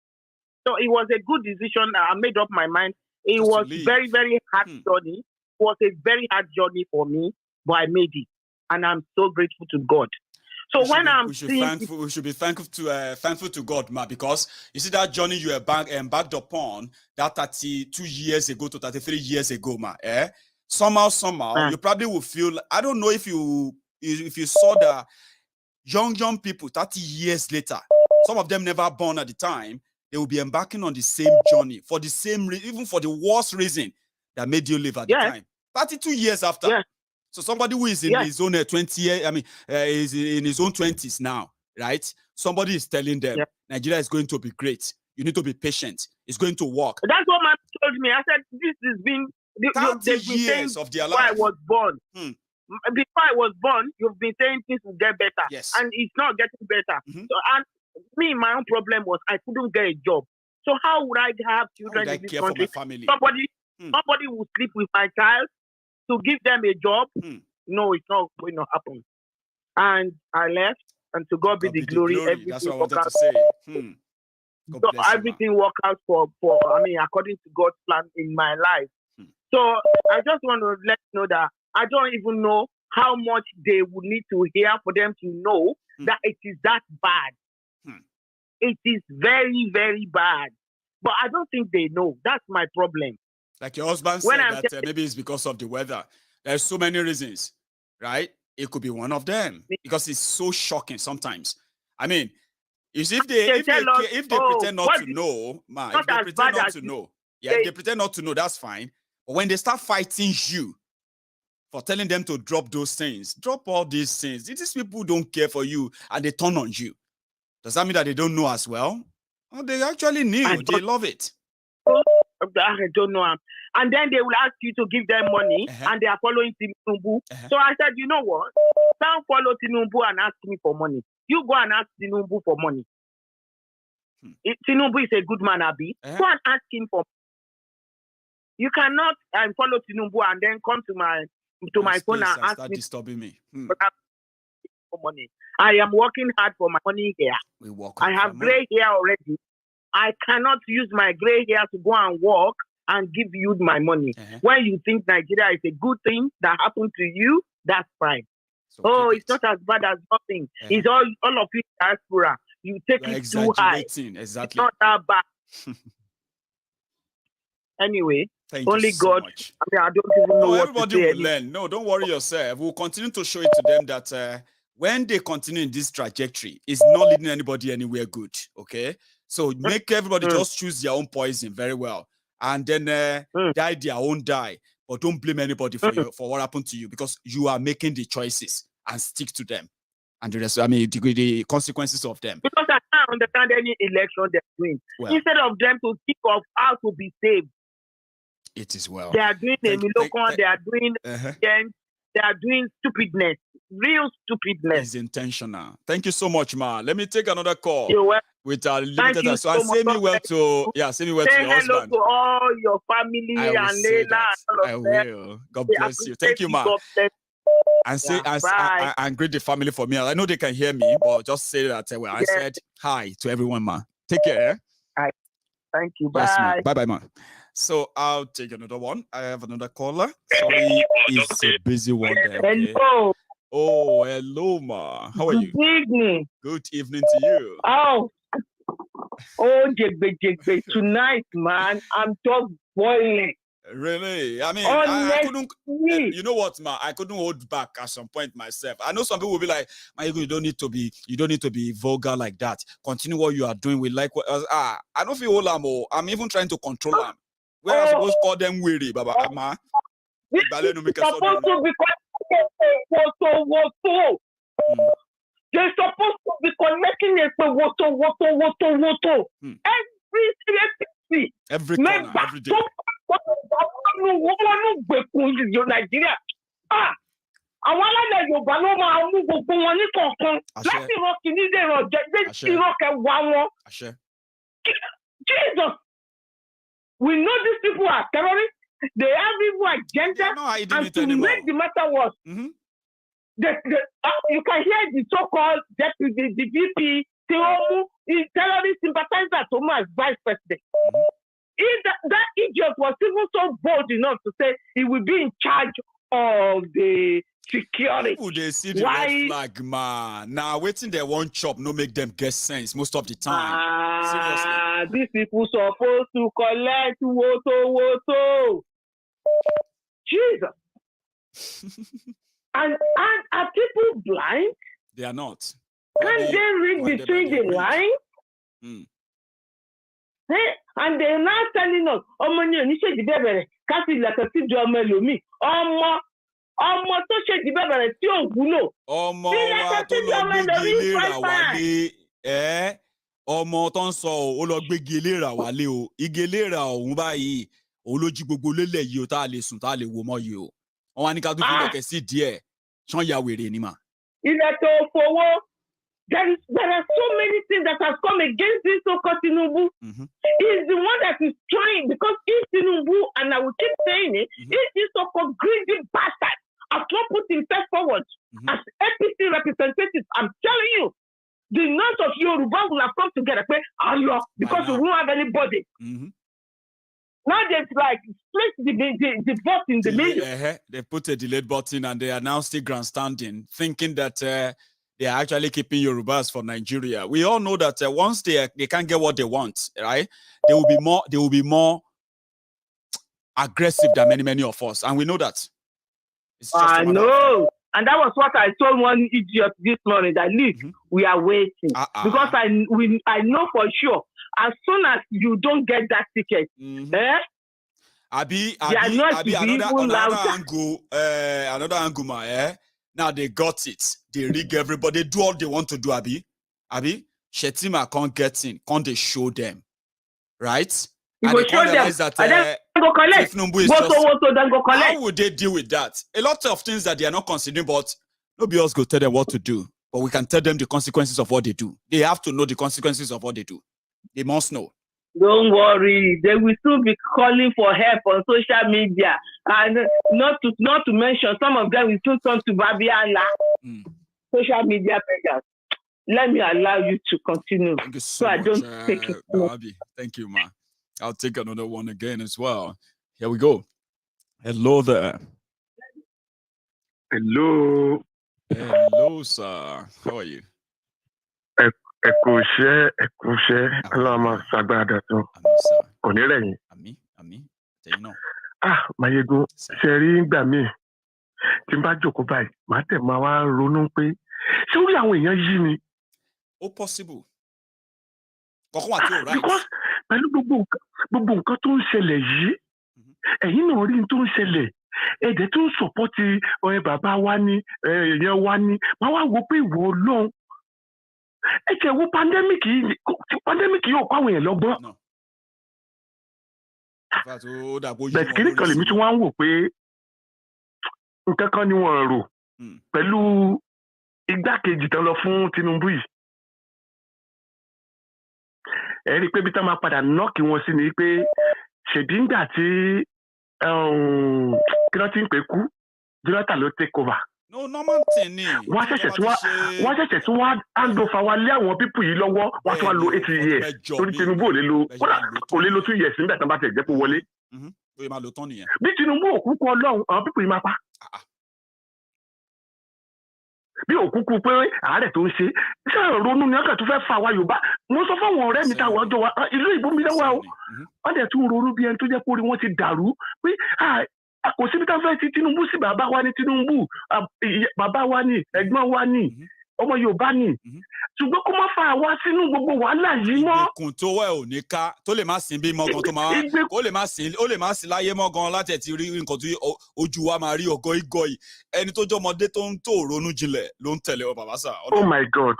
So it was a good decision. I made up my mind. It was very, very hard journey. It was a very hard journey for me, but I made it. And I'm so grateful to God. So when I'm seeing... we should be thankful to God, ma, because you see that journey you embarked upon that 32 years ago to 33 years ago, ma, somehow, you probably will feel, I don't know if you saw the young people 30 years later, some of them never born at the time, they will be embarking on the same journey for the same reason, even for the worst reason that made you live at the time. 32 years after. Yeah. So somebody who is in his own 20 years, is in his own 20s now, right? Somebody is telling them, Nigeria is going to be great. You need to be patient. It's going to work. That's what my told me. I said, this has been 30 years of their life. Before I was born. Before I was born, you've been saying things will get better. Yes. And it's not getting better. So, and me, my own problem was I couldn't get a job. So how would I have children in this country? For my family? Somebody will sleep with my child to give them a job. No, it's not going to happen. And I left, and to God be the glory. That's what I wanted to say. So everything worked out according to God's plan in my life. So I just want to let you know that I don't even know how much they would need to hear for them to know that it is that bad. It is very, very bad. But I don't think they know. That's my problem. Like your husband said that maybe it's because of the weather. There's so many reasons, right? It could be one of them because it's so shocking sometimes. I mean, you see, if they pretend not to know, man, if they pretend not to know, if they pretend not to know, that's fine. But when they start fighting you for telling them to drop those things, drop all these things, these people don't care for you and they turn on you. Does that mean that they don't know as well? Oh, they actually knew. They love it. I don't know. And then they will ask you to give them money, and they are following Tinubu. So I said, you know what? Don't follow Tinubu and ask me for money. You go and ask Tinubu for money. If Tinubu is a good man, Abi, go and ask him for money. You cannot follow Tinubu and then come to my phone and ask me disturbing me. For money. I am working hard for my money here. I have gray hair already. I cannot use my gray hair to go and work and give you my money. When you think Nigeria is a good thing that happened to you, that's fine. So it's not as bad as nothing. It's all of you diaspora. You take it too high. Exactly. It's not that bad. Anyway, only God. Much. I don't even know everybody will learn. No, don't worry yourself. We'll continue to show it to them that when they continue in this trajectory, it's not leading anybody anywhere good. Okay? So make everybody just choose their own poison very well. And then die their own die. But don't blame anybody for what happened to you because you are making the choices and stick to them. And the rest, the consequences of them. Because I can't understand any election they're doing. Well, instead of them to think of how to be saved. It is well. They are doing they are doing they are doing stupidness. Real stupidness. It's intentional. Thank you so much, ma. Let me take another call. With our limited. So say me well to your husband. Hello to all your family and Leila. I will. God bless you. Thank you, ma. And say and greet the family for me. I know they can hear me, but just say that. Well, I said hi to everyone, ma. Take care. Thank you. Bye. Yes, bye, ma. So I'll take another one. I have another caller. Sorry, it's a busy one there. Okay? Hello. Oh, hello, ma. How are you? Good evening. Good evening to you. Jegbe, tonight, man, I'm just boiling. Really? I mean, I couldn't. You know what, ma? I couldn't hold back at some point myself. I know some people will be like, you don't need to be vulgar like that. Continue what you are doing. We like what I don't feel I'm even trying to control them. Where I'm supposed to call them weary, Baba. This is supposed to be woto. They're supposed to be connecting it with woto. Every corner, every day. Nigeria. Àwọn alálẹ̀ Yorùbá ló máa mú gbogbo wọn ní kọ̀ọ̀kan láti rán kìíní dé rán jẹ́ ìrọ̀ kẹwàá wọn. Jesus, we know these people are terrorists. They have evil agenda, and to make the matter worse, you can hear the so-called deputy, the VP, Teomu, is terrorist sympathizer to as vice president. If that idiot was even so bold enough to say he will be in charge of the security. People they see the red flag, man. Now waiting they won't chop, no make them get sense most of the time. Seriously. These people supposed to collect woto. Jesus. and are people blind? They are not. Can they read between the lines? And they're now telling us, ọmọ tó ṣe ìdìbò bẹ̀rẹ̀ tí ò wúlò. ọmọ wa tó lọ gbégi léra wálé ọmọ tó ń sọ ó lọ gbégi léra wálé o igi léra ọ̀hún báyìí òun ló jí gbogbo lélẹ̀ yìí o tá a lè sùn tá a lè wò mọ́ yìí o wọ́n wá ní ká tó fi lẹ̀kẹ̀ sí díẹ̀ ṣán ya wèrè ni mà. ilẹ̀ tó fowó there are so many things that have come against this so-called Tinubu. He's the one that is trying, because if Tinubu, and I will keep saying it, if this so-called greedy bastard has not put himself forward as APC representative, I'm telling you, the north of Yorubas will have come together, because we won't have anybody. Now they've split the vote in the middle. They put a delayed button and they are now still grandstanding, thinking that they are actually keeping Yorubas for Nigeria. We all know that once they can't get what they want, right? They will be more aggressive than many of us, and we know that. I know, and that was what I told one idiot this morning. That we are waiting because I know for sure as soon as you don't get that ticket, another angle, now they got it. They rig everybody. They do all they want to do, Abi. Shetima can't get in. Can't they show them? Right? And they can't realize that Numbu is just... How would they deal with that? A lot of things that they are not considering, but nobody else go tell them what to do. But we can tell them the consequences of what they do. They have to know the consequences of what they do. They must know. Don't worry, they will still be calling for help on social media, and not to mention some of them will still come to Babiala. Social media pages. Let me allow you to continue. Thank you so much, I don't take it. Abi. Thank you, ma. I'll take another one again as well. Here we go. Hello there. Hello. Hello, sir. How are you? Ẹ̀kúṣẹ́ ọlọ́mọ ṣàgbàdà tó kò ní rẹ̀yìn. Àmín. Tẹ̀yìn náà. Mayegun, ṣe rí nígbà míì tí n bá jókòó báyìí, màá tẹ̀ máa wá ronú pé ṣé orí àwọn èèyàn yí ni? Ó possible. Kọ̀ọ̀kan wà tí ò right. Because pẹ̀lú gbogbo nǹkan tó ń ṣẹlẹ̀ yìí, ẹ̀yin náà rí n tó ń ṣẹlẹ̀. Ẹ̀dẹ̀ tó ń sọ̀pọ́tì bàbá wa ní èèyàn wa ní, máa wá wo pé ìwọ Ọlọ́run. Ẹ jẹ́ wo pandemic yóò kọ́ àwọn èèyàn lọ́gbọ́n. Bẹ̀ẹ̀ kí ní kan lèmi tí wọ́n á wò pé nǹkan kan ni wọ́n rò pẹ̀lú igbákejì tán lọ fún Tinubu yìí. Ẹ rí i pé bí tá máa padà nọ́ọ̀kì wọn sí ni pé ṣèdí ńgbà tí kí wọ́n ti ń pè kú Jonathan ló take over. No, normal thing ni. Wọ́n ṣẹ̀ṣẹ̀ tún wá handover wa lé àwọn pípù yìí lọ́wọ́, wọ́n tún wá lo 8 years. Torí Tinubu kò lè lo 2 years nígbà tí wọ́n bá tẹ̀ jẹ́ kó wọlé. Bí Tinubu òkúkú Ọlọ́run, àwọn pípù yìí máa pa. Bí òkúkú pé àárẹ̀ tó ń ṣe, iṣẹ́ ìrònú ni ọkàn tó fẹ́ fa wa Yorùbá. Mo sọ fáwọn ọ̀rẹ́ mi táwọn ọjọ́ wa, ìlú ìbò mi lọ́wọ́ o. Wọ́n dẹ̀ tún ronú bí ẹni tó jẹ́ kórìí wọ́n ti dàrú pé kò síbi tá a fẹ́ ti Tinubu sí bàbá wa ní Tinubu, bàbá wa ní ẹ̀gbọ́n wa ní. ọmọ Yorùbá ni ṣùgbọ́n kó má fa àwa sínú gbogbo wàhálà yìí mọ́. ìgbèkùn tó wẹ̀ ò ní ká tó lè má sin bí mọ́ gan tó máa ó lè má sin láyé mọ́ gan láti ẹ̀ ti rí nǹkan tó ojú wa máa rí ọgọ́ ẹni tó jọmọdé tó ń tó ronú jinlẹ̀ ló ń tẹ̀lé ọ bàbá sà. Oh my God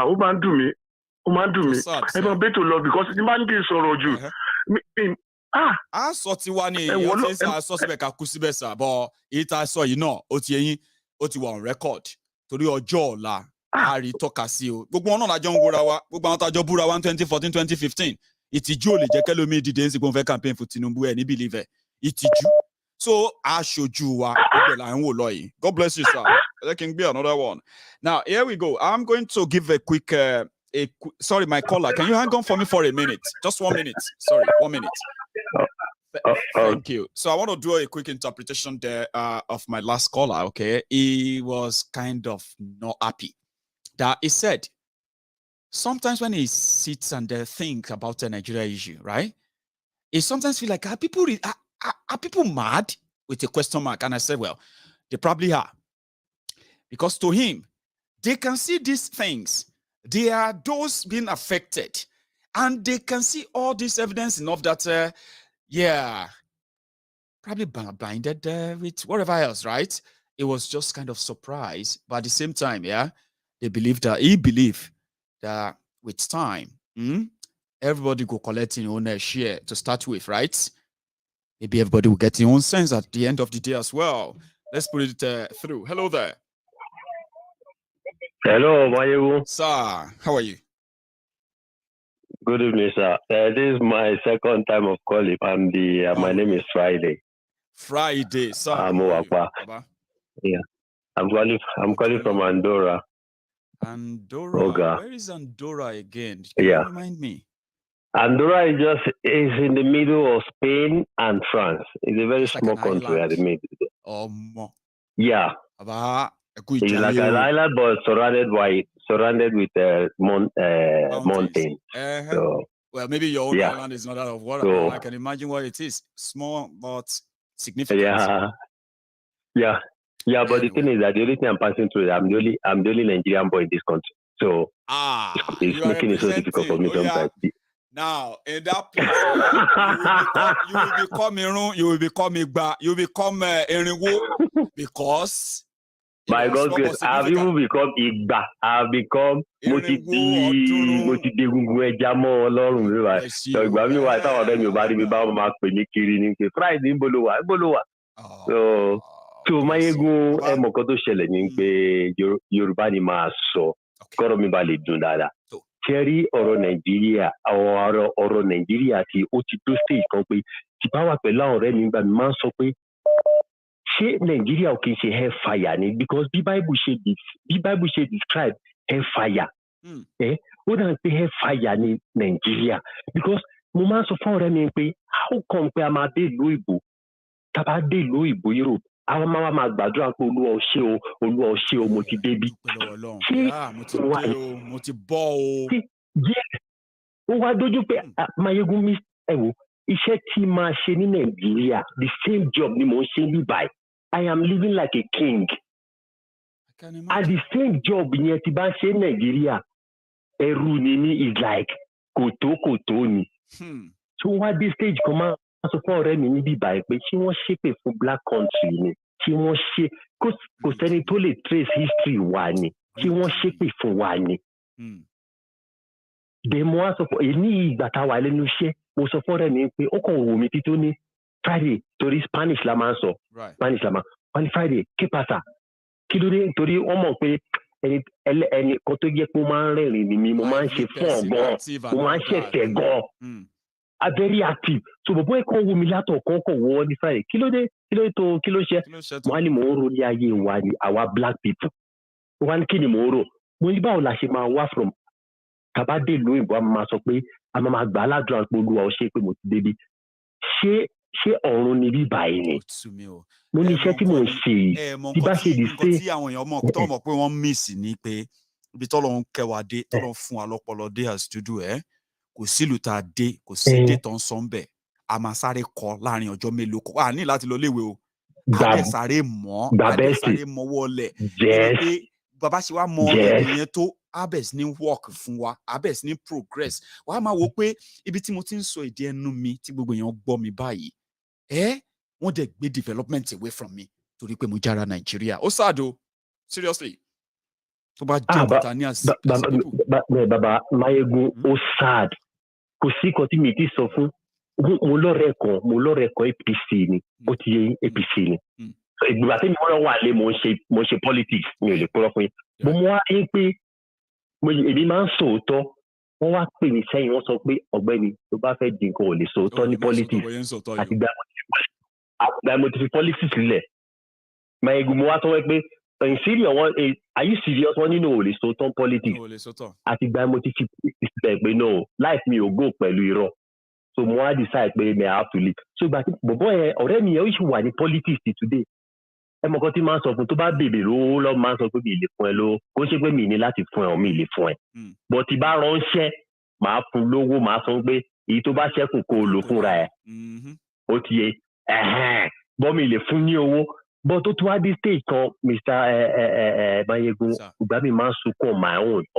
ó máa ń dùn mí ẹ máa bẹ́ẹ̀ tó lọ because ní bá ń kí n sọ̀rọ̀ jù a sọ tiwa ni èèyàn ti sá sọ síbẹ̀ ká kú síbẹ̀ sà bọ́ èyí tá a sọ yìí náà ó ti eyín ó ti wà on record torí ọjọ́ ọ̀la a rí tọ́ka sí o gbogbo wọn náà lájọ ń wúra wa gbogbo àwọn tájọ búra wa ní 2014 2015 ìtìjú ò lè jẹ́ kẹ́lómi dìde ń sì gbọ́n fẹ́ campaign fún Tinubu ẹ̀ ní believe ìtìjú so aṣojú wa gbogbo là ń wò lọ yìí. God bless you sir. Let me be another one. Now here we go. I'm going to give a quick sorry my caller, can you hang on for me for a minute? Just 1 minute. Sorry, 1 minute. Thank you. So I want to do a quick interpretation there of my last caller. Okay, he was kind of not happy that he said sometimes when he sits and thinks about the Nigeria issue, right? He sometimes feel like are people mad with a question mark? And I said, well, they probably are, because to him they can see these things. They are those being affected, and they can see all this evidence enough that. Yeah, probably blinded with whatever else, right? It was just kind of surprised, but at the same time, yeah, he believed that with time, everybody go collect their own share to start with, right? Maybe everybody will get their own sense at the end of the day as well. Let's put it through. Hello there. Hello, Mayegun. Sir, how are you? Good evening, sir. This is my second time of calling. My name is Friday. Friday, sir. Yeah, I'm calling from Andorra. Andorra. Oga. Where is Andorra again? Can you remind me? Andorra is in the middle of Spain and France. It's a very small country at the middle. Yeah. It's like an island, but surrounded with mountains. So, well, maybe your own island is not out of water. So, I can imagine what it is. Small but significant. Yeah. But the thing is that the only thing I'm passing through is I'm the only Nigerian boy in this country. So it's making it so difficult for me sometimes. Now, in that place, you will become Igba, you will become Erinwo, because by God's grace, I've even become Igba. I've become so Mayegun ẹmọ̀kan tó ṣẹlẹ̀ ní pé Yorùbá ni máa sọ kọ́rọ̀ mi bá lè dùn dáadáa. Ṣẹ́rí ọ̀rọ̀ Nàìjíríà tí ó ti tó stage kan pé tí bá wà pẹ̀lú àwọn ọ̀rẹ́ mi gbà mí máa ń sọ pé ṣé Nàìjíríà ò kì í ṣe hellfire ni, because bí Bible ṣe describe hellfire ó dà pé hellfire ni Nàìjíríà, because mo máa ń sọ fún ọ̀rẹ́ mi pé how come pé a máa dé ìlú òyìnbó tá a bá dé ìlú òyìnbó Europe àwọn máa gbàdúrà pé Olúwa ó ṣé o mo ti débi mo ti bọ́ o. ó wá dójú pé Mayegun mi ẹ̀wò iṣẹ́ tí máa ṣe ní Nàìjíríà the same job ni mo ń ṣe ní báyìí. I am living like a king. And the same job yẹn tí bá ṣe ní Nàìjíríà ẹrú ni mí is like kòtó ni. So wá dé stage kan máa sọ fún ọ̀rẹ́ mi níbí báyìí pé ṣé wọ́n ṣépè fún black country ni, ṣé wọ́n ṣe kò sẹ́ni tó lè trace history wa ni, ṣé wọ́n ṣépè fún wa ni. Bẹ́ẹ̀ mo wá sọ fún ní ìgbà tá a wà lẹ́nu iṣẹ́ mo sọ fún ọ̀rẹ́ mi pé ó kàn wò mí títí ó ní Friday torí Spanish la máa ń sọ Spanish la máa wọ́n ní Friday ¿qué pasa? Kí ló dé? Torí wọ́n mọ̀ pé ẹni kan tó jẹ́ pé ó máa ń rẹ́rìn ni mi, mo máa ń ṣe fún ọ̀gán, mo máa ń ṣẹ̀fẹ̀ gan. I'm very active. So bọ̀bọ́ ẹ̀kọ́ wo mi látọ̀ kọ́kọ́ wọ́ ní Friday. Kí ló ṣe? Wọ́n á ní mò ń ro ní ayé wa ni àwa black people. Wọ́n á ní kí ni mò ń rò? Mo ní báwo la ṣe máa wá from tàbádé ìlú òyìnbó a máa sọ pé a máa gbà á ládùúrà pé Olúwa ó ṣe pé mo ti débi. Ṣé ọ̀run ni bí báyìí ni? Mo ní iṣẹ́ tí mò ń ṣe yìí tí bá ṣe di nǹkan tí àwọn èèyàn mọ̀ pé wọ́n miss ni pé ibi tọ́lọ́run kẹwàá dé tọ́lọ́run fún wa lọ́pọlọ dé as dúdú kò sílùú tá a dé kò sí dé tó ń sọ ń bẹ̀ a máa sáré kọ láàrin ọjọ́ mélòó kọ a ní láti lọ léwe o a lè sáré mọ́ wọlé pé bàbá ṣe wá mọ ènìyàn tó abes ní work fún wa abes ní progress wàá máa wò pé ibi tí mo ti ń sọ èdè ẹnu mi tí gbogbo èèyàn gbọ́ mi báyìí wọ́n dẹ̀ gbé development away from me torí pé mo jára Nàìjíríà ó sáàdó seriously tó bá jẹ́ nǹkan ta ní bàbá Mayegun ó sad kò sí nǹkan tí mi ti sọ fún mo lọ́rẹ̀ẹ́ kan APC ni ó ti yẹ APC ni ìgbà tí mi wọ́n wà lé mo ń ṣe politics mi ò lè purọ́ fún yín mo mú wá yín pé èmi máa ń sòótọ́ wọ́n wá pè mí sẹ́yìn wọ́n sọ pé ọ̀gbẹ́ni tó bá fẹ́ di nǹkan ò lè sòótọ́ ní politics àti gba mo ti fi politics sílẹ̀ Mayegun mo wá sọ pé in serious wọn are you serious wọn nínú ò lè sòótọ́ politics àti gba mo ti fi politics sílẹ̀ pé no life mi ò go pẹ̀lú irọ́ so mo wá decide pé may I have to leave so ìgbà tí bọ̀bọ̀ yẹn ọ̀rẹ́ mi yẹn ó sì wà ní politics today ẹ mọ̀ kan tí máa ń sọ fún tó bá bèbè lówó lọ́ máa ń sọ pé mi ì lè fún ẹ lówó kó ṣe pé mi ní láti fún ẹ ọ̀ mi ì lè fún ẹ but tí bá ránṣẹ́ màá fún lówó màá sọ pé èyí tó bá ṣẹ́kù kó o lò fúnra ẹ̀ ó ti yẹ bọ́ mi ì lè fún ní owó but tó tún wá dé stage kan Mr. Mayegun ìgbà mi máa ń sunkún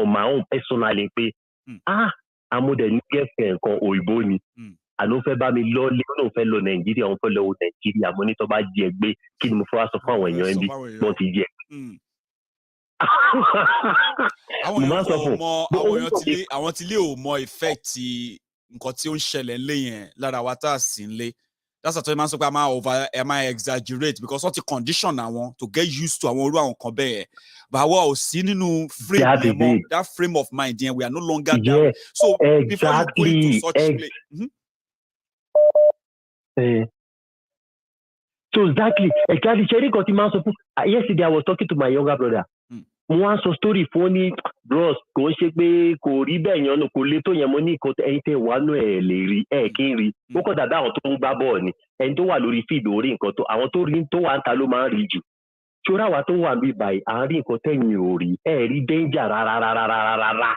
on my own personally pé amúdẹ̀ ní gẹ́fẹ̀ nǹkan òyìnbó ni àná fẹ́ bá mi lọ lé òun fẹ́ lọ Nàìjíríà òun fẹ́ lọ Nàìjíríà mo ní tó bá jẹ gbé kí ni mo fẹ́ wá sọ fún àwọn èèyàn ẹbí wọ́n ti jẹ. àwọn èèyàn tí lé ò mọ effect nǹkan tí ó ń ṣẹlẹ̀ ńlé yẹn lára wa tá a sì ń lé that's why man sọ pé ẹ máa exaggerate because wọ́n ti condition àwọn to get used to àwọn orú àwọn kan bẹ́ẹ̀ but àwa ò sí nínú frame yẹn mọ́ that frame of mind yẹn we are no longer there so before you go into such place. So exactly ṣe rí kan tí máa ń sọ fún yesterday I was talking to my younger brother mo wá sọ story fún ní bros kò ń ṣe pé kò rí bẹ́ẹ̀ yan kò lè tó yẹn mo ní nǹkan ẹ̀yin tẹ́ wà nù ẹ̀ lè rí ẹ̀ kí n rí ó kọ́ dàbí àwọn tó ń gbá bọ́ọ̀ ni ẹni tó wà lórí fíìdì orí nǹkan tó àwọn tó rí tó wà ń ta ló máa ń rí jù ṣọ́ra wa tó wà bí báyìí à ń rí nǹkan tẹ̀yìn ò rí ẹ̀ rí danger rárá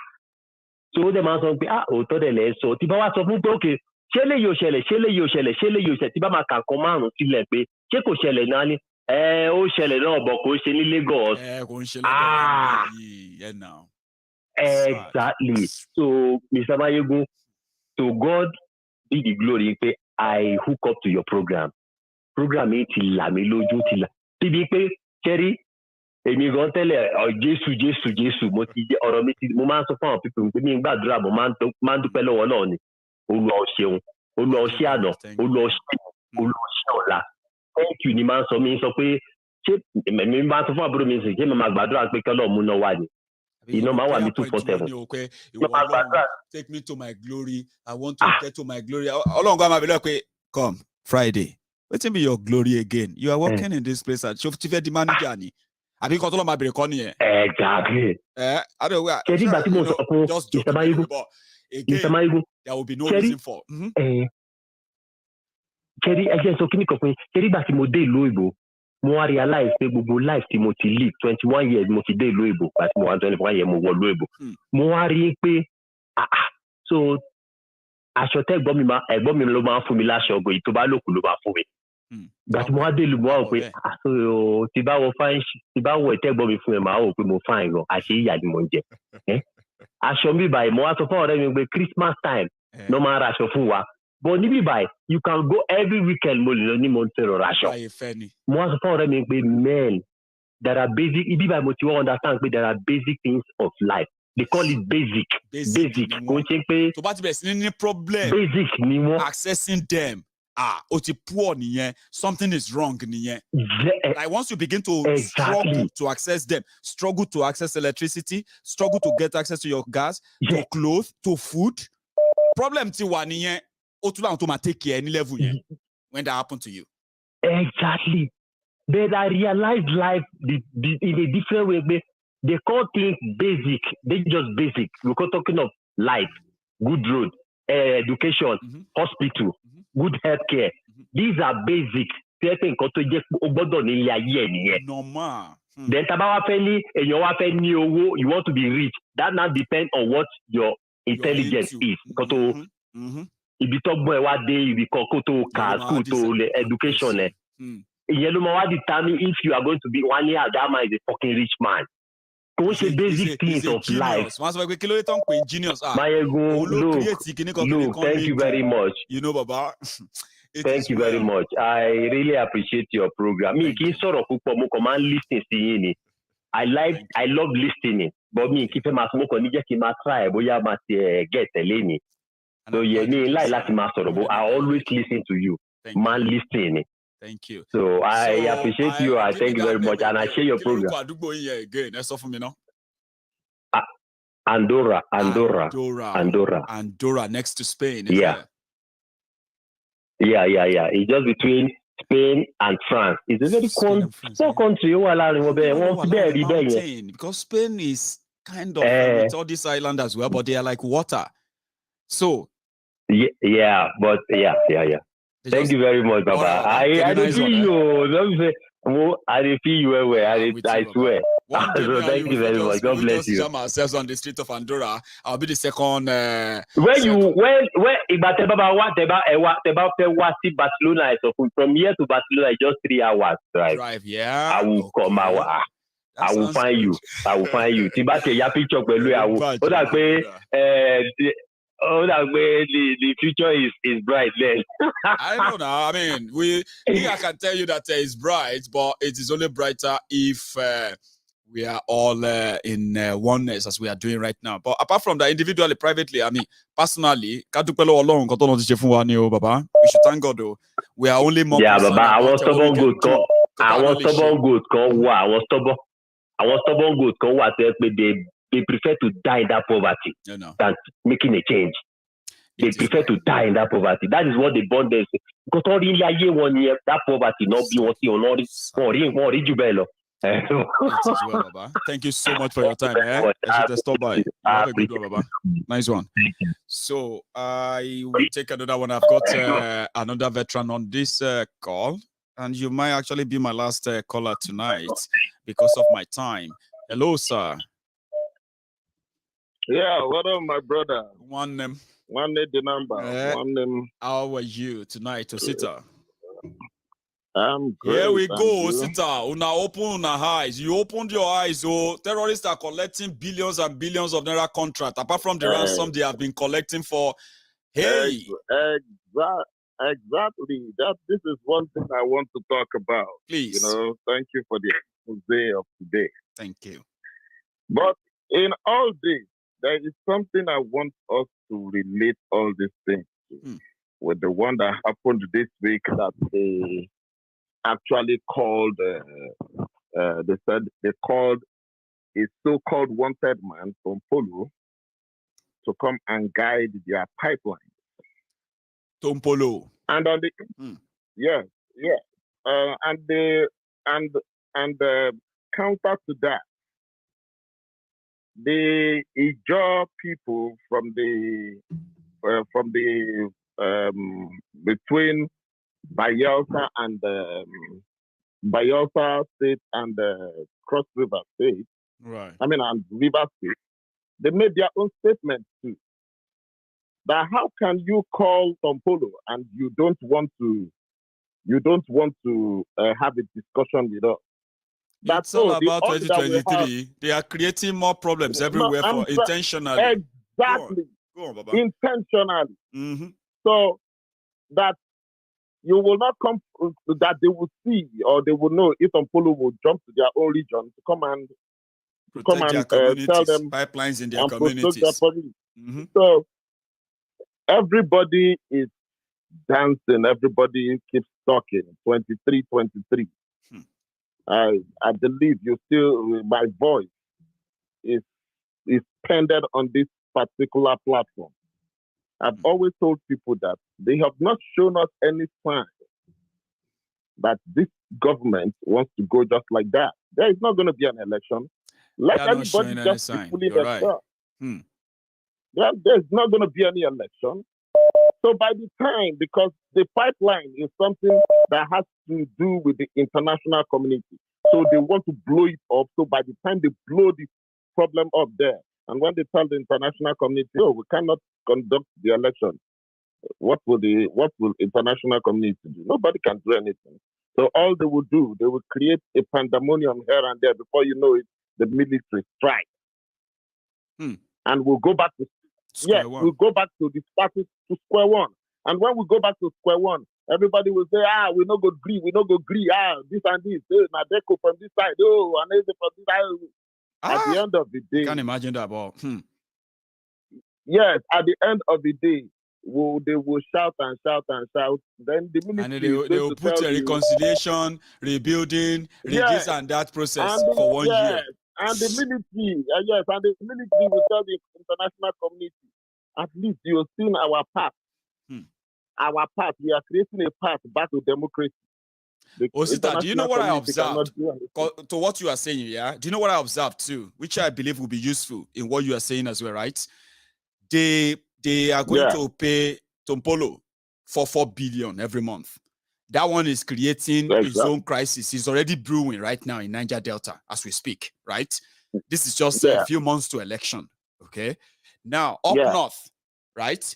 so ó dẹ̀ máa ń sọ pé òótọ́ dẹ̀ lẹ́ sọ tí bá wá sọ fún pé okay ṣé lè yóò ṣẹlẹ̀ tí bá máa kà kan márùn-ún sílẹ̀ pé ṣé kò ṣẹlẹ̀ náà ni ó ṣẹlẹ̀ náà bọ̀ kò ṣe ní Lagos. Kò ń ṣe Lagos yìí now. Exactly. So Mr. Mayegun, to God be the glory pé I hook up to your program yìí ti là mí lójú ti là síbi pé kẹ́rí èmi gan tẹ́lẹ̀ Jésù mo ti jẹ́ ọ̀rọ̀ mi ti mo máa ń sọ fún àwọn pípé pé mi ń gbàdúrà mo máa ń dúpẹ́ lọ́wọ́ náà ni Olúwa ó ṣeun Olúwa ó ṣe àná Olúwa ó ṣe ọ̀la thank you ni máa ń sọ mi sọ pé ṣé mi máa ń sọ fún àbúrò mi sè ṣé mi máa gbàdúrà pé kọ́lọ́ mú náà wà ní iná máa wà ní 247. Take me to my glory I want to get to my glory Ọlọ́run gan máa bẹ̀rẹ̀ pé come Friday wetin be your glory again you are working in this place at ṣé ti fẹ́ di manager ni àbí nǹkan tó lọ́ọ́ máa bẹ̀rẹ̀ kọ́ nìyẹn. Exactly. Ṣé nígbà tí mo sọ fún Mr. Mayegun there will be no reason for. Kẹ́rí ẹjẹ́ sọ kí ni kan fún yín kẹ́rí ìgbà tí mo dé ìlú òyìnbó mo wá realize pé gbogbo life tí mo ti live 21 years mo ti dé ìlú òyìnbó àti mo wá 21 years mo wọ ìlú òyìnbó mo wá rí pé so aṣọ tẹ́ ẹ̀gbọ́n mi ló máa ń fún mi láṣọ ọgọ yìí tó bá lòkù ló máa fún mi ìgbà tí mo wá dé ìlú mo wá wò pé tí bá wọ ìtẹ́gbọ́n mi fún ẹ máa wò pé mo fine gan àṣé ìyà ni mo ń jẹ aṣọ mi báyìí mo wá sọ fún ọ̀rẹ́ mi pé Christmas time ló máa ra aṣọ fún wa but níbí báyìí you can go every weekend mo lè lọ ní Montero raṣọ mo wá sọ fún ọ̀rẹ́ mi pé men there are basic ibi báyìí mo ti wọ́n understand pé there are basic things of life they call it basic kò ń ṣe pé tó bá ti bẹ̀rẹ̀ sí ní problem basic ni wọ́n accessing them o ti poor nìyẹn something is wrong nìyẹn like once you begin to struggle to access them struggle to access electricity struggle to get access to your gas to clothes to food problem ti wà nìyẹn ó tún láwọn tó máa take care ní level yẹn when that happen to you. Exactly but I realized life in a different way they call things basic they just basic we're talking of life good road education hospital good health care these are basic tẹ́tẹ̀ nǹkan tó jẹ́ ó gbọ́dọ̀ ní ilé ayé ẹ̀ nìyẹn. normal. then tá bá wá fẹ́ ní èèyàn wá fẹ́ ní owó you want to be rich that now depend on what your intelligence is nǹkan tó ibi tó gbọ́ ẹ wá dé ibi kan kó tó kà school tó lẹ education ẹ ìyẹn ló máa wá determine if you are going to be one year that man is a fucking rich man kò ṣe basic things of life. Genius. Mayegun, look, thank you very much. You know, Baba. Thank you very much. I really appreciate your program. Me kì í sọ̀rọ̀ púpọ̀, mo kàn máa ń listen sí yín ni. I love listening, but me kì í fẹ́ máa sọ, mo kàn ní jẹ́ kí n máa try bóyá máa ti get tẹ̀lé ni. So yeah, me láì láti máa sọ̀rọ̀, but I always listen to you. Man listening. Thank you. So I appreciate you. I thank you very much, and I share your program. Andorra, next to Spain. Yeah. It's just between Spain and France. It's a very small country. Because Spain is kind of with all this island as well, but they are like water. So yeah. Thank you very much, Baba. I feel you. I feel you well. I swear. So thank you very much. God bless you. Jam ourselves on the street of Andorra. I'll be the second. Barcelona, so from here to Barcelona, just 3 hours drive. Yeah. I will come. I will find you. Tibate ya picture pẹ̀lú the future is bright then. I don't know. I mean, I can tell you that it's bright, but it is only brighter if we are all in oneness as we are doing right now. But apart from that, individually, privately, I mean, personally, we should thank God though. We are only more. Yeah, Baba, I was stubborn good. I was stubborn good. They prefer to die in that poverty than making a change. They prefer to die in that poverty. That is what they bond them. Because all in year 1 year, that poverty not be what you know. Thank you so much for your time. I should stop by. Have a good one, Baba. Nice one. So I will take another one. I've got another veteran on this call, and you might actually be my last caller tonight because of my time. Hello, sir. Yeah, what up, my brother? One name. The number. One name. How are you tonight, Osita? I'm great. Here we go, Osita. Una open una eyes. You opened your eyes. So terrorists are collecting billions and billions of naira contract. Apart from the ransom they have been collecting for. Hey. Exactly. This is one thing I want to talk about. Please. Thank you for the expose of today. Thank you. But in all this, there is something I want us to relate all these things to, with the one that happened this week that they actually called, they called a so-called wanted man from Polo to come and guide their pipeline. Tompolo. And on the and the counter to that, the Ijaw people from the between Bayelsa and Bayelsa State and Cross River State, right? I mean, and River State, they made their own statement too. That how can you call Tompolo and you don't want to have a discussion with us? That's all about 2023. They are creating more problems everywhere intentionally. Exactly. Go on, Baba. Intentionally. Mm-hmm. So that you will not come, that they will see or they will know if Tompolo will jump to their own region to come and tell them pipelines in their communities. Mm-hmm. So everybody is dancing. Everybody keeps talking. 23. I believe you still, my voice is pended on this particular platform. I've always told people that they have not shown us any sign that this government wants to go just like that. There is not going to be an election. Let everybody just be fully themselves. There's not going to be any election. So by the time, because the pipeline is something that has to do with the international community, so they want to blow it up. So by the time they blow the problem up there, and when they tell the international community, oh, we cannot conduct the election, what will international community do? Nobody can do anything. So all they will do, they will create a pandemonium here and there. Before you know it, the military strike. And we'll go back to we'll go back to the status to square one. And when we go back to square one, everybody will say, we no go agree, this and this, now they go from this side, and they from this side. At the end of the day, can't imagine that, but yes, at the end of the day, they will shout and shout and shout. Then the military they will put a reconciliation, rebuilding, this and that process for 1 year. And the military, and the military will tell the international community, at least you've seen our path. Our path, we are creating a path back to democracy. Osita, do you know what I observed? To what you are saying, yeah? Do you know what I observed too? Which I believe will be useful in what you are saying as well, right? They are going to pay Tompolo for 4 billion every month. That one is creating its own crisis. It's already brewing right now in Niger Delta as we speak, right? This is just a few months to election, okay? Now, up north, right?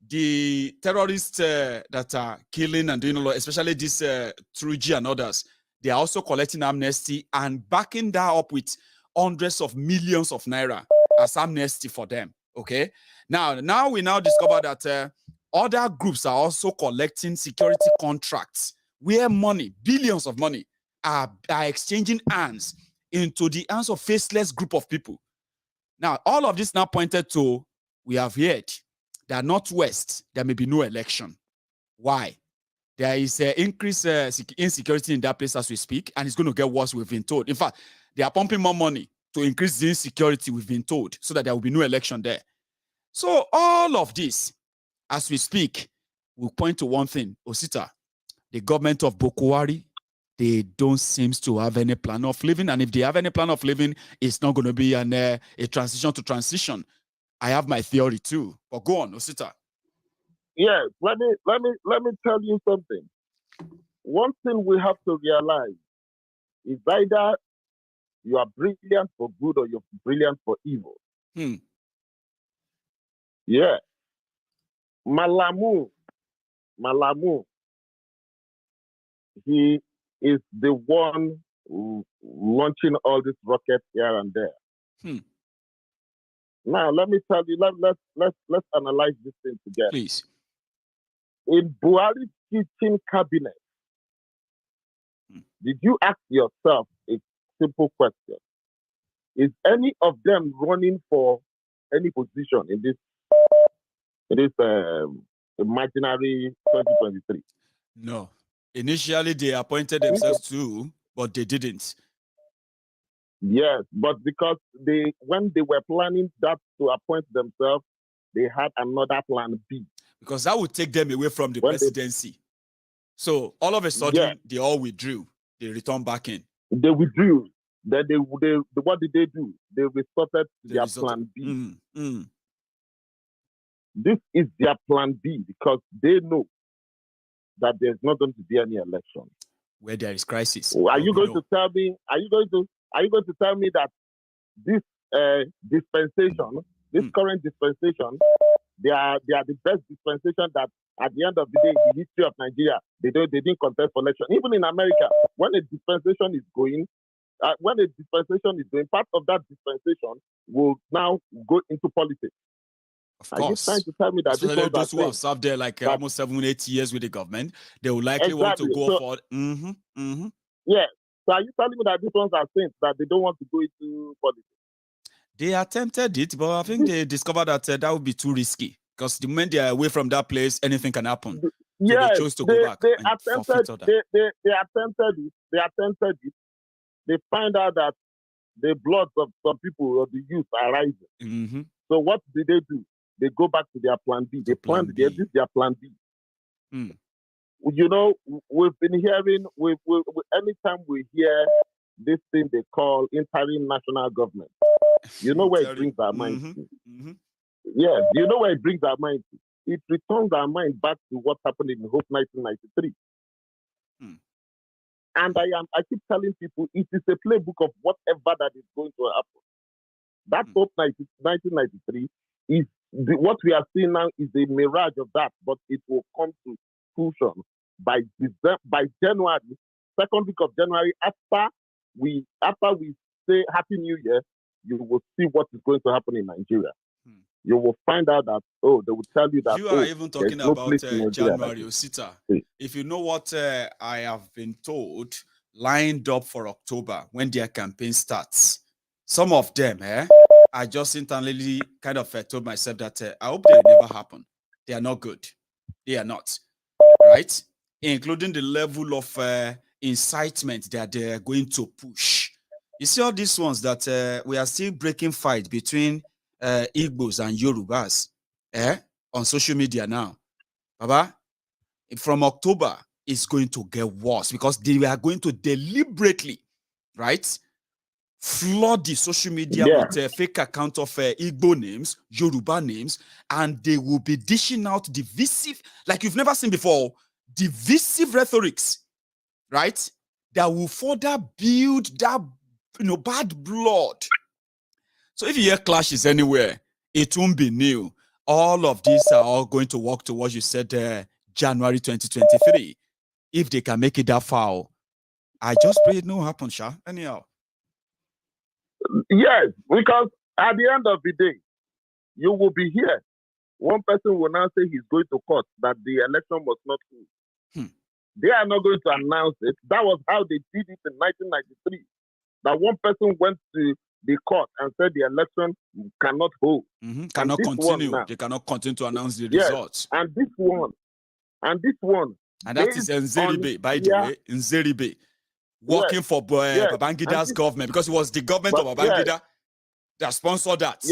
The terrorists that are killing and doing a lot, especially this Truji and others, they are also collecting amnesty and backing that up with hundreds of millions of naira as amnesty for them, okay? Now we discover that other groups are also collecting security contracts where money, billions of money, are exchanging hands into the hands of faceless group of people. Now, all of this now pointed to, we have heard that Northwest, there may be no election. Why? There is increased insecurity in that place as we speak, and it's going to get worse, we've been told. In fact, they are pumping more money to increase the insecurity, we've been told, so that there will be no election there. So all of this, as we speak, will point to one thing, Osita, the government of Boko Haram, they don't seem to have any plan of living, and if they have any plan of living, it's not going to be a transition to transition. I have my theory too, but go on, Osita. Yes, let me tell you something. One thing we have to realize is either you are brilliant for good or you're brilliant for evil. Yeah. Malamu, he is the one launching all these rockets here and there. Now, let me tell you, let's analyze this thing together. Please. In Buhari's kitchen cabinet, did you ask yourself a simple question? Is any of them running for any position in this imaginary 2023? No. Initially, they appointed themselves too, but they didn't. Yes, but because when they were planning that to appoint themselves, they had another plan B. Because that would take them away from the presidency. So all of a sudden, they all withdrew. They returned back in. They withdrew. Then what did they do? They resorted to their plan B. This is their plan B because they know that there's not going to be any election. Where there is crisis. Are you going to tell me that this dispensation, this current dispensation, they are the best dispensation that at the end of the day in the history of Nigeria, they didn't contest for election. Even in America, when a dispensation is going, part of that dispensation will now go into politics. Of course. Are you trying to tell me that those who have served there like almost 7-8 years with the government, they will likely want to go for Yeah. So are you telling me that these ones are saints, that they don't want to go into politics? They attempted it, but I think they discovered that that would be too risky. Because the moment they are away from that place, anything can happen. So they chose to go back. They attempted it. They find out that the blood of some people or the youth are rising. So what did they do? They go back to their plan B. This is their plan B. You know, we've been hearing, anytime we hear this thing they call interim national government, you know where it brings our mind to. Yes, you know where it brings our mind to. It returns our mind back to what happened in Hope 1993. And I keep telling people it is a playbook of whatever that is going to happen. That Hope 1993 is what we are seeing now is a mirage of that, but it will come to fruition by January, second week of January, after we say Happy New Year, you will see what is going to happen in Nigeria. You will find out that, they will tell you that, you are even talking no about January, Osita. If you know what I have been told, lined up for October when their campaign starts, some of them, I just internally kind of told myself that I hope they never happen. They are not good. They are not. Right? Including the level of incitement that they're going to push. You see all these ones that we are still breaking fight between Igbos and Yorubas on social media now. Baba, from October, it's going to get worse because they are going to deliberately, right, flood the social media with a fake account of Igbo names, Yoruba names, and they will be dishing out divisive, like you've never seen before, divisive rhetorics, right, that will further build that bad blood. So if you hear clashes anywhere, it won't be new. All of these are all going to work towards, you said, January 2023. If they can make it that far, I just pray it no happen, Sha. Anyhow. Yes, because at the end of the day, you will be here. One person will now say he's going to court that the election was not true. They are not going to announce it. That was how they did it in 1993. That one person went to the court and said the election cannot hold. Cannot continue. They cannot continue to announce the results. And this one. And that is Nzeribe, by the way. Nzeribe. Working for Babangida's government, because it was the government of Babangida that sponsored that.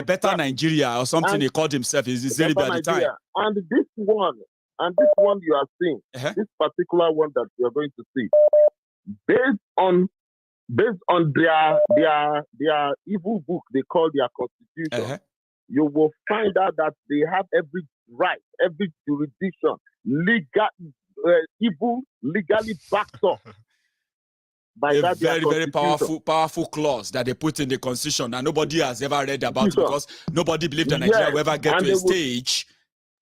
Better Nigeria or something he called himself is Nzeribe at the time. And this one you are seeing, this particular one that you are going to see, based on their evil book they call their constitution, you will find out that they have every right, every jurisdiction, evil legally backed up by that very powerful clause that they put in the constitution and nobody has ever read about it because nobody believed that Nigeria will ever get to a stage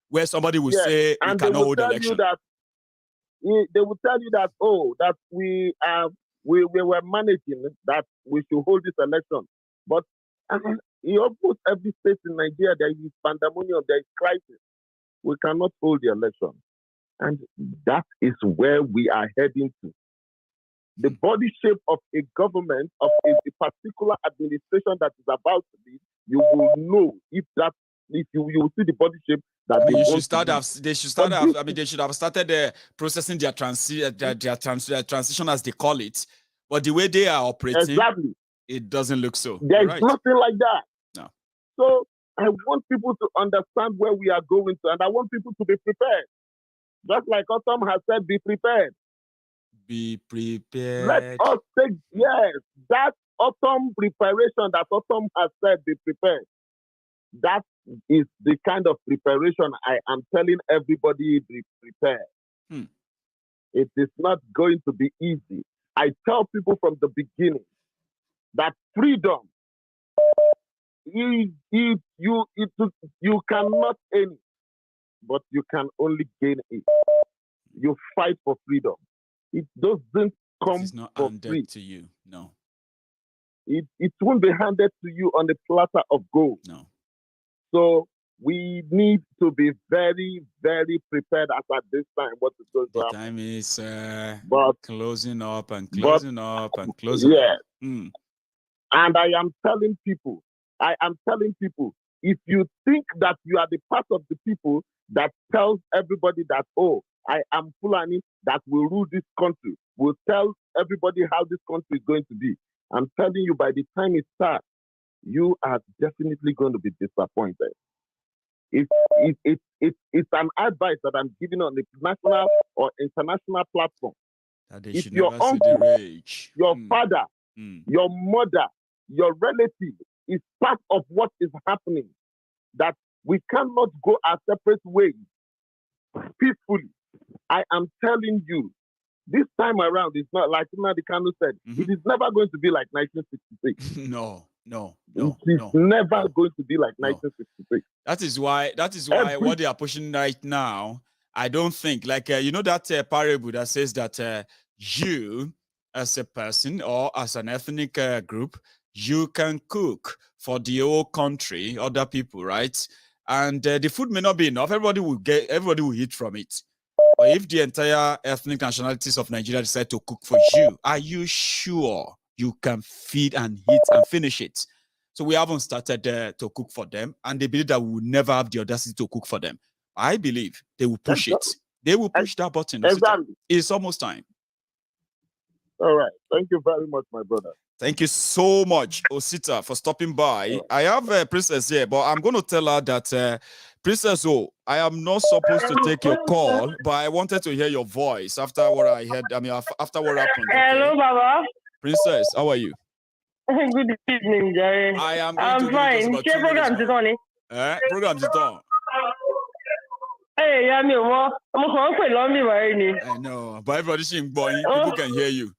where somebody will say we cannot hold election. They will tell you that that we were managing that we should hold this election, but in almost every state in Nigeria there is pandemonium, there is crisis. We cannot hold the election. And that is where we are heading to. The body shape of a government, of a particular administration that is about to be, you will know if you will see the body shape that they should have started processing their transition as they call it. But the way they are operating, it doesn't look so. There is nothing like that. No. So I want people to understand where we are going to, and I want people to be prepared. Just like Autumn has said, be prepared. Be prepared. Let us take, that Autumn preparation that Autumn has said, be prepared. That is the kind of preparation I am telling everybody, be prepared. It is not going to be easy. I tell people from the beginning that freedom, you cannot earn it, but you can only gain it. You fight for freedom. It doesn't come for free to you. No. It won't be handed to you on a platter of gold. No. So we need to be very, very prepared at this time. What is going to happen? The time is closing up and closing. And I am telling people, if you think that you are the part of the people that tells everybody that, I am Fulani that will rule this country, will tell everybody how this country is going to be, I'm telling you, by the time it starts, you are definitely going to be disappointed. It's an advice that I'm giving on the national or international platform. If your uncle, your father, your mother, your relative is part of what is happening, that we cannot go our separate ways peacefully, I am telling you, this time around, it's not like Nnamdi Kanu said. It is never going to be like 1966. No. It's never going to be like 1966. That is why what they are pushing right now, I don't think, like, you know that parable that says that you as a person or as an ethnic group, you can cook for the whole country, other people, right? And the food may not be enough. Everybody will eat from it. But if the entire ethnic nationalities of Nigeria decide to cook for you, are you sure you can feed and eat and finish it? So we haven't started to cook for them, and they believe that we will never have the audacity to cook for them. I believe they will push it. They will push that button. Exactly. It's almost time. All right. Thank you very much, my brother. Thank you so much, Osita, for stopping by. Right. I have a Princess here, but I'm going to tell her that, Princess O, I am not supposed to take your call, but I wanted to hear your voice after what I heard. I mean, after what happened. Okay? Hello, Baba. Princess, how are you? Good evening, Jerry. I'm fine. Program is on. Program is on. Hey, yeah, me, I'm going to long me right. I know, but everybody seeing boy, people can hear you.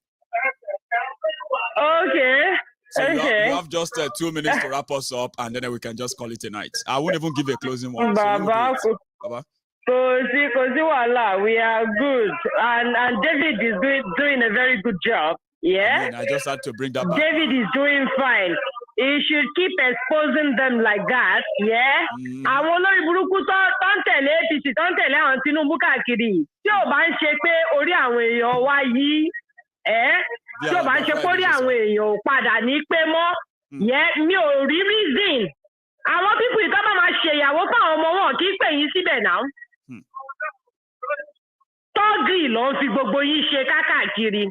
Okay. So you have just 2 minutes to wrap us up, and then we can just call it a night. I won't even give a closing one. Baba. Baba. We are good, and David is doing a very good job. Yeah. I just had to bring that back. David is doing fine. He should keep exposing them like that. Yeah. Àwọn olórí burúkú tó ń tẹ̀lé APC tó ń tẹ̀lé àwọn Tinubu káàkiri tí ò bá ń ṣe pé orí àwọn èèyàn wá yí tí ò bá ń ṣe pé orí àwọn èèyàn ò padà ní pé mọ́ mi ò rí reason. Àwọn pípù ìtọ́ bá máa ṣe ìyàwó fáwọn ọmọ wọn kì í pè yín síbẹ̀ náà. Tọ́gì ló ń fi gbogbo yín ṣe káàkiri.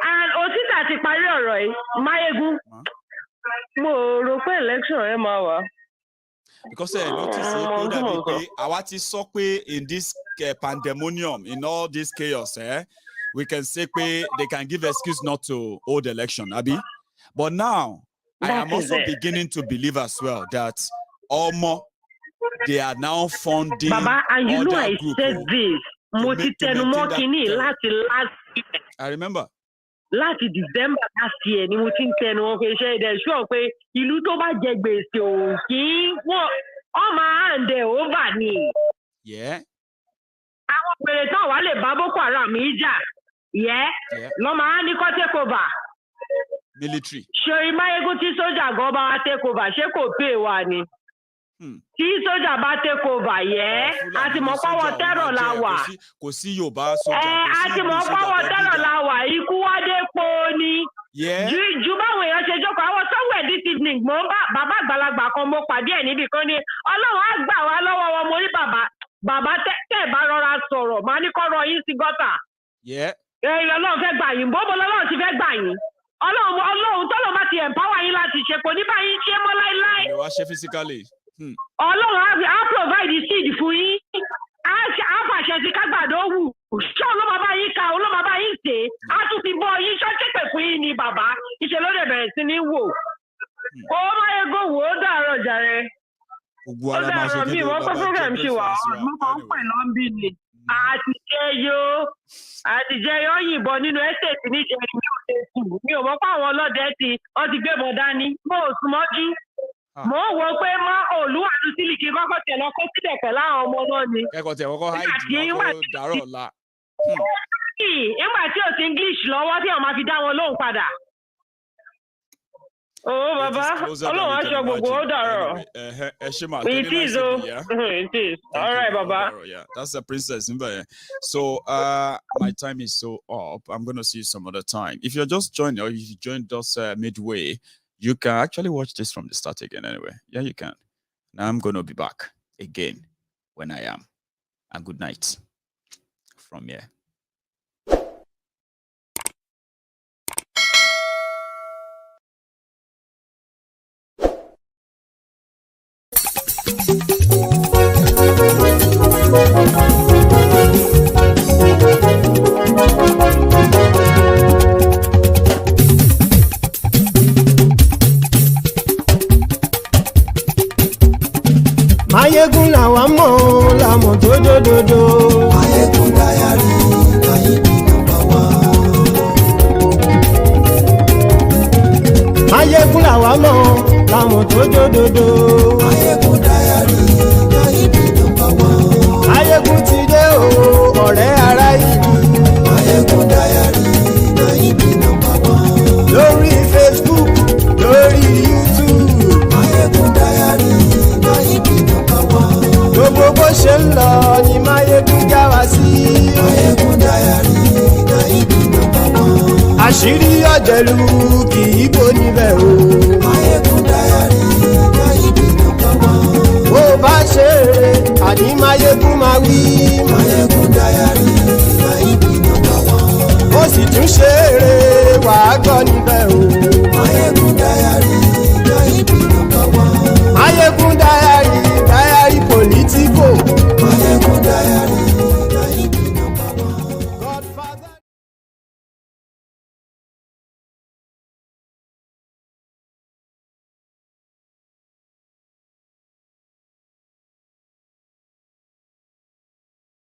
And Osita ti parí ọ̀rọ̀ yìí, Mayegun. Mo rò pé election ẹ máa wà. Because notice àwa ti sọ pé in this pandemonium, in all this chaos, we can say pé they can give excuse not to hold election, Abi. But now, I am also beginning to believe as well that they are now funding. Baba, and you know I said this. Mo ti tẹnumọ́ kínní láti last year. I remember. Láti December last year ni mo ti ń tẹnu wọn pé ṣe ìdẹ̀ ṣọ́ pé ìlú tó bá jẹ gbèsè òkì wọ́n máa hand over ni. Àwọn òpèrè tán wà lè bá Boko Haram jà lọ́ máa ní kọ́ take over. Military. Ṣé Mayegun tí sójà gan bá wá take over ṣé kò pè wá ni? Tí sójà bá take over a ti mọ̀ pọ́wọ́ tẹ́rọ̀ la wà. Kò sí Yorùbá sójà. A ti mọ̀ pọ́wọ́ tẹ́rọ̀ la wà ikú wá dé po ni. Ju báwo èèyàn ṣe jókòó àwọn somewhere this evening mo bá bàbá àgbàlagbà kan mo pàdé ẹ̀ níbì kan ní Ọlọ́run á gbà wá lọ́wọ́ wọn mo ní bàbá tẹ́ bá rọra sọ̀rọ̀ máa ní kọ́ rọ yín sí gọ́tà. Ọlọ́run fẹ́ gbà yín bó lọ́lọ́run ti fẹ́ gbà yín. Ọlọ́run tọ́lọ́ bá ti empower yín láti ṣe kò ní bá yín ṣe mọ́ láíláí. Ẹ wá ṣe physically. Ọlọ́run á provide seed fún yín á fàṣẹ sí kágbàdo wù ṣé olóma bá yín ka olóma bá yín ṣe á tún ti bọ yín ṣọ́ṣẹ́pẹ̀ fún yín ni bàbá ìṣe ló dẹ̀ bẹ̀rẹ̀ sí ní wò ó Mayegun wò ó dàárọ̀ jàre ó dàárọ̀ mi wọ́n kọ́ program ṣe wà mo máa ń pè lọ́nbí ni àtijẹ́ yóò yìnbọn nínú ẹ́sẹ̀tì níjẹ́ mi ò mọ̀ pé àwọn ọlọ́dẹ ti gbébọn dání mo ò súnmọ́jú. Mo wo pé Olúwa tún sílì kí kọ́kọ́ tẹ̀ lọ kó sílẹ̀ pẹ̀lú àwọn ọmọ náà ni. Kẹ́kọ̀ọ́ tẹ̀ kọ́kọ́ háìdì lọ́kọ́ dàrọ̀ ọ̀la. Nígbà tí ò sí English lọ́wọ́ tí wọ́n máa fi dá wọn lóhùn padà. Bàbá, Ọlọ́run aṣọ gbogbo ó dàrọ̀. It is it is. All right, Baba. Yeah, that's the princess. So, my time is so up. I'm going to see you some other time. If you're just joining or if you joined us midway, you can actually watch this from the start again anyway. Yeah, you can. Now I'm going to be back again when I am. And good night from here. Mayegun làwa mọ̀ tó dòdòdò. Mayegun Diary. lọ́jẹ̀lú kì í bò níbẹ̀ o. MaiyegunDiary Máyégún nọ́mbà wán. bó bá ṣe eré àní Máyégún máa wí. MaiyegunDiary Máyégún nọ́mbà wán. ó sì tún ṣe eré wàá gbọ́ níbẹ̀.